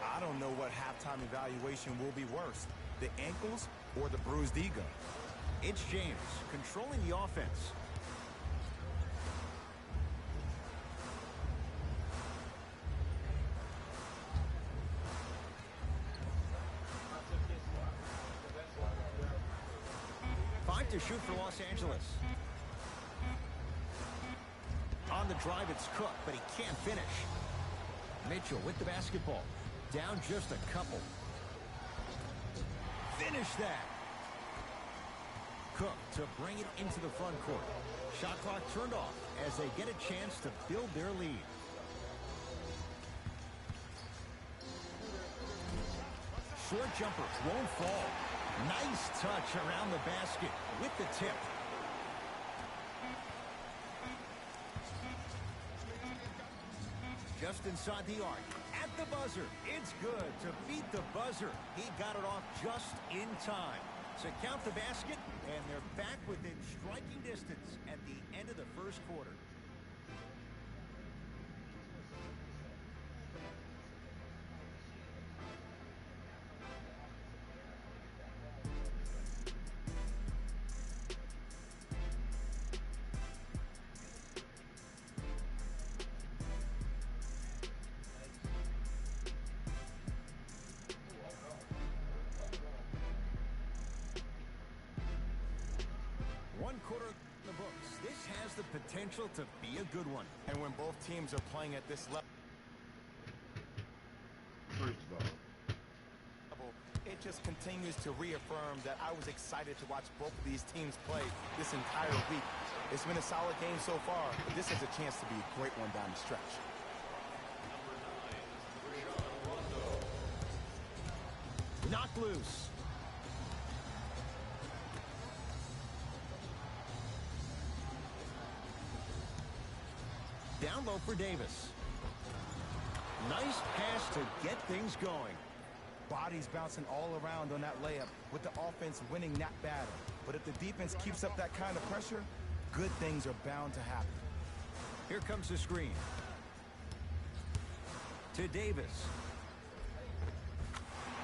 I don't know what halftime evaluation will be worse, the ankles or the bruised ego. It's James controlling the offense. Five to shoot for Los Angeles. On the drive, it's Cook, but he can't finish. Mitchell with the basketball. Down just a couple. Finish that. Cook to bring it into the front court. Shot clock turned off as they get a chance to build their lead. Short jumper won't fall. Nice touch around the basket with the tip. just inside the arc. At the buzzer, it's good to beat the buzzer. He got it off just in time to count the basket, and they're back within striking distance at the end of the first quarter. One quarter in the books. This has the potential to be a good one. And when both teams are playing at this level, First of all, it just continues to reaffirm that I was excited to watch both of these teams play this entire week. It's been a solid game so far, but this has a chance to be a great one down the stretch. Knocked loose. Down low for Davis. Nice pass to get things going. Bodies bouncing all around on that layup with the offense winning that battle. But if the defense keeps up that kind of pressure, good things are bound to happen. Here comes the screen. To Davis.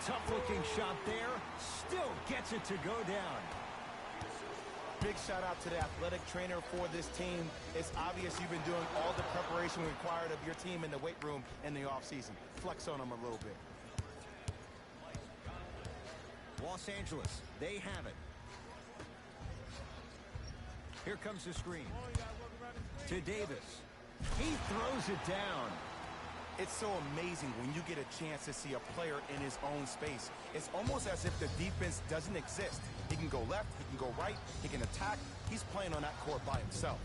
Tough-looking shot there. Still gets it to go down. Big shout out to the athletic trainer for this team. It's obvious you've been doing all the preparation required of your team in the weight room in the offseason. Flex on them a little bit. Los Angeles, they have it. Here comes the screen. To Davis. He throws it down. It's so amazing when you get a chance to see a player in his own space. It's almost as if the defense doesn't exist. He can go left, he can go right, he can attack. He's playing on that court by himself.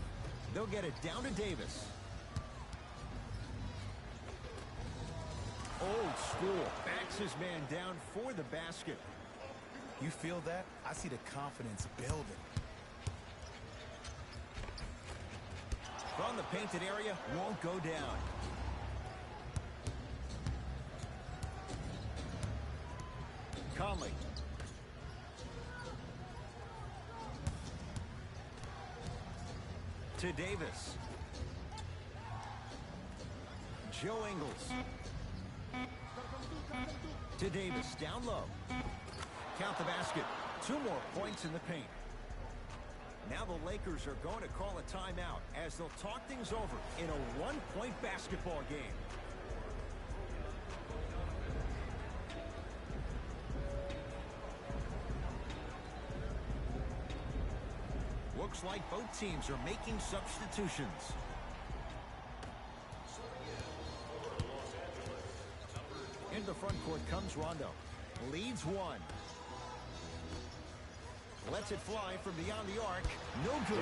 They'll get it down to Davis. Old school. Backs his man down for the basket. You feel that? I see the confidence building. From the painted area, won't go down. Conley. To Davis. Joe Ingles. To Davis, down low. Count the basket. 2 more points in the paint. Now the Lakers are going to call a timeout as they'll talk things over in a 1-point basketball game. Looks like both teams are making substitutions. In the front court comes Rondo. Leads 1. Lets it fly from beyond the arc. No good.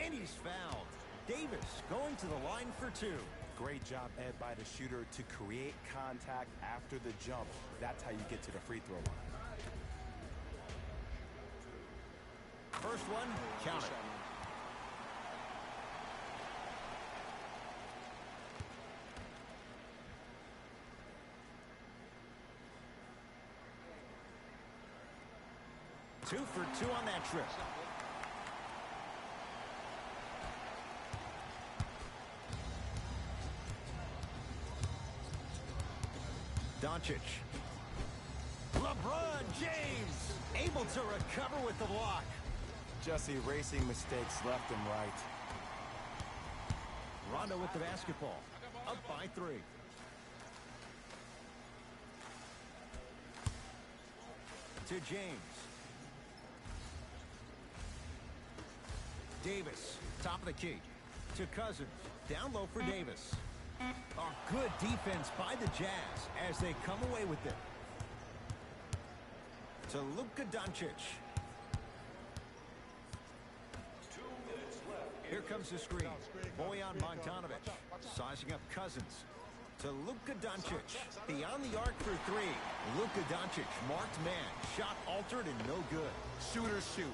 And he's fouled. Davis going to the line for 2. Great job, Ed, by the shooter to create contact after the jump. That's how you get to the free throw line. First one, count it. Two for 2 on that trip. Doncic. LeBron James able to recover with the block. Just erasing mistakes left and right. Rondo with the basketball. Up by 3. To James. Davis, top of the key. To Cousins. Down low for Davis. A good defense by the Jazz as they come away with it. To Luka Doncic. Here comes the screen. Bojan Bogdanovic sizing up Cousins. To Luka Doncic. Beyond the arc for 3. Luka Doncic, marked man. Shot altered and no good. Shooters shoot.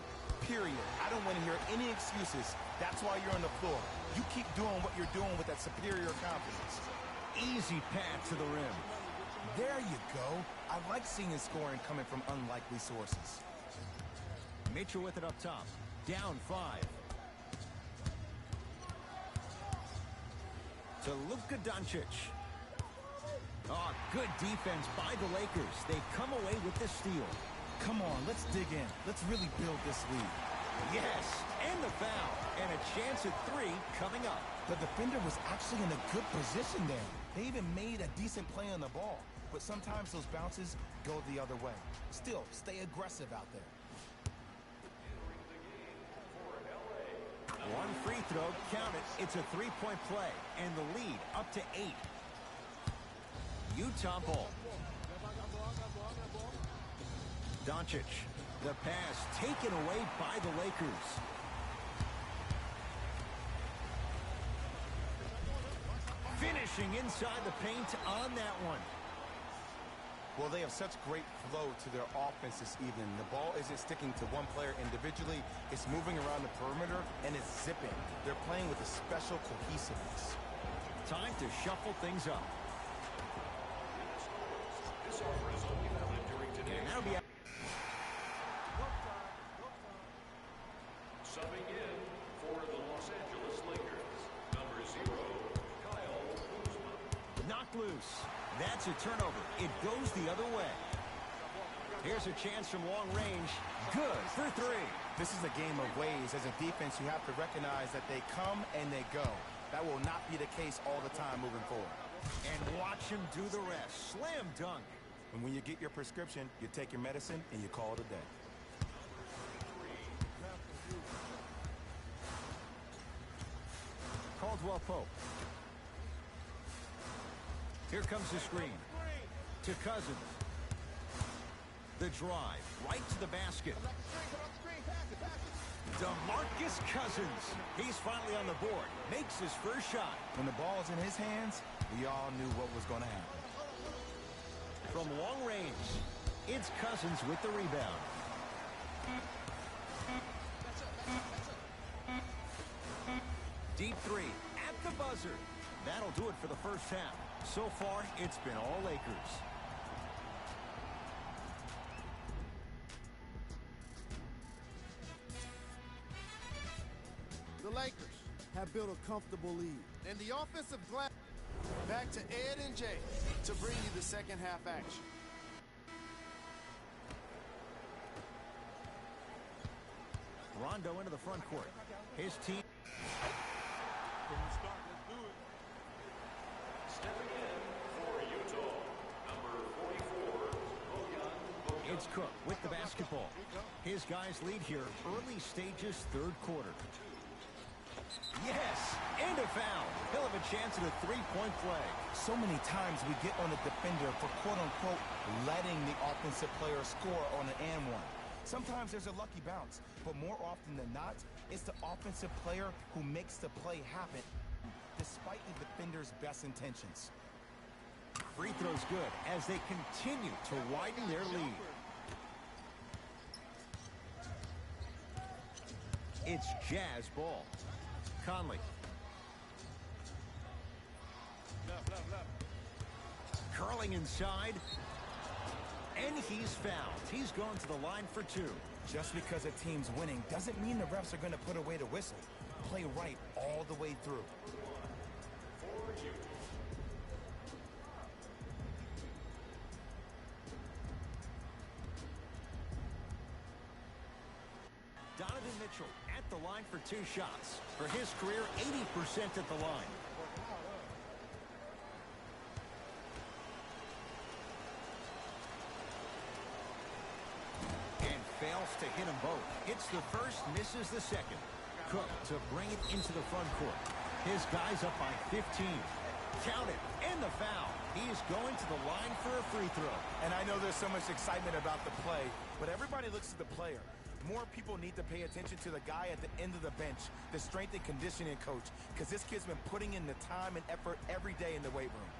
period. I don't want to hear any excuses. That's why you're on the floor. You keep doing what you're doing with that superior confidence. Easy path to the rim. There you go. I like seeing scoring coming from unlikely sources. Mitchell with it up top. Down 5. To Luka Doncic. Oh, good defense by the Lakers. They come away with the steal. Come on, let's dig in. Let's really build this lead. Yes, and the foul. And a chance at 3 coming up. The defender was actually in a good position there. They even made a decent play on the ball. But sometimes those bounces go the other way. Still, stay aggressive out there. One free throw, count it. It's a 3-point play, and the lead up to 8. Utah ball. Doncic. The pass taken away by the Lakers. Finishing inside the paint on that one. Well, they have such great flow to their offense this evening. The ball isn't sticking to one player individually. It's moving around the perimeter, and it's zipping. They're playing with a special cohesiveness. Time to shuffle things up. And that'll be... Subbing in for the Los Angeles Lakers, number 0, Kyle Kuzma. Knocked loose. That's a turnover. It goes the other way. Here's a chance from long range. Good for 3. This is a game of ways. As a defense, you have to recognize that they come and they go. That will not be the case all the time moving forward. And watch him do the rest. Slam dunk. And when you get your prescription, you take your medicine and you call it a day. Caldwell Pope. Here comes the screen. To Cousins. The drive. Right to the basket. DeMarcus Cousins. He's finally on the board. Makes his first shot. When the ball is in his hands, we all knew what was going to happen. From long range, it's Cousins with the rebound. Deep 3 at the buzzer. That'll do it for the first half. So far, it's been all Lakers. The Lakers have built a comfortable lead. And the offensive glass. Back to Ed and Jay to bring you the second half action. Rondo into the front court. His team. Stepping in for Utah, number 44, Bojan. It's Cook with the basketball. His guys lead here early stages, third quarter. Yes, and a foul. He'll have a chance at a 3-point play. So many times we get on the defender for quote-unquote letting the offensive player score on an and one. Sometimes there's a lucky bounce, but more often than not, it's the offensive player who makes the play happen despite the defender's best intentions. Free throw's good as they continue to widen their lead. It's Jazz ball. Conley. Curling inside. And he's fouled. He's going to the line for 2. Just because a team's winning doesn't mean the refs are going to put away the whistle. Play right all the way through. Donovan Mitchell at the line for 2 shots. For his career, 80% at the line. And fails to hit them both. Hits the first, misses the second. Cook to bring it into the front court. His guys up by 15. Count it, and the foul. He is going to the line for a free throw. And I know there's so much excitement about the play, but everybody looks at the player. More people need to pay attention to the guy at the end of the bench, the strength and conditioning coach, because this kid's been putting in the time and effort every day in the weight room.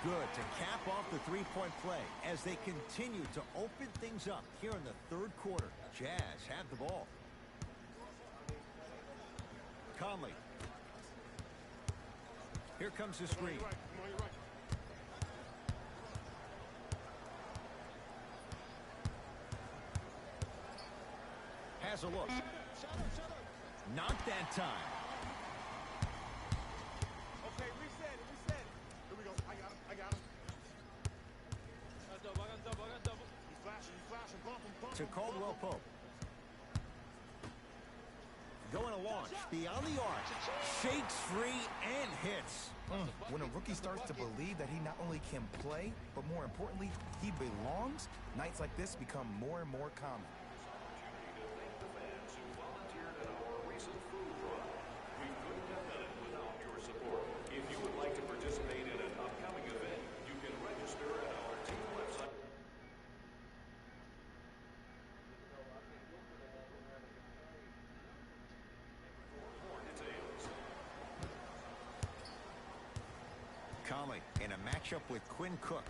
Good to cap off the three-point play as they continue to open things up here in the third quarter. Jazz have the ball. Conley. Here comes the screen. Has a look. Not that time. Okay, reset it. Here we go. I got him. I got double. He's flashing. Bump To Caldwell Pope. Going to launch. Beyond the arc. Shakes free and hits. When a rookie starts to believe that he not only can play, but more importantly, he belongs, nights like this become more and more common. If you would like to participate in an upcoming event, you can register at our team website. For more details. Conley in a matchup with Quinn Cook.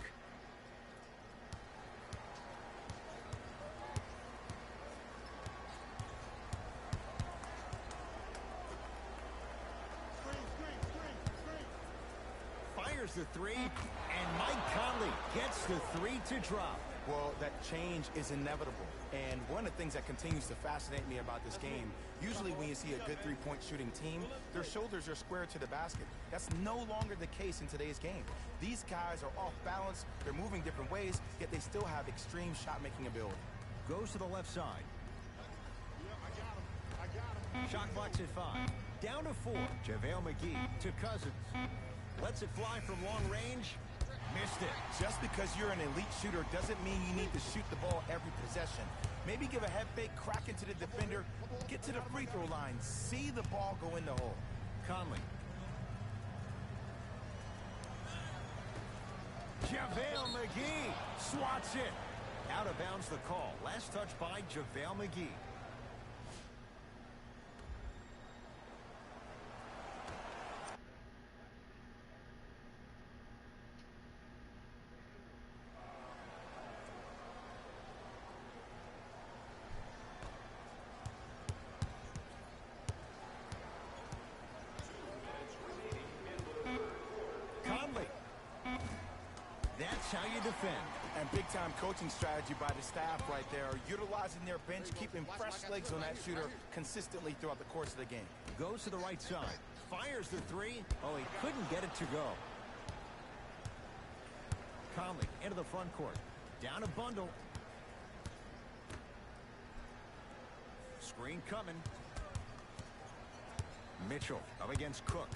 Fires the three, and Mike Conley gets the three to drop. Well, that change is inevitable. And one of the things that continues to fascinate me about this game, usually when you see a good three-point shooting team, their shoulders are square to the basket. That's no longer the case in today's game. These guys are off balance, they're moving different ways, yet they still have extreme shot-making ability. Goes to the left side. Shot clock's at 5. Down to 4. JaVale McGee to Cousins. Lets it fly from long range. Missed it. Just because you're an elite shooter doesn't mean you need to shoot the ball every possession. Maybe give a head fake, crack into the defender, get to the free throw line, see the ball go in the hole. Conley. JaVale McGee swats it. Out of bounds the call. Last touch by JaVale McGee. How you defend. And big-time coaching strategy by the staff right there, utilizing their bench, keeping fresh legs on that shooter consistently throughout the course of the game. Goes to the right side, fires the three. Oh, he couldn't get it to go. Conley into the front court, down a bundle. Screen coming. Mitchell up against Cook.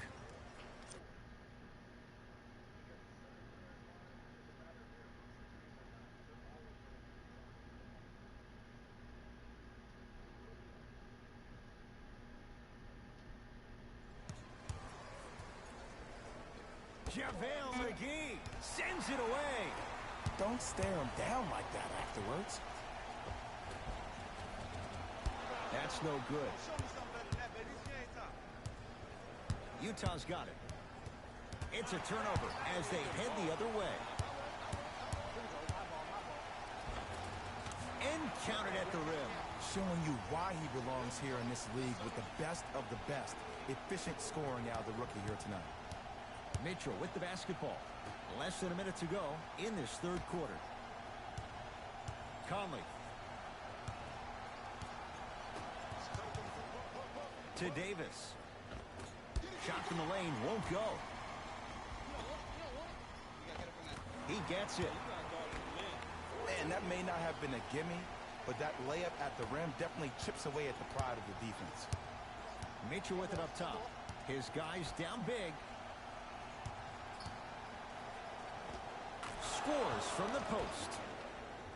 JaVale McGee sends it away. Don't stare him down like that afterwards. That's no good. Utah's got it. It's a turnover as they head the other way. And counted at the rim. Showing you why he belongs here in this league with the best of the best. Efficient scoring out of the rookie here tonight. Mitchell with the basketball. Less than a minute to go in this third quarter. Conley. To Davis. Shot from the lane won't go. He gets it. And that may not have been a gimme, but that layup at the rim definitely chips away at the pride of the defense. Mitchell with it up top. His guys down big. Scores from the post.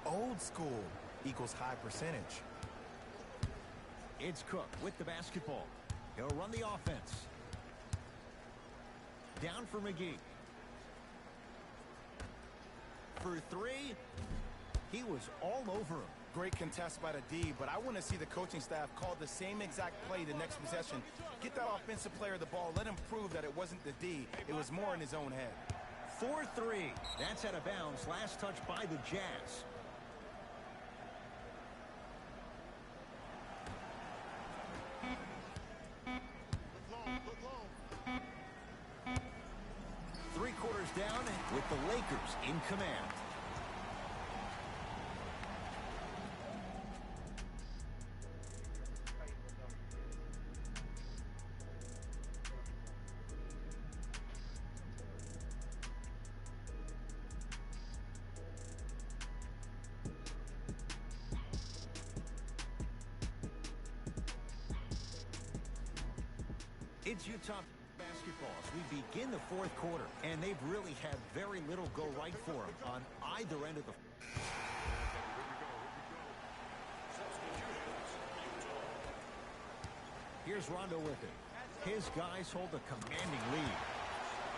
Old school equals high percentage. It's Cook with the basketball. He'll run the offense. Down for McGee. For three, he was all over him. Great contest by the D, but I want to see the coaching staff call the same exact play the next possession. Get that offensive player the ball. Let him prove that it wasn't the D. It was more in his own head. 4-3. That's out of bounds. Last touch by the Jazz. Three-quarters down with the Lakers in command. It's Utah basketball as we begin the fourth quarter, and they've really had very little go right for them on either end of the. Here's Rondo with it. His guys hold a commanding lead.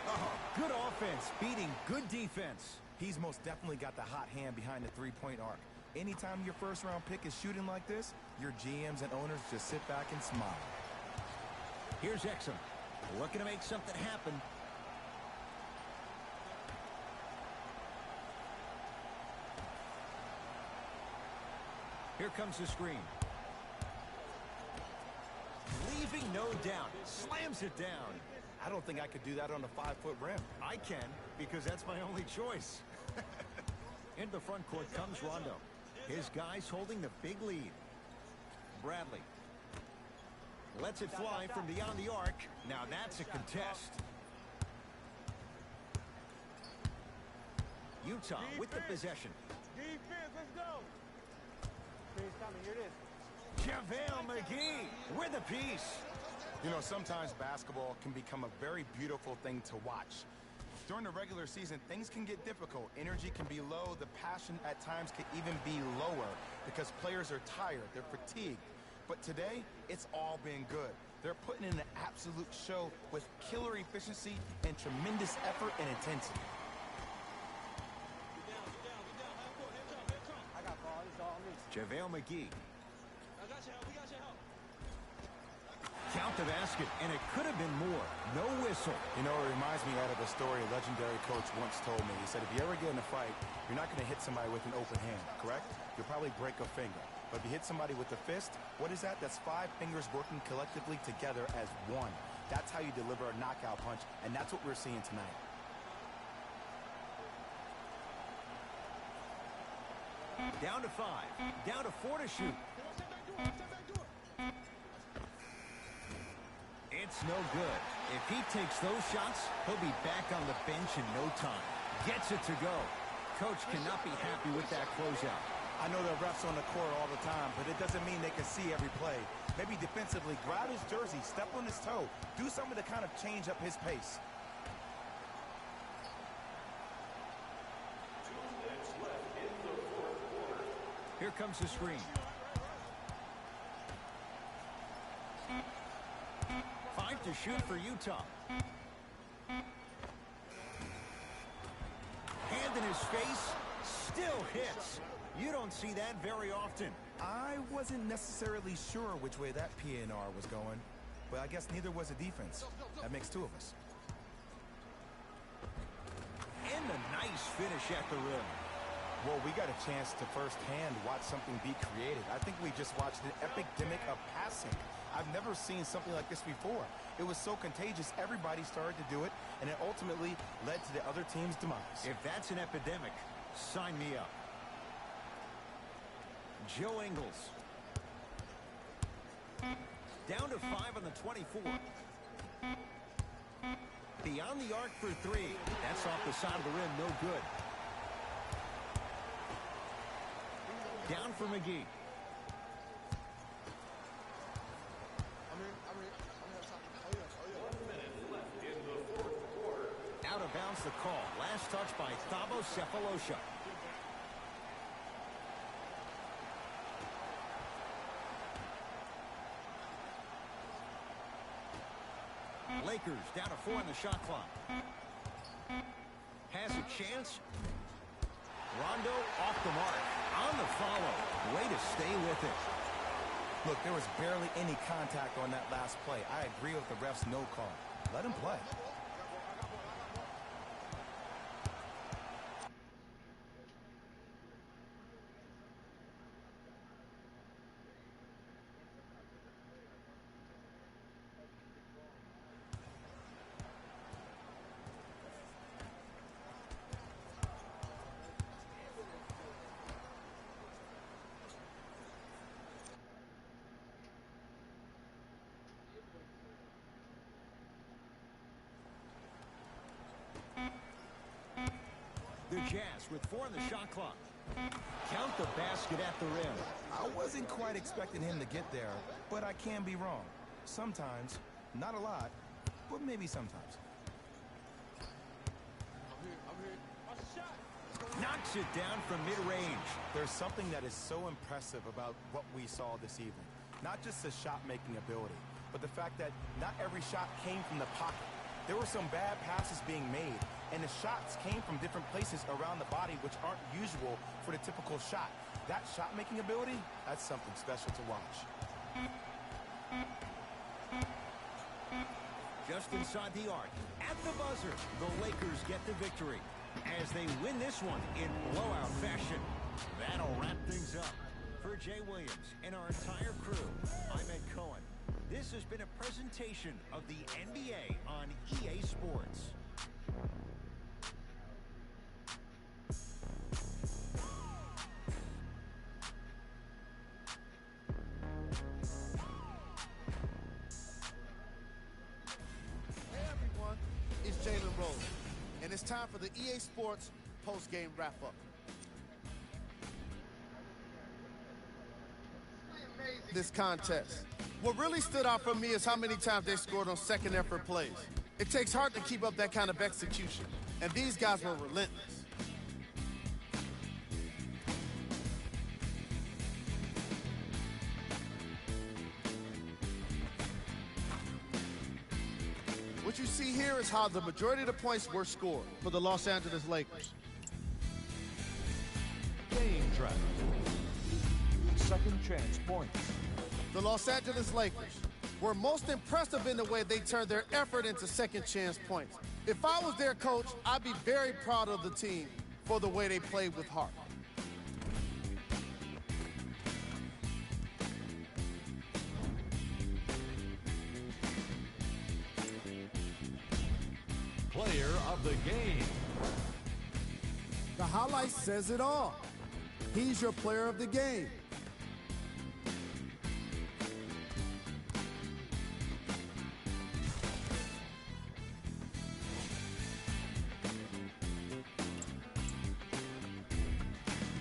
Oh, good offense, beating good defense. He's most definitely got the hot hand behind the three-point arc. Anytime your first-round pick is shooting like this, your GMs and owners just sit back and smile. Here's Exum, looking to make something happen. Here comes the screen. Leaving no doubt, slams it down. I don't think I could do that on a 5-foot rim. I can, because that's my only choice. Into the front court comes Rondo. His guys holding the big lead. Bradley lets it fly from beyond the arc. Now that's a contest. Utah with the possession. Defense, let's go. Here's coming, here it is. JaVale McGee with a piece. You know, sometimes basketball can become a very beautiful thing to watch. During the regular season, things can get difficult. Energy can be low. The passion at times can even be lower because players are tired. They're fatigued. But today, it's all been good. They're putting in an absolute show with killer efficiency and tremendous effort and intensity. I got ball. It's all me. JaVale McGee. I got your help. We got your help. Count the basket, and it could have been more. No whistle. You know, it reminds me out of a story a legendary coach once told me. He said, if you ever get in a fight, you're not going to hit somebody with an open hand, correct? You'll probably break a finger. But if you hit somebody with a fist, what is that? That's 5 fingers working collectively together as one. That's how you deliver a knockout punch, and that's what we're seeing tonight. Down to 5. Down to 4 to shoot. It's no good. If he takes those shots, he'll be back on the bench in no time. Gets it to go. Coach cannot be happy with that closeout. I know the refs on the court all the time, but it doesn't mean they can see every play. Maybe defensively, grab his jersey, step on his toe, do something to kind of change up his pace. 2 minutes left in the fourth quarter. Here comes the screen. 5 to shoot for Utah. Hand in his face, still hits. You don't see that very often. I wasn't necessarily sure which way that PNR was going, but I guess neither was the defense. That makes 2 of us. And a nice finish at the rim. Well, we got a chance to firsthand watch something be created. I think we just watched an epidemic of passing. I've never seen something like this before. It was so contagious, everybody started to do it, and it ultimately led to the other team's demise. If that's an epidemic, sign me up. Joe Ingles. Down to 5 on the 24. Beyond the arc for 3. That's off the side of the rim, no good. Down for McGee. Out of bounds the call. Last touch by Thabo Cephalosha. Lakers down to 4 on the shot clock. Has a chance. Rondo off the mark. On the follow. Way to stay with it. Look, there was barely any contact on that last play. I agree with the ref's no call. Let him play. the Jazz with 4 in the shot clock. Count the basket at the rim. I wasn't quite expecting him to get there, but I can be wrong. Sometimes, not a lot, but maybe sometimes. Knocks it down from mid-range. There's something that is so impressive about what we saw this evening. Not just the shot-making ability, but the fact that not every shot came from the pocket. There were some bad passes being made, and the shots came from different places around the body which aren't usual for the typical shot. That shot-making ability, that's something special to watch. Just inside the arc, at the buzzer, the Lakers get the victory as they win this one in blowout fashion. That'll wrap things up. For Jay Williams and our entire crew, I'm Ed Cohen. This has been a presentation of the NBA on EA Sports. Hey everyone, it's Jalen Rose, and it's time for the EA Sports post-game wrap-up. This contest. What really stood out for me is how many times they scored on second effort plays. It takes heart to keep up that kind of execution, and these guys were relentless. What you see here is how the majority of the points were scored for the Los Angeles Lakers. Game track. Second chance points. The Los Angeles Lakers were most impressive in the way they turned their effort into second chance points. If I was their coach, I'd be very proud of the team for the way they played with heart. Player of the game. The highlight says it all. He's your player of the game.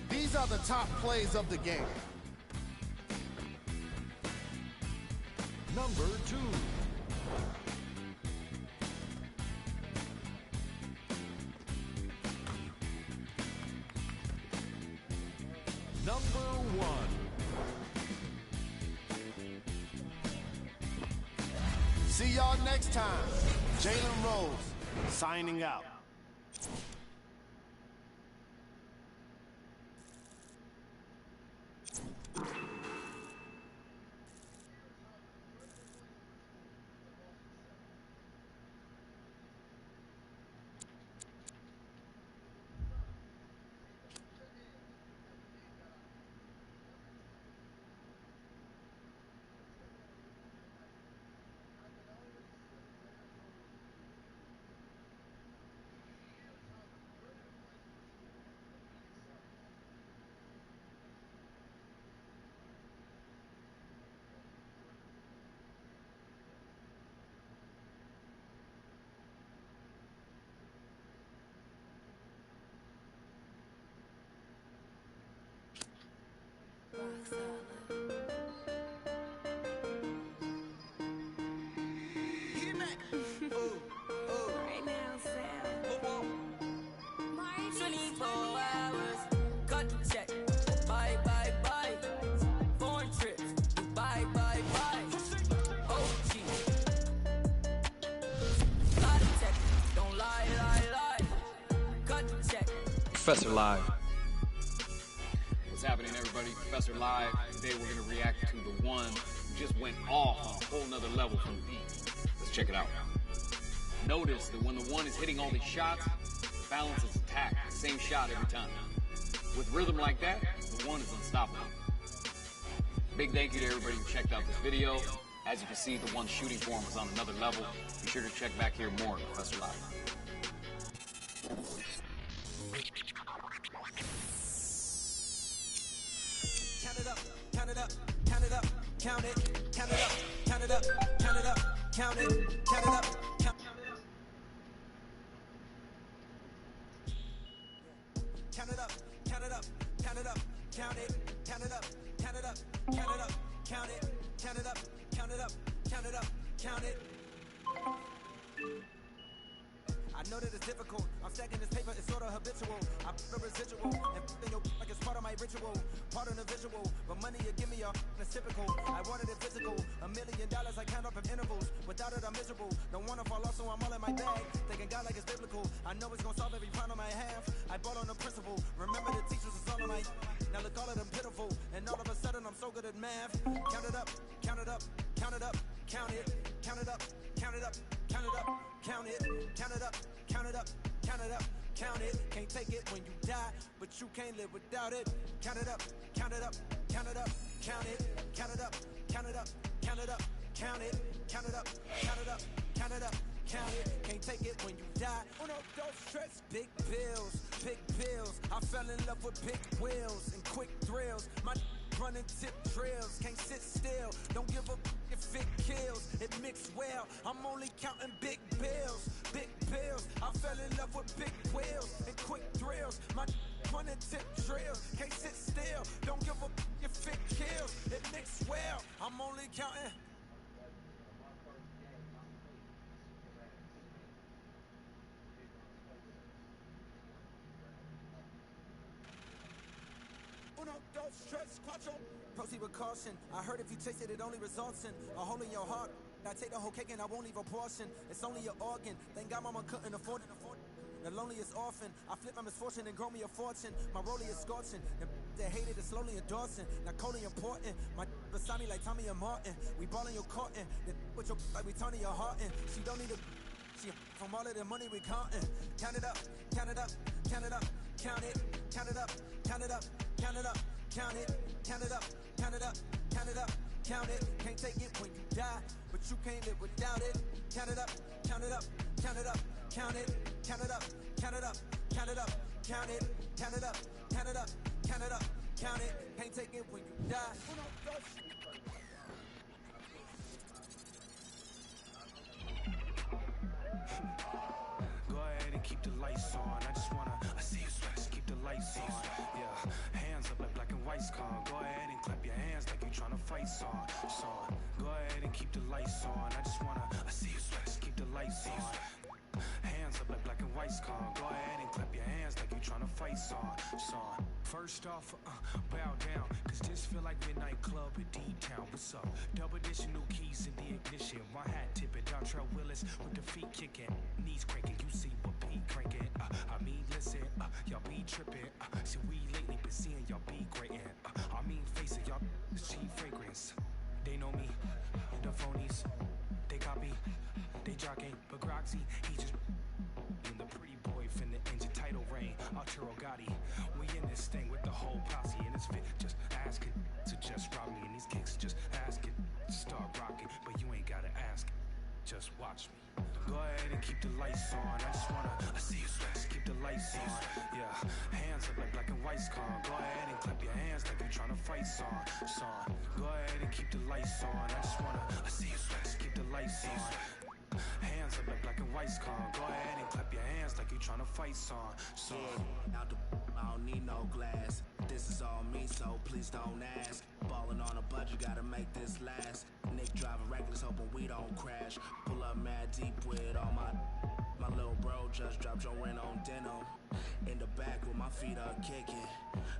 These are the top plays of the game. Number 2. Number 1. See y'all next time. Jalen Rose, signing out. Right now, Sam. 24 hours, cut the check. Bye, bye, bye. Foreign trips, bye, bye, bye. OG. Got a check, don't lie, lie, lie. Cut the check. Professor Live. What's happening, everybody? Professor Live. Today we're going to react to the one who just went off on a whole nother level from the beat. Let's check it out. Notice that when the one is hitting all these shots, the balance is attack. Same shot every time. With rhythm like that, the one is unstoppable. Big thank you to everybody who checked out this video. As you can see, the one's shooting form is on another level. Be sure to check back here more at Professor Live. Count it up, count it up, count it up, count it, count it up, count it up, count it up, count it, count it up, count it up. count it up, count it. I know that it's difficult. I'm stacking this paper, it's sort of habitual. I put a residual and in your like it's part of my ritual, part of the visual. But money you give me it's typical. I wanted it physical. $1 million I count up in intervals. Without it I'm miserable. Don't wanna fall off, so I'm all in my bag. Thinking God like it's biblical. I know it's gonna solve every problem I have. I bought on the principle. Remember the teachers is all of my. Now look all of them pitiful. And all of a sudden I'm so good at math. Count it up, count it up, count it up, count it, count it up, count it up, count it up, count it, count it up, count it up, count it up, count it. Can't take it when you die, but you can't live without it. Count it up, count it up, count it up, count it, count it up, count it up, count it up, count it, count it up, count it up, count it up, count it. Can't take it when you die. Uno, dos, tres. Big bills, big bills. I fell in love with big wheels and quick thrills. My running tip drills, can't sit still. Don't give a if it kills, it mixed well. I'm only counting big bills, big bills. I fell in love with big wheels and quick thrills. My running tip drills, can't sit still. Don't give a if it kills, it mixed well. I'm only counting. Uno, dos, tres, cuatro. Proceed with caution. I heard if you taste it, it only results in a hole in your heart. I take the whole cake and I won't leave a portion. It's only your organ. Thank God mama couldn't afford it. The loneliest orphan. I flip my misfortune and grow me a fortune. My rollie is scorching. The that hated is slowly endorsing. Now Coley important. My beside me like Tommy and Martin. We ballin' your cotton. The with your like we turning your heart in. She don't need a. She from all of the money we countin'. Count it up, count it up, count it up, count it, count it up, count it up, count it up, count it, count it up, count it up, count it up, count it. Can't take it when you die, but you can't live without it. Count it up, count it up, count it up, count it, count it up, count it up, count it up, count it, count it up, count it up, count it up, count it. Can't take it when you die. Go ahead and keep the lights on. I just wanna, I see you sweat, just keep the lights on. Yeah, hands up like black and white's con. Go ahead and clap your hands like you tryna fight song. Go ahead and keep the lights on. I just wanna, I see you sweat, just keep the lights on. Hands up like black and white's con. Go ahead and clap your hands like you tryna fight song. First off, bow down, cause this feel like midnight club in D-Town. What's up? Double edition, new keys in the ignition. My hat tipping, Dontrell Willis with the feet kicking, knees cranking. You see what P cranking? I mean, listen, y'all be tripping. See, we lately been seeing y'all be grating. I mean, face it, y'all cheap fragrance. They know me, the phonies. They copy, they jockey, but Groxy, he just in the pretty boy finna engine title reign. Arturo Gotti, we in this thing with the whole posse, and it's fit just asking to just rob me, and these kicks just asking to start rocking, but you ain't gotta ask, just watch me. Go ahead and keep the lights on. I just wanna, I see you sweat, just keep the lights on. Yeah, hands up like black and white's con. Go ahead and clap your hands like you tryna fight song. Go ahead and keep the lights on. I just wanna, I see you sweat, just keep the lights on. Hands up like black and white's con. Go ahead and clap your hands like you tryna fight song. Yeah, out the I don't need no glass. This is all me, so please don't ask. Ballin' on a budget, gotta make this last. Nick driving reckless, hoping we don't crash. Pull up mad deep with all my little bro just dropped your rent on denim. In the back with my feet up kicking.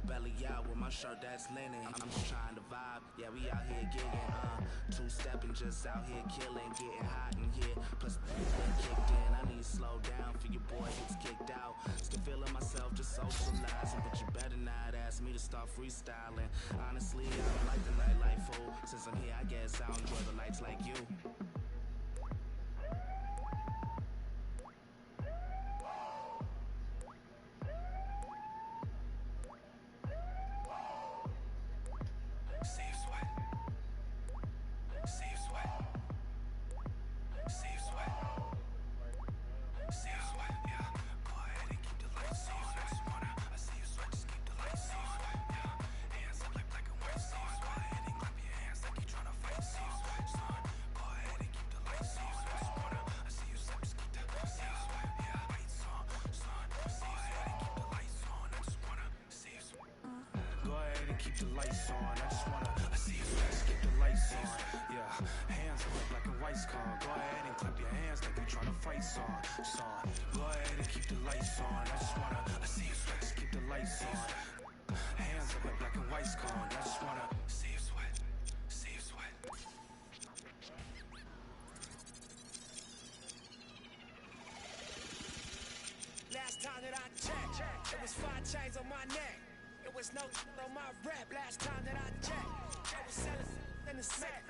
Belly out with my shirt that's linen. I'm just trying to vibe, yeah, we out here gigging. Two-stepping, just out here killing. Getting hot in here, plus kicked in. I need to slow down for your boy gets kicked out. Still feeling myself, just socializing. But you better not ask me to start freestyling. Honestly, I don't like the nightlife, fool. Since I'm here, I guess I'll enjoy the lights like you. Keep the lights on. I just wanna, I see you sweat, just keep the lights on. Yeah, hands up like black and vice car. Go ahead and clap your hands like you trying to fight, son. Go ahead and keep the lights on. I just wanna see you sweat. Just keep the lights on. Hands up like black and white's gone. I just wanna see you sweat. See you sweat. Last time that I checked, it was 5 chains on my neck. It was no on my rep. Last time that I checked, I was selling in the set.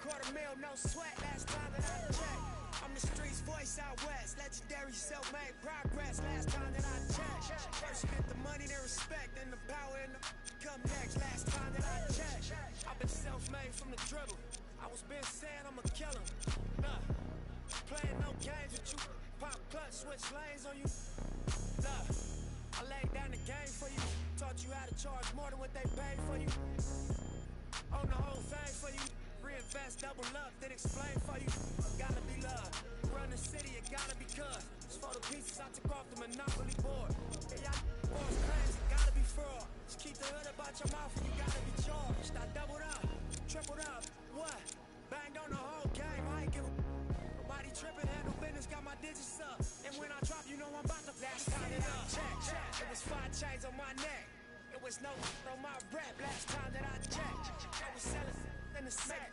$250,000, no sweat. Last time that I checked, I'm the streets voice out west. Legendary self-made progress. Last time that I checked, first you get the money, then respect, then the power and the come next. Last time that I checked, I've been self-made from the dribble. I was been saying I'm a killer. Playing no games with you. Pop clutch, switch lanes on you. I laid down the game for you. Taught you how to charge more than what they paid for you. Own the whole thing for you. Reinvest, double up, then explain for you. Gotta be love. Run the city, it gotta be cuz. It's for the pieces I took off the Monopoly board. Yeah, y'all boss claims, it gotta be fraud. Just keep the hood about your mouth and you gotta be charged. I doubled up, tripled up, what? Banged on the whole game, I ain't give a nobody tripping, handle business, got my digits up. And when I drop, you know I'm about to last time that I checked, it was 5 chains on my neck. It was no on my rep. Last time that I checked, I was selling in the set.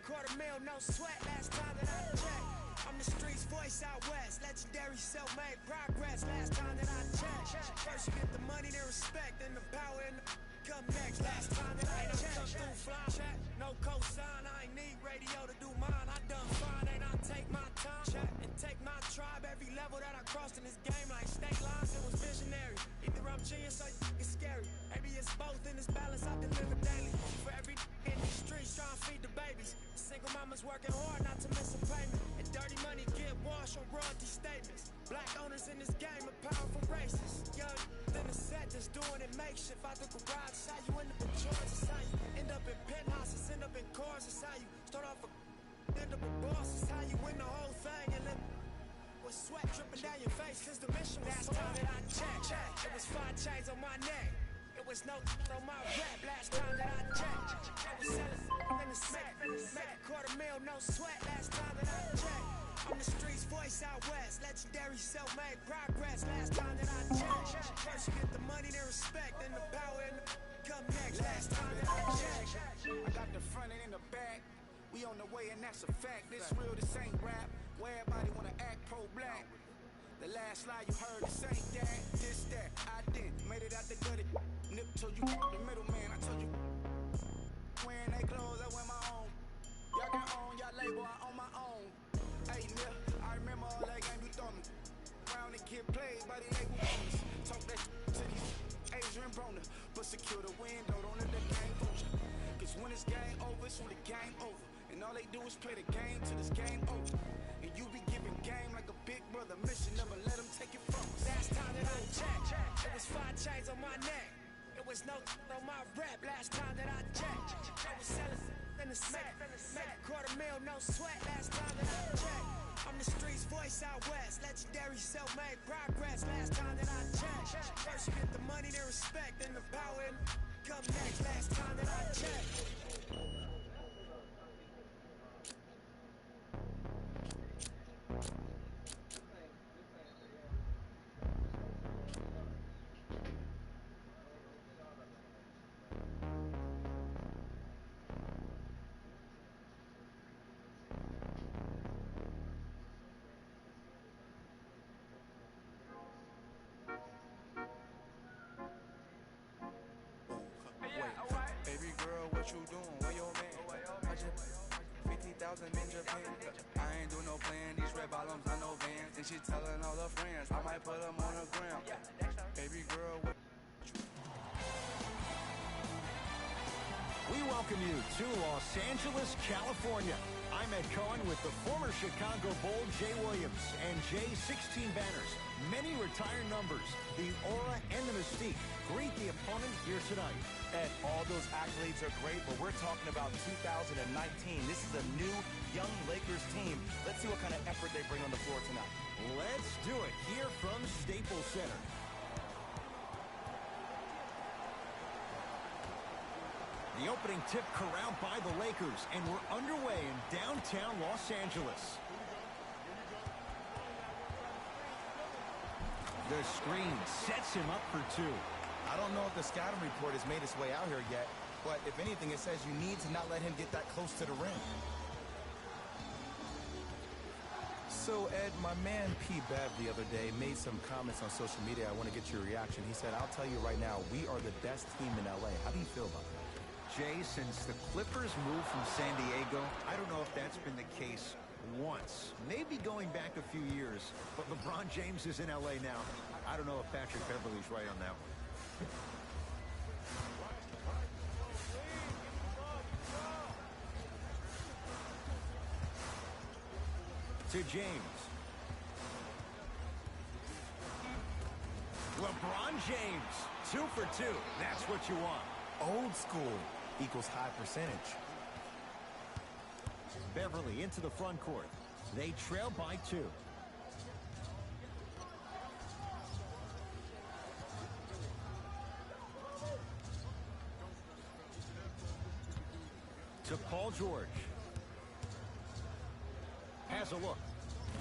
$250,000, no sweat. Last time that I checked, I'm the streets voice out west. Legendary self-made progress. Last time that I checked, first you get the money, then respect, then the power and the come next. Last time that I checked, through fly check, no cosign. I ain't need radio to do mine. I done fine, and I take my time check and take my tribe. Every level that I crossed in this game, like state lines, it was visionary. Either I'm genius or it's scary. Maybe it's both in this balance I deliver daily. For every in these streets trying to feed the babies. Single mamas working hard not to miss a payment. And dirty money get washed on royalty statements. Black owners in this game are powerful races. Young in the set just doing it makeshift. Out the garage, it's how you end up in Georgia. It's how you end up in penthouses, end up in cars. It's how you start off a end up a boss. It's how you win the whole thing and live with sweat dripping down your face. Cause the mission was last time that I checked, it was 5 chains on my neck. It was no on my rep. Last time that I checked, I was selling in the set. $250,000, no sweat. Last time that I checked, I'm the streets voice out west. Legendary self-made progress. Last time that I checked, first you get the money, then respect, then the power and the come next. Last time that I checked, I got the front and in the back. We on the way and that's a fact. This real, this ain't rap. Where everybody wanna act pro-black. The last lie you heard, this ain't that, this that. I did, made it out the gutter. Nip told you the middleman. I told you wearing they clothes, I wear my own. Y'all can own y'all label, I own my own. Hey, Nip, I remember all that game you throw me. Round and get played by the label owners. Talk that to these Adrian Broner, but secure the window, don't let the game fool you. Cause when it's game over, it's when the game over. And all they do is play the game till this game over. And you be giving game like a big brother mission, never let them take it from us. Last time that I checked, it was 5 chains on my neck. It was no on my rep. Last time that I checked, I was selling in the set. $250,000, no sweat. Last time that I checked, I'm the streets voice out west. Legendary self-made progress. Last time that I checked, first you get the money, then respect, then the power and come next. Last time that I checked. Baby girl, what you doing? Where your man? I just 50,000 in Japan. I ain't do no plan. These red bottoms, I know Vans. And she telling all her friends, I might put them on the gram. Baby girl, what We welcome you to Los Angeles, California. I'm Ed Cohen with the former Chicago Bull, Jay Williams, and Jay's 16 banners. Many retired numbers, the aura and the mystique. Greet the opponent here tonight. Ed, all those accolades are great, but we're talking about 2019. This is a new, young Lakers team. Let's see what kind of effort they bring on the floor tonight. Let's do it here from Staples Center. The opening tip corralled by the Lakers, and we're underway in downtown Los Angeles. The screen sets him up for two. I don't know if the scouting report has made its way out here yet, but if anything, it says you need to not let him get that close to the rim. So, Ed, my man P. Bev the other day made some comments on social media. I want to get your reaction. He said, I'll tell you right now, we are the best team in L.A. How do you feel about that? Jay, since the Clippers moved from San Diego, I don't know if that's been the case once. Maybe going back a few years, but LeBron James is in L.A. now. I don't know if Patrick Beverly's right on that one. To James. LeBron James, 2 for 2. That's what you want. Old school equals high percentage. Beverly into the front court. They trail by 2. To Paul George. Has a look.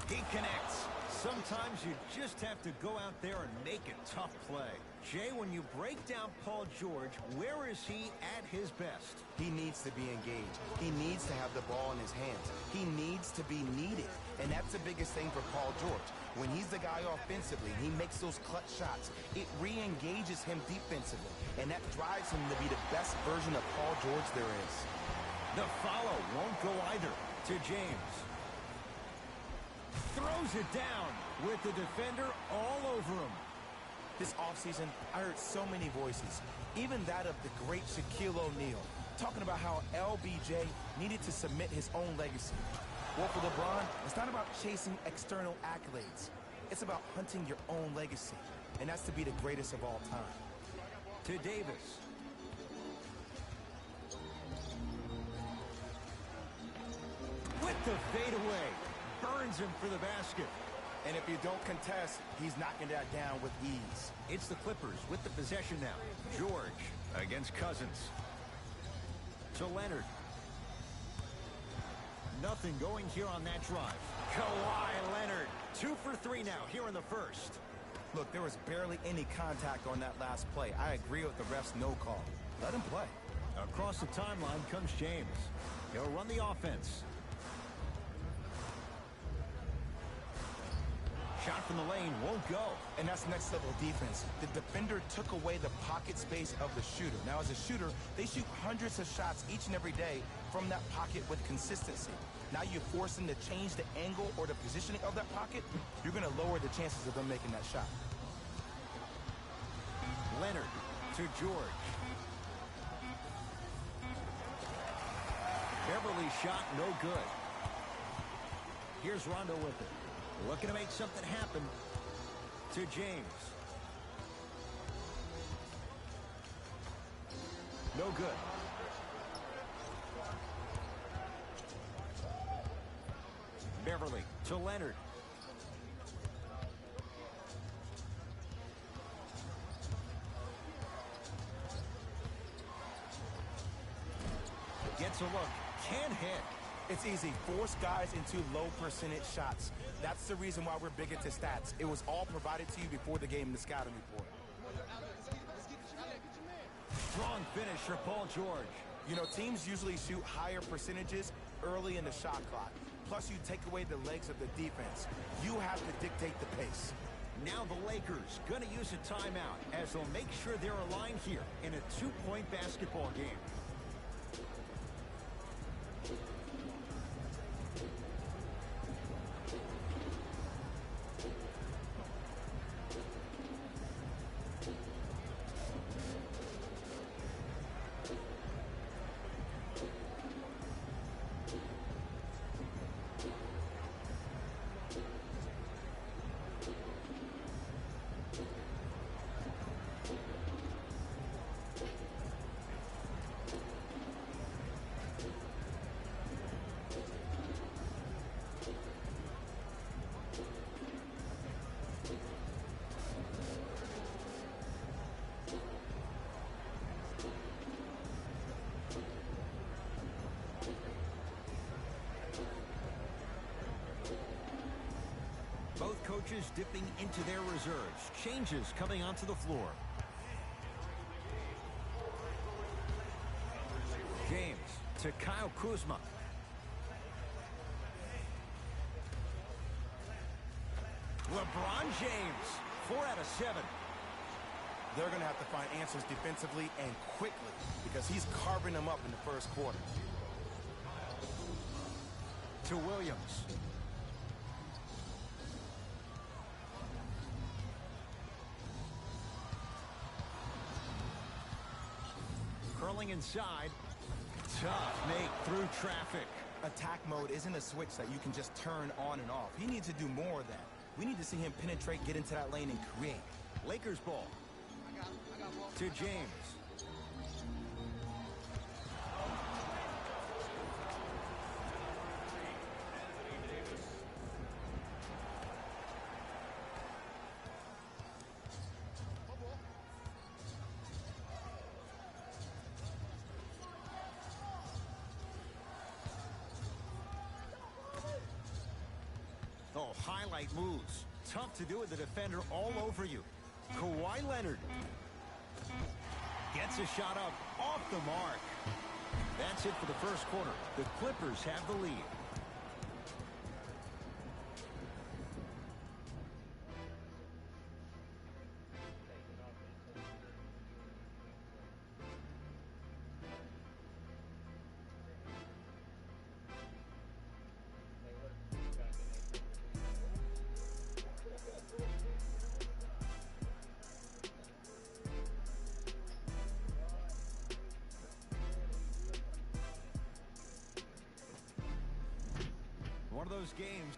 He connects. Sometimes you just have to go out there and make a tough play. Jay, when you break down Paul George, where is he at his best? He needs to be engaged. He needs to have the ball in his hands. He needs to be needed. And that's the biggest thing for Paul George. When he's the guy offensively, he makes those clutch shots. It re-engages him defensively. And that drives him to be the best version of Paul George there is. The follow won't go either. To James. Throws it down with the defender all over him. This offseason, I heard so many voices, even that of the great Shaquille O'Neal, talking about how LBJ needed to submit his own legacy. Well, for LeBron, it's not about chasing external accolades. It's about hunting your own legacy, and that's to be the greatest of all time. To Davis. With the fadeaway. Burns him for the basket. And if you don't contest, he's knocking that down with ease. It's the Clippers with the possession now. George against Cousins. To Leonard. Nothing going here on that drive. Kawhi Leonard. 2 for 3 now here in the first. Look, there was barely any contact on that last play. I agree with the ref's no call. Let him play. Across the timeline comes James. He'll run the offense. Shot from the lane won't go. And that's next level defense. The defender took away the pocket space of the shooter. Now, as a shooter, they shoot hundreds of shots each and every day from that pocket with consistency. Now you force them to change the angle or the positioning of that pocket, you're going to lower the chances of them making that shot. Leonard to George. Beverly's shot no good. Here's Rondo with it. Looking to make something happen. To James. No good. Beverly to Leonard. Gets a look. Can't hit. It's easy. Force guys into low percentage shots. That's the reason why we're big into stats. It was all provided to you before the game in the scouting report. Strong finish for Paul George. You know, teams usually shoot higher percentages early in the shot clock. Plus, you take away the legs of the defense. You have to dictate the pace. Now the Lakers going to use a timeout as they'll make sure they're aligned here in a 2-point basketball game. coaches dipping into their reserves. Changes coming onto the floor. James to Kyle Kuzma. LeBron James, 4 out of 7. They're going to have to find answers defensively and quickly because he's carving them up in the first quarter. To Williams. Curling inside. Tough make through traffic. Attack mode isn't a switch that you can just turn on and off. He needs to do more of that. We need to see him penetrate, get into that lane, and create. Lakers ball. To James. Oh, highlight moves. Tough to do with the defender all over you. Kawhi Leonard gets a shot up off the mark. That's it for the first quarter. The Clippers have the lead. One of those games,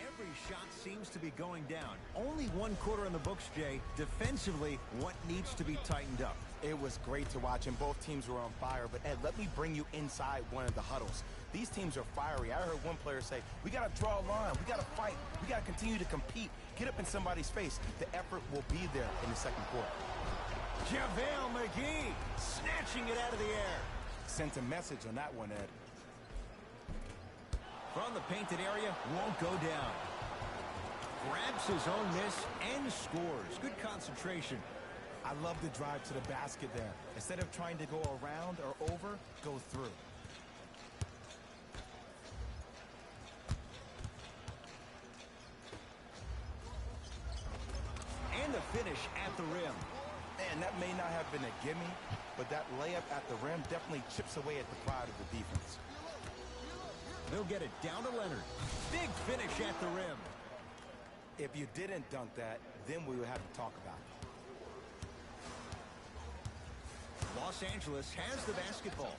every shot seems to be going down. Only one quarter in the books, Jay. Defensively, what needs to be tightened up? It was great to watch, and both teams were on fire. But, Ed, let me bring you inside one of the huddles. These teams are fiery. I heard one player say, we got to draw a line. We got to fight. We got to continue to compete. Get up in somebody's face. The effort will be there in the second quarter. JaVale McGee snatching it out of the air. Sent a message on that one, Ed. From the painted area, won't go down. Grabs his own miss and scores. Good concentration. I love the drive to the basket there. Instead of trying to go around or over, go through. And the finish at the rim. Man, that may not have been a gimme, but that layup at the rim definitely chips away at the pride of the defense. They'll get it down to Leonard. Big finish at the rim. If you didn't dunk that, then we would have to talk about it. Los Angeles has the basketball.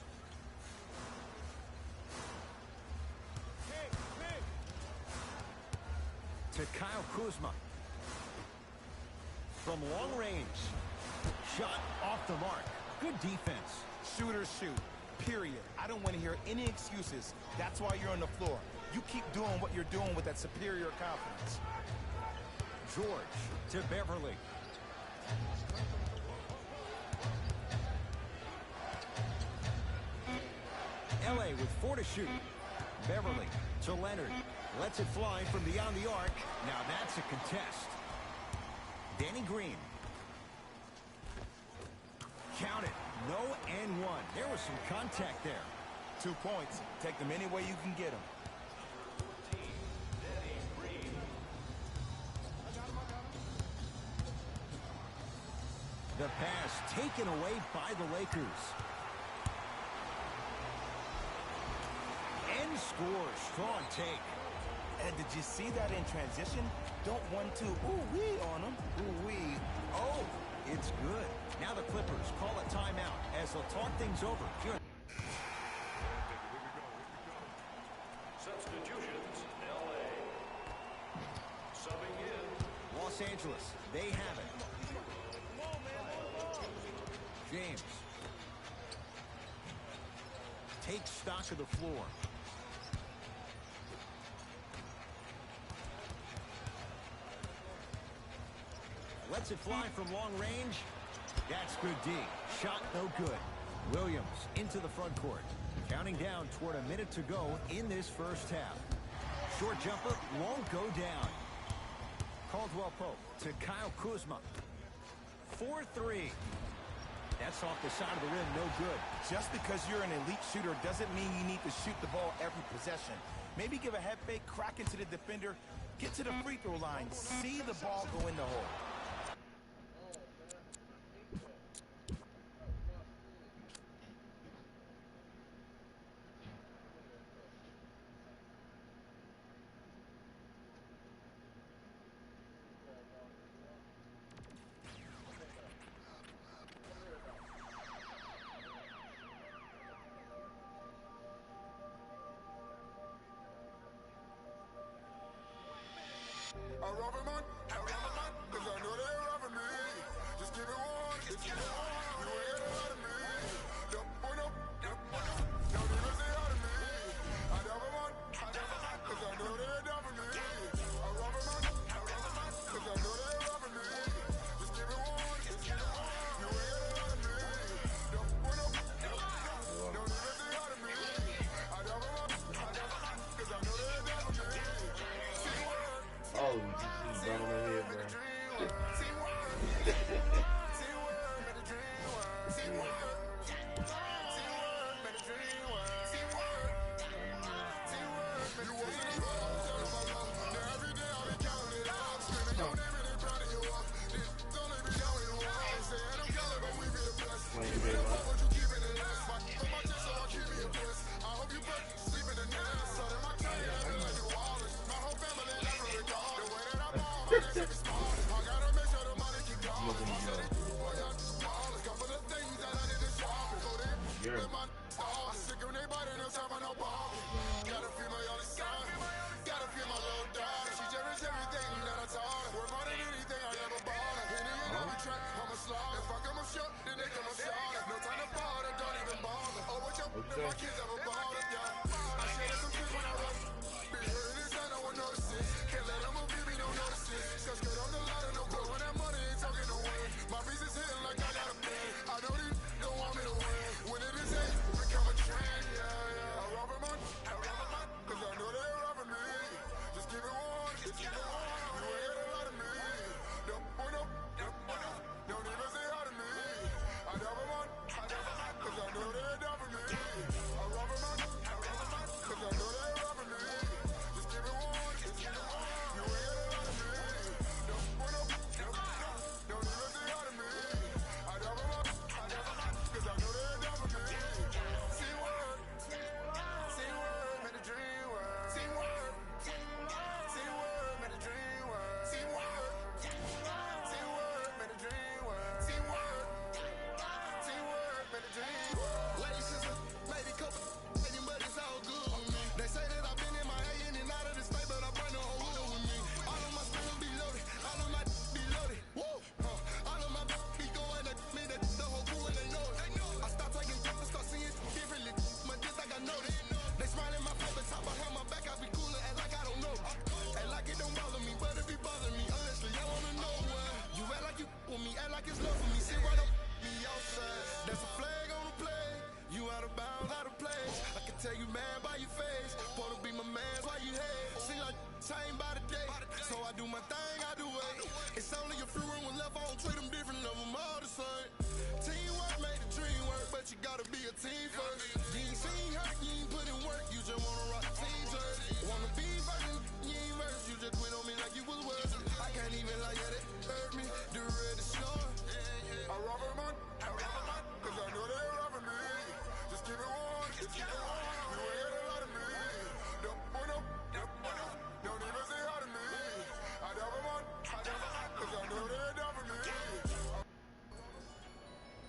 To Kyle Kuzma. From long range. Shot off the mark. Good defense. Shooters shoot. Period. I don't want to hear any excuses. That's why you're on the floor. You keep doing what you're doing with that superior confidence. George to Beverly. LA with 4 to shoot. Beverly to Leonard. Lets it fly from beyond the arc. Now that's a contest. Danny Green. Count it. No and one. There was some contact there. 2 points. Take them any way you can get them. The pass taken away by the Lakers. And scores. Strong take. And did you see that in transition? Don't 1-2 ooh-wee on them. Ooh-wee. Oh, it's good. Now the Clippers call a timeout as they'll talk things over. Here. Substitutions, LA. Subbing in. Los Angeles, they have it. James. Takes stock of the floor. Lets it fly from long range. That's good D. Shot no good. Williams into the front court. Counting down toward a minute to go in this first half. Short jumper won't go down. Caldwell Pope to Kyle Kuzma. 4-3. That's off the side of the rim, no good. Just because you're an elite shooter doesn't mean you need to shoot the ball every possession. Maybe give a head fake, crack into the defender, get to the free throw line, see the ball go in the hole. I rob a man, cause I know they're robbing me. Just give it one, you ain't get a lot of me. Don't even say hi to me. I rob a man, cause I know they're robbing me. I rob a man, cause I know they're robbing me. Just give it one, you ain't get a lot of me. Don't even say hi to me. I rob a man, cause I know they're robbing me. See what? Oh, he's done on the head, bro.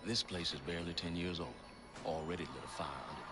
This place is barely 10 years old. Already lit a fire under it.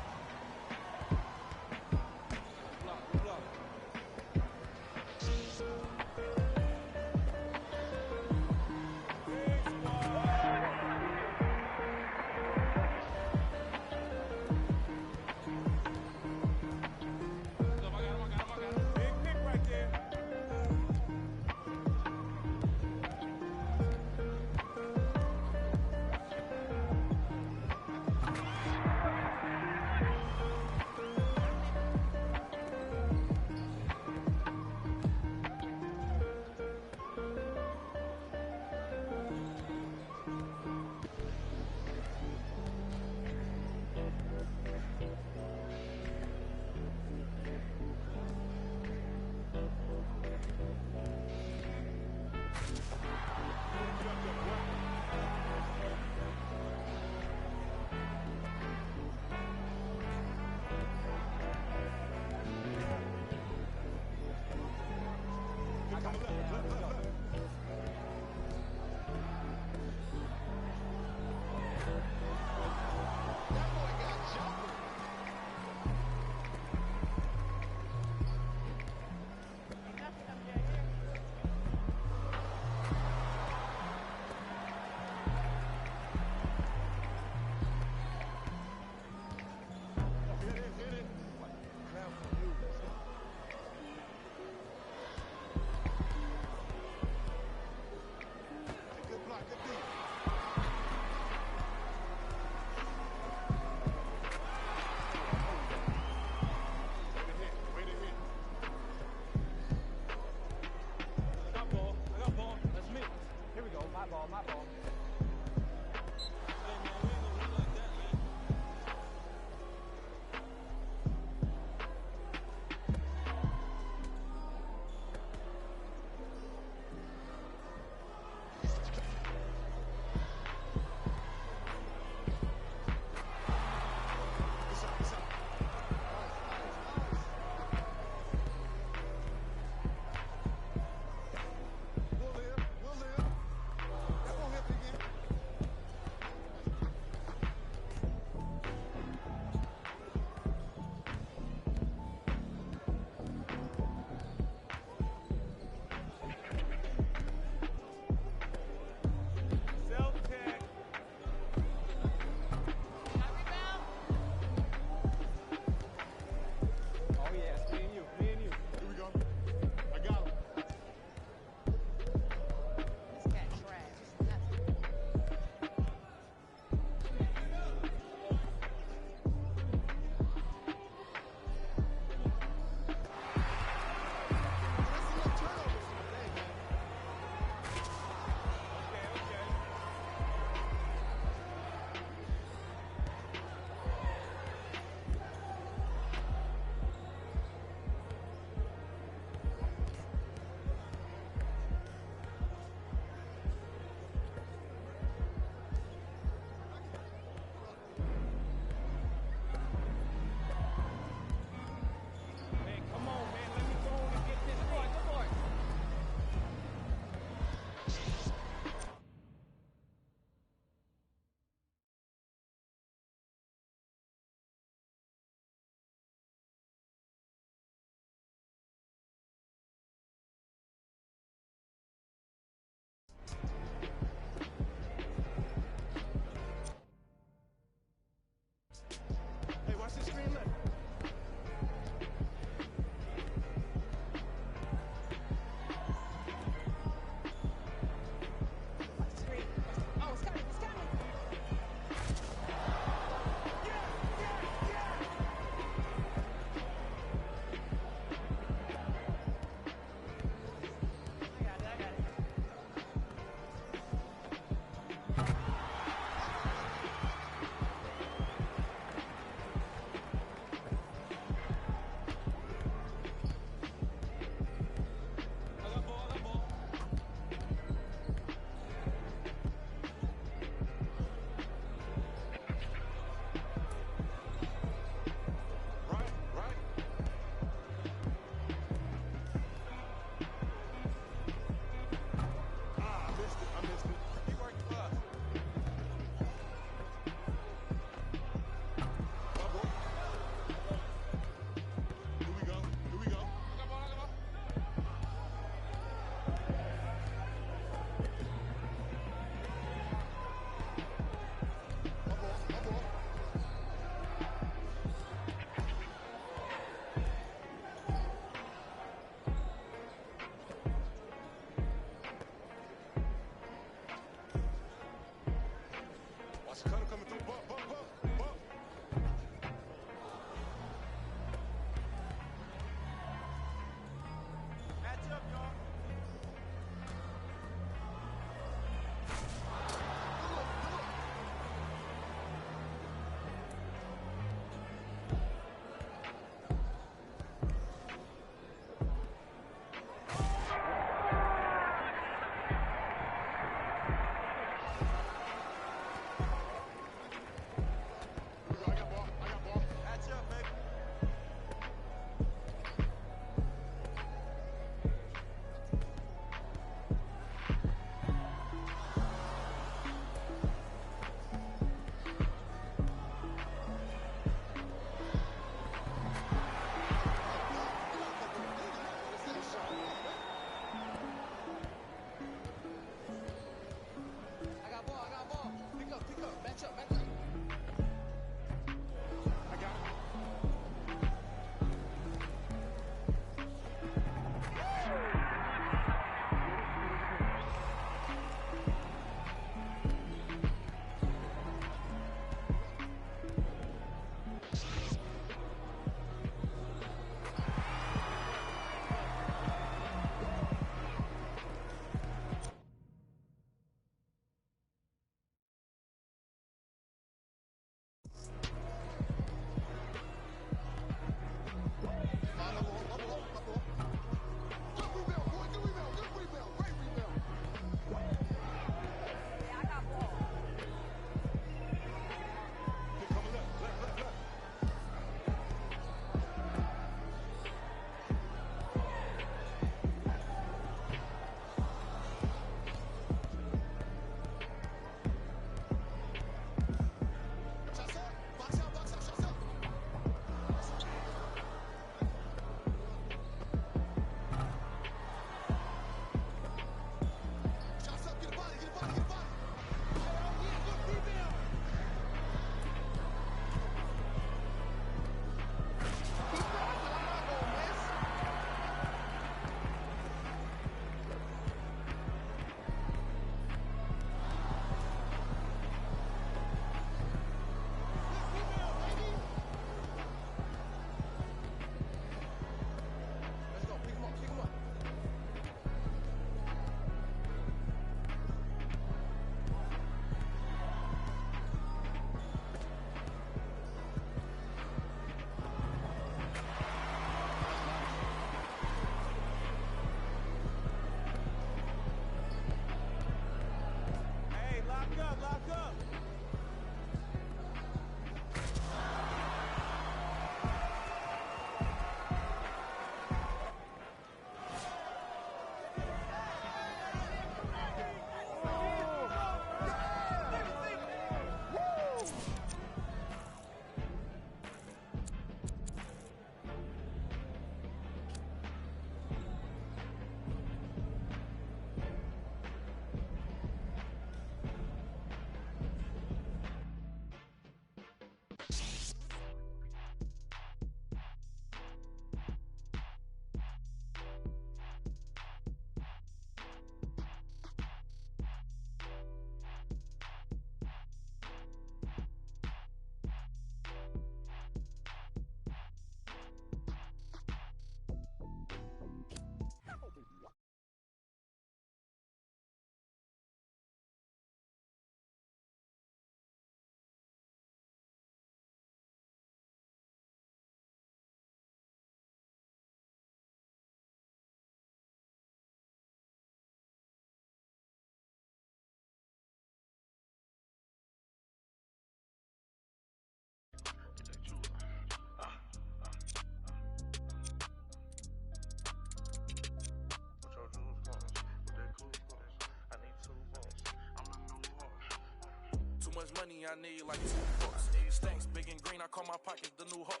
money, I need like 2 bucks. Stacks big and green, I call my pockets the new hawk.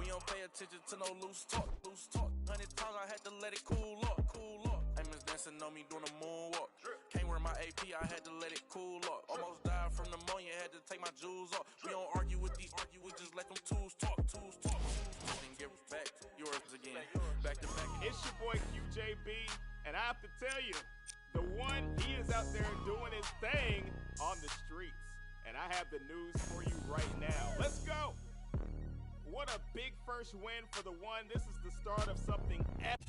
We don't pay attention to no loose talk. 100 times I had to let it cool up. Amos dancing on me doing a moonwalk. Can't wear my AP, I had to let it cool up. Almost died from pneumonia, had to take my jewels off. We don't argue with these, we just let them tools talk. Then give it back, yours again. Back to back. It's your boy QJB, and I have to tell you, the one, he is out there doing his thing on the streets. And I have the news for you right now. Let's go! What a big first win for the one. This is the start of something epic.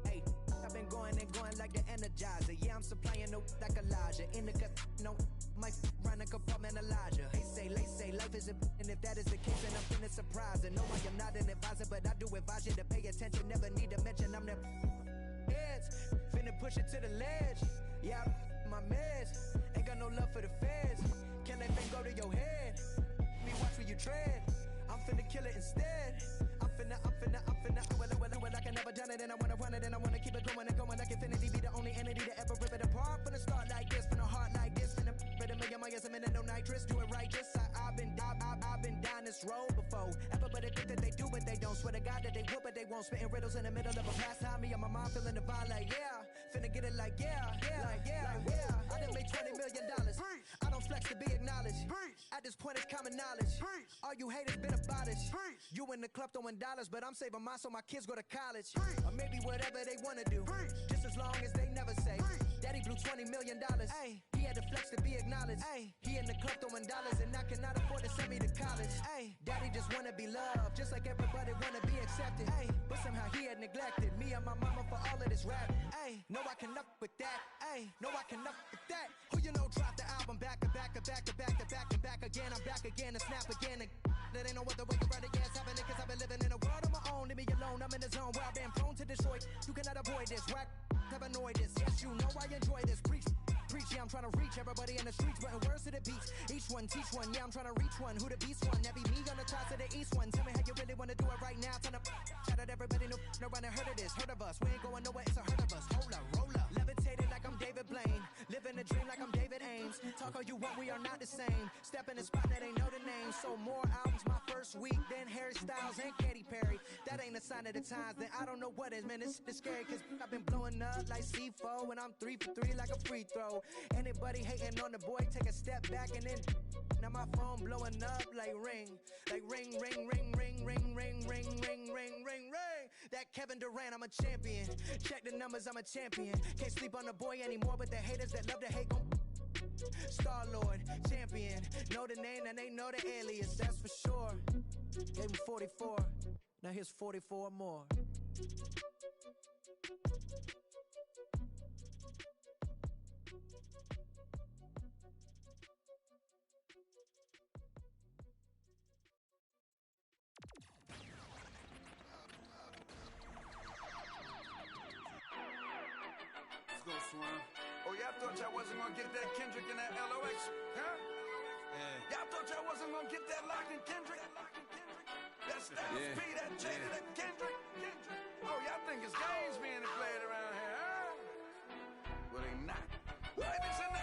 Hey, I've been going and going like the Energizer. Yeah, I'm supplying no like Elijah. In the no, might run a compartmentalizer. They say life is a and if that is the case, then I'm finna surprise. And no, I am not an advisor, but I do advise you to pay attention. Never need to mention I'm the heads. Finna push it to the ledge. Yeah, my meds. Ain't got no love for the feds. Can that thing go to your head? Me watch where you tread. I'm finna kill it instead. I'm finna well, I can never done it, and I wanna run it, and I wanna keep it going and going like infinity. Be the only entity to ever rip it apart. Finna start like this, finna heart like this, finna rip it a million miles a minute, no nitrous. Do it righteous. I've been down this road before. Everybody think that they do, but they don't. Swear to God that they will, but they won't. Spitting riddles in the middle of a pastime. Me and my mom feeling the vibe like yeah. Finna get it like yeah. I done made $20 million. I don't flex to be acknowledged. At this point, it's common knowledge. All you haters been abolished. You in the club throwing dollars, but I'm saving mine so my kids go to college. Or maybe whatever they wanna do. Just as long as they never say, Daddy blew $20 million. Ay, he had to flex to be acknowledged. Ay, he in the club throwing dollars, and I cannot afford to send me to college. Ay, Daddy just wanna be loved, just like everybody wanna be accepted. Ay, but somehow he had neglected me and my mama for all of this rap. Ay, no, I can up with that. Ay, no, I can up with that. Who you know dropped the album back again? I'm back again and snap again. And that ain't no other way to write it. Yeah, it's happening cause I've been living in a world of my own. Leave me alone, I'm in the zone where I've been prone to destroy. You cannot avoid this. Whack, have annoyed this. Yes, you know I enjoy this. Preach, yeah, I'm trying to reach everybody in the streets, putting words to the beats. Each one, teach one, yeah, I'm trying to reach one. Who the beast one? That be me on the top to the east one. Tell me how you really want to do it right now. Turn up, shout out everybody, no one heard of this. Heard of us, we ain't going nowhere, it's a herd of us. Hold up, roll up. Levitating like I'm David Blaine. Living a dream like I'm David Ames. Talk all you want, we are not the same. Step in the spot that ain't know the name. So more albums my first week than Harry Styles and Katy Perry. That ain't a sign of the times, then I don't know what is, man. It's scary cause I've been blowing up like C4 and I'm 3 for 3 like a free throw. Anybody hating on the boy, take a step back and then now my phone blowing up like ring. Like ring. That Kevin Durant, I'm a champion. Check the numbers, I'm a champion. Can't sleep on the boy anymore, but the haters that love to hate gon' Star-Lord, champion. Know the name and they know the alias, that's for sure. Gave him 44, now here's 44 more. Let's go, Swan. Oh, y'all thought y'all wasn't gonna get that Kendrick and that LOX, huh? Yeah. Y'all thought y'all wasn't gonna get that Lock and Kendrick? That Styles P, that Jada, that Kendrick? Oh, y'all think it's games being played around here, huh? Well, they not. Ladies and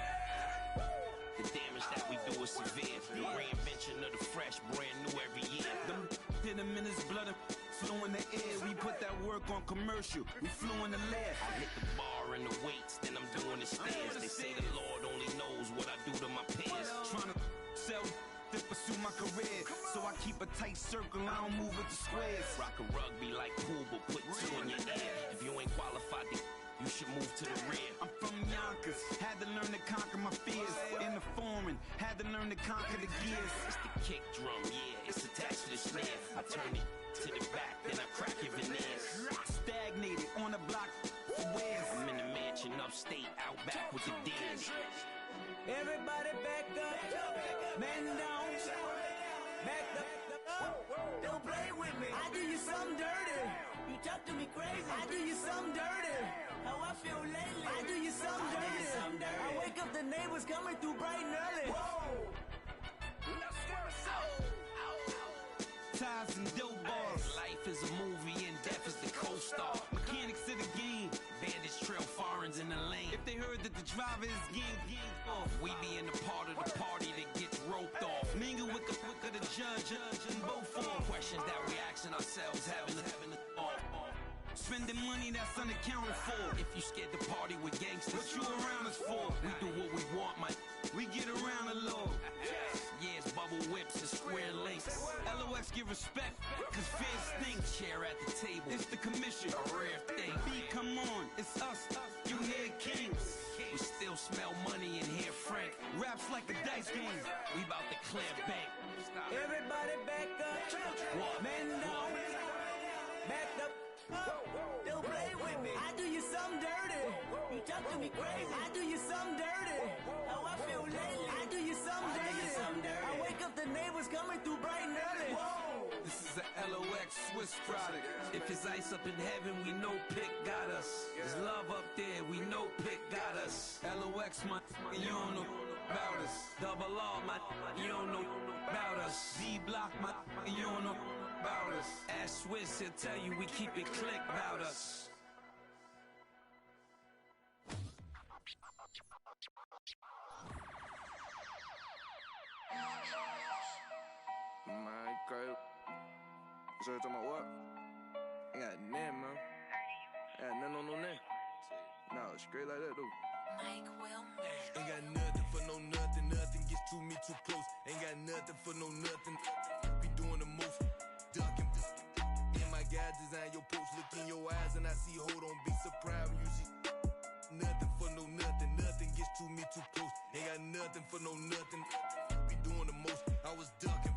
the damage that we do is severe. The reinvention of the fresh, brand new every year. Them hit him in his blood and flew in the air. We put that work on commercial. We flew in the lab. I hit the bar and the weights, then I'm doing the stairs. They say the Lord only knows what I do to my peers. Trying to sell to pursue my career. So I keep a tight circle, I don't move with the squares. Rock a rugby like pool, but put 2 in your ear. If you ain't qualified, you should move to the rear. I'm from Yonkers, had to learn to conquer my fears. In the foreign, had to learn to conquer the gears. It's the kick drum, yeah, it's attached to the snare. I turn it to the back, then I crack your veneers. Stagnated on the block for wears. I'm in the mansion upstate, out back with the deers. Everybody back up, man down, back up. Don't play with me. I do you something dirty. You talk to me crazy. I do you something dirty. How I feel lately. I do you something dirty. I wake up the neighbors coming through bright and early. Whoa. Ties and dope bars. Life is a movie and star. Mechanics of the game, bandits trail foreigns in the lane. If they heard that the driver is gang off, we be in the part of the party that gets roped off. Mingle with the judge and both for questions that we asking ourselves, having the thought. Spending money that's unaccounted for. If you scared to party with gangsters, what you around us for? We do what we want, we get around a little. Yeah, it's bubble whips and square links. LOX give respect, cause fear stink. Chair at the table, it's the commission, a rare thing. B, come on, it's us, you hear kings. We still smell money and hear Frank. Raps like a dice game, we bout to clear bank. Everybody back up, what? Man down, back up. Don't play with me. I do you something dirty. You talk to me crazy. I do you something dirty. How I feel lately. I do you something dirty. I wake up the neighbors coming through bright and early. Whoa. This is a LOX Swiss product. If it's ice up in heaven, we know Pick got us. There's love up there, we know Pick got us. LOX, my you don't know about us. Double R, my you don't know about us. D Block, my you don't know about us. Ask Swiss, he'll tell you we keep it click about us. My girl. So you talking about what? I got nothing, man. I got nothing on no name. No, straight like that, dude. Mike Wilmer. Ain't got nothing for no nothing. Nothing gets to me too close. Ain't got nothing for no nothing. Be doing the most. Ducking. Me and my guys design your post. Look in your eyes and I see, hold on, be surprised when you see. Nothing for no nothing. Nothing gets to me too close. Ain't got nothing for no nothing. Be doing the most. I was ducking.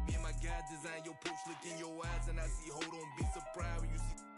Me and my guys design your post. Look in your eyes and I see, hold on, be surprised when you see.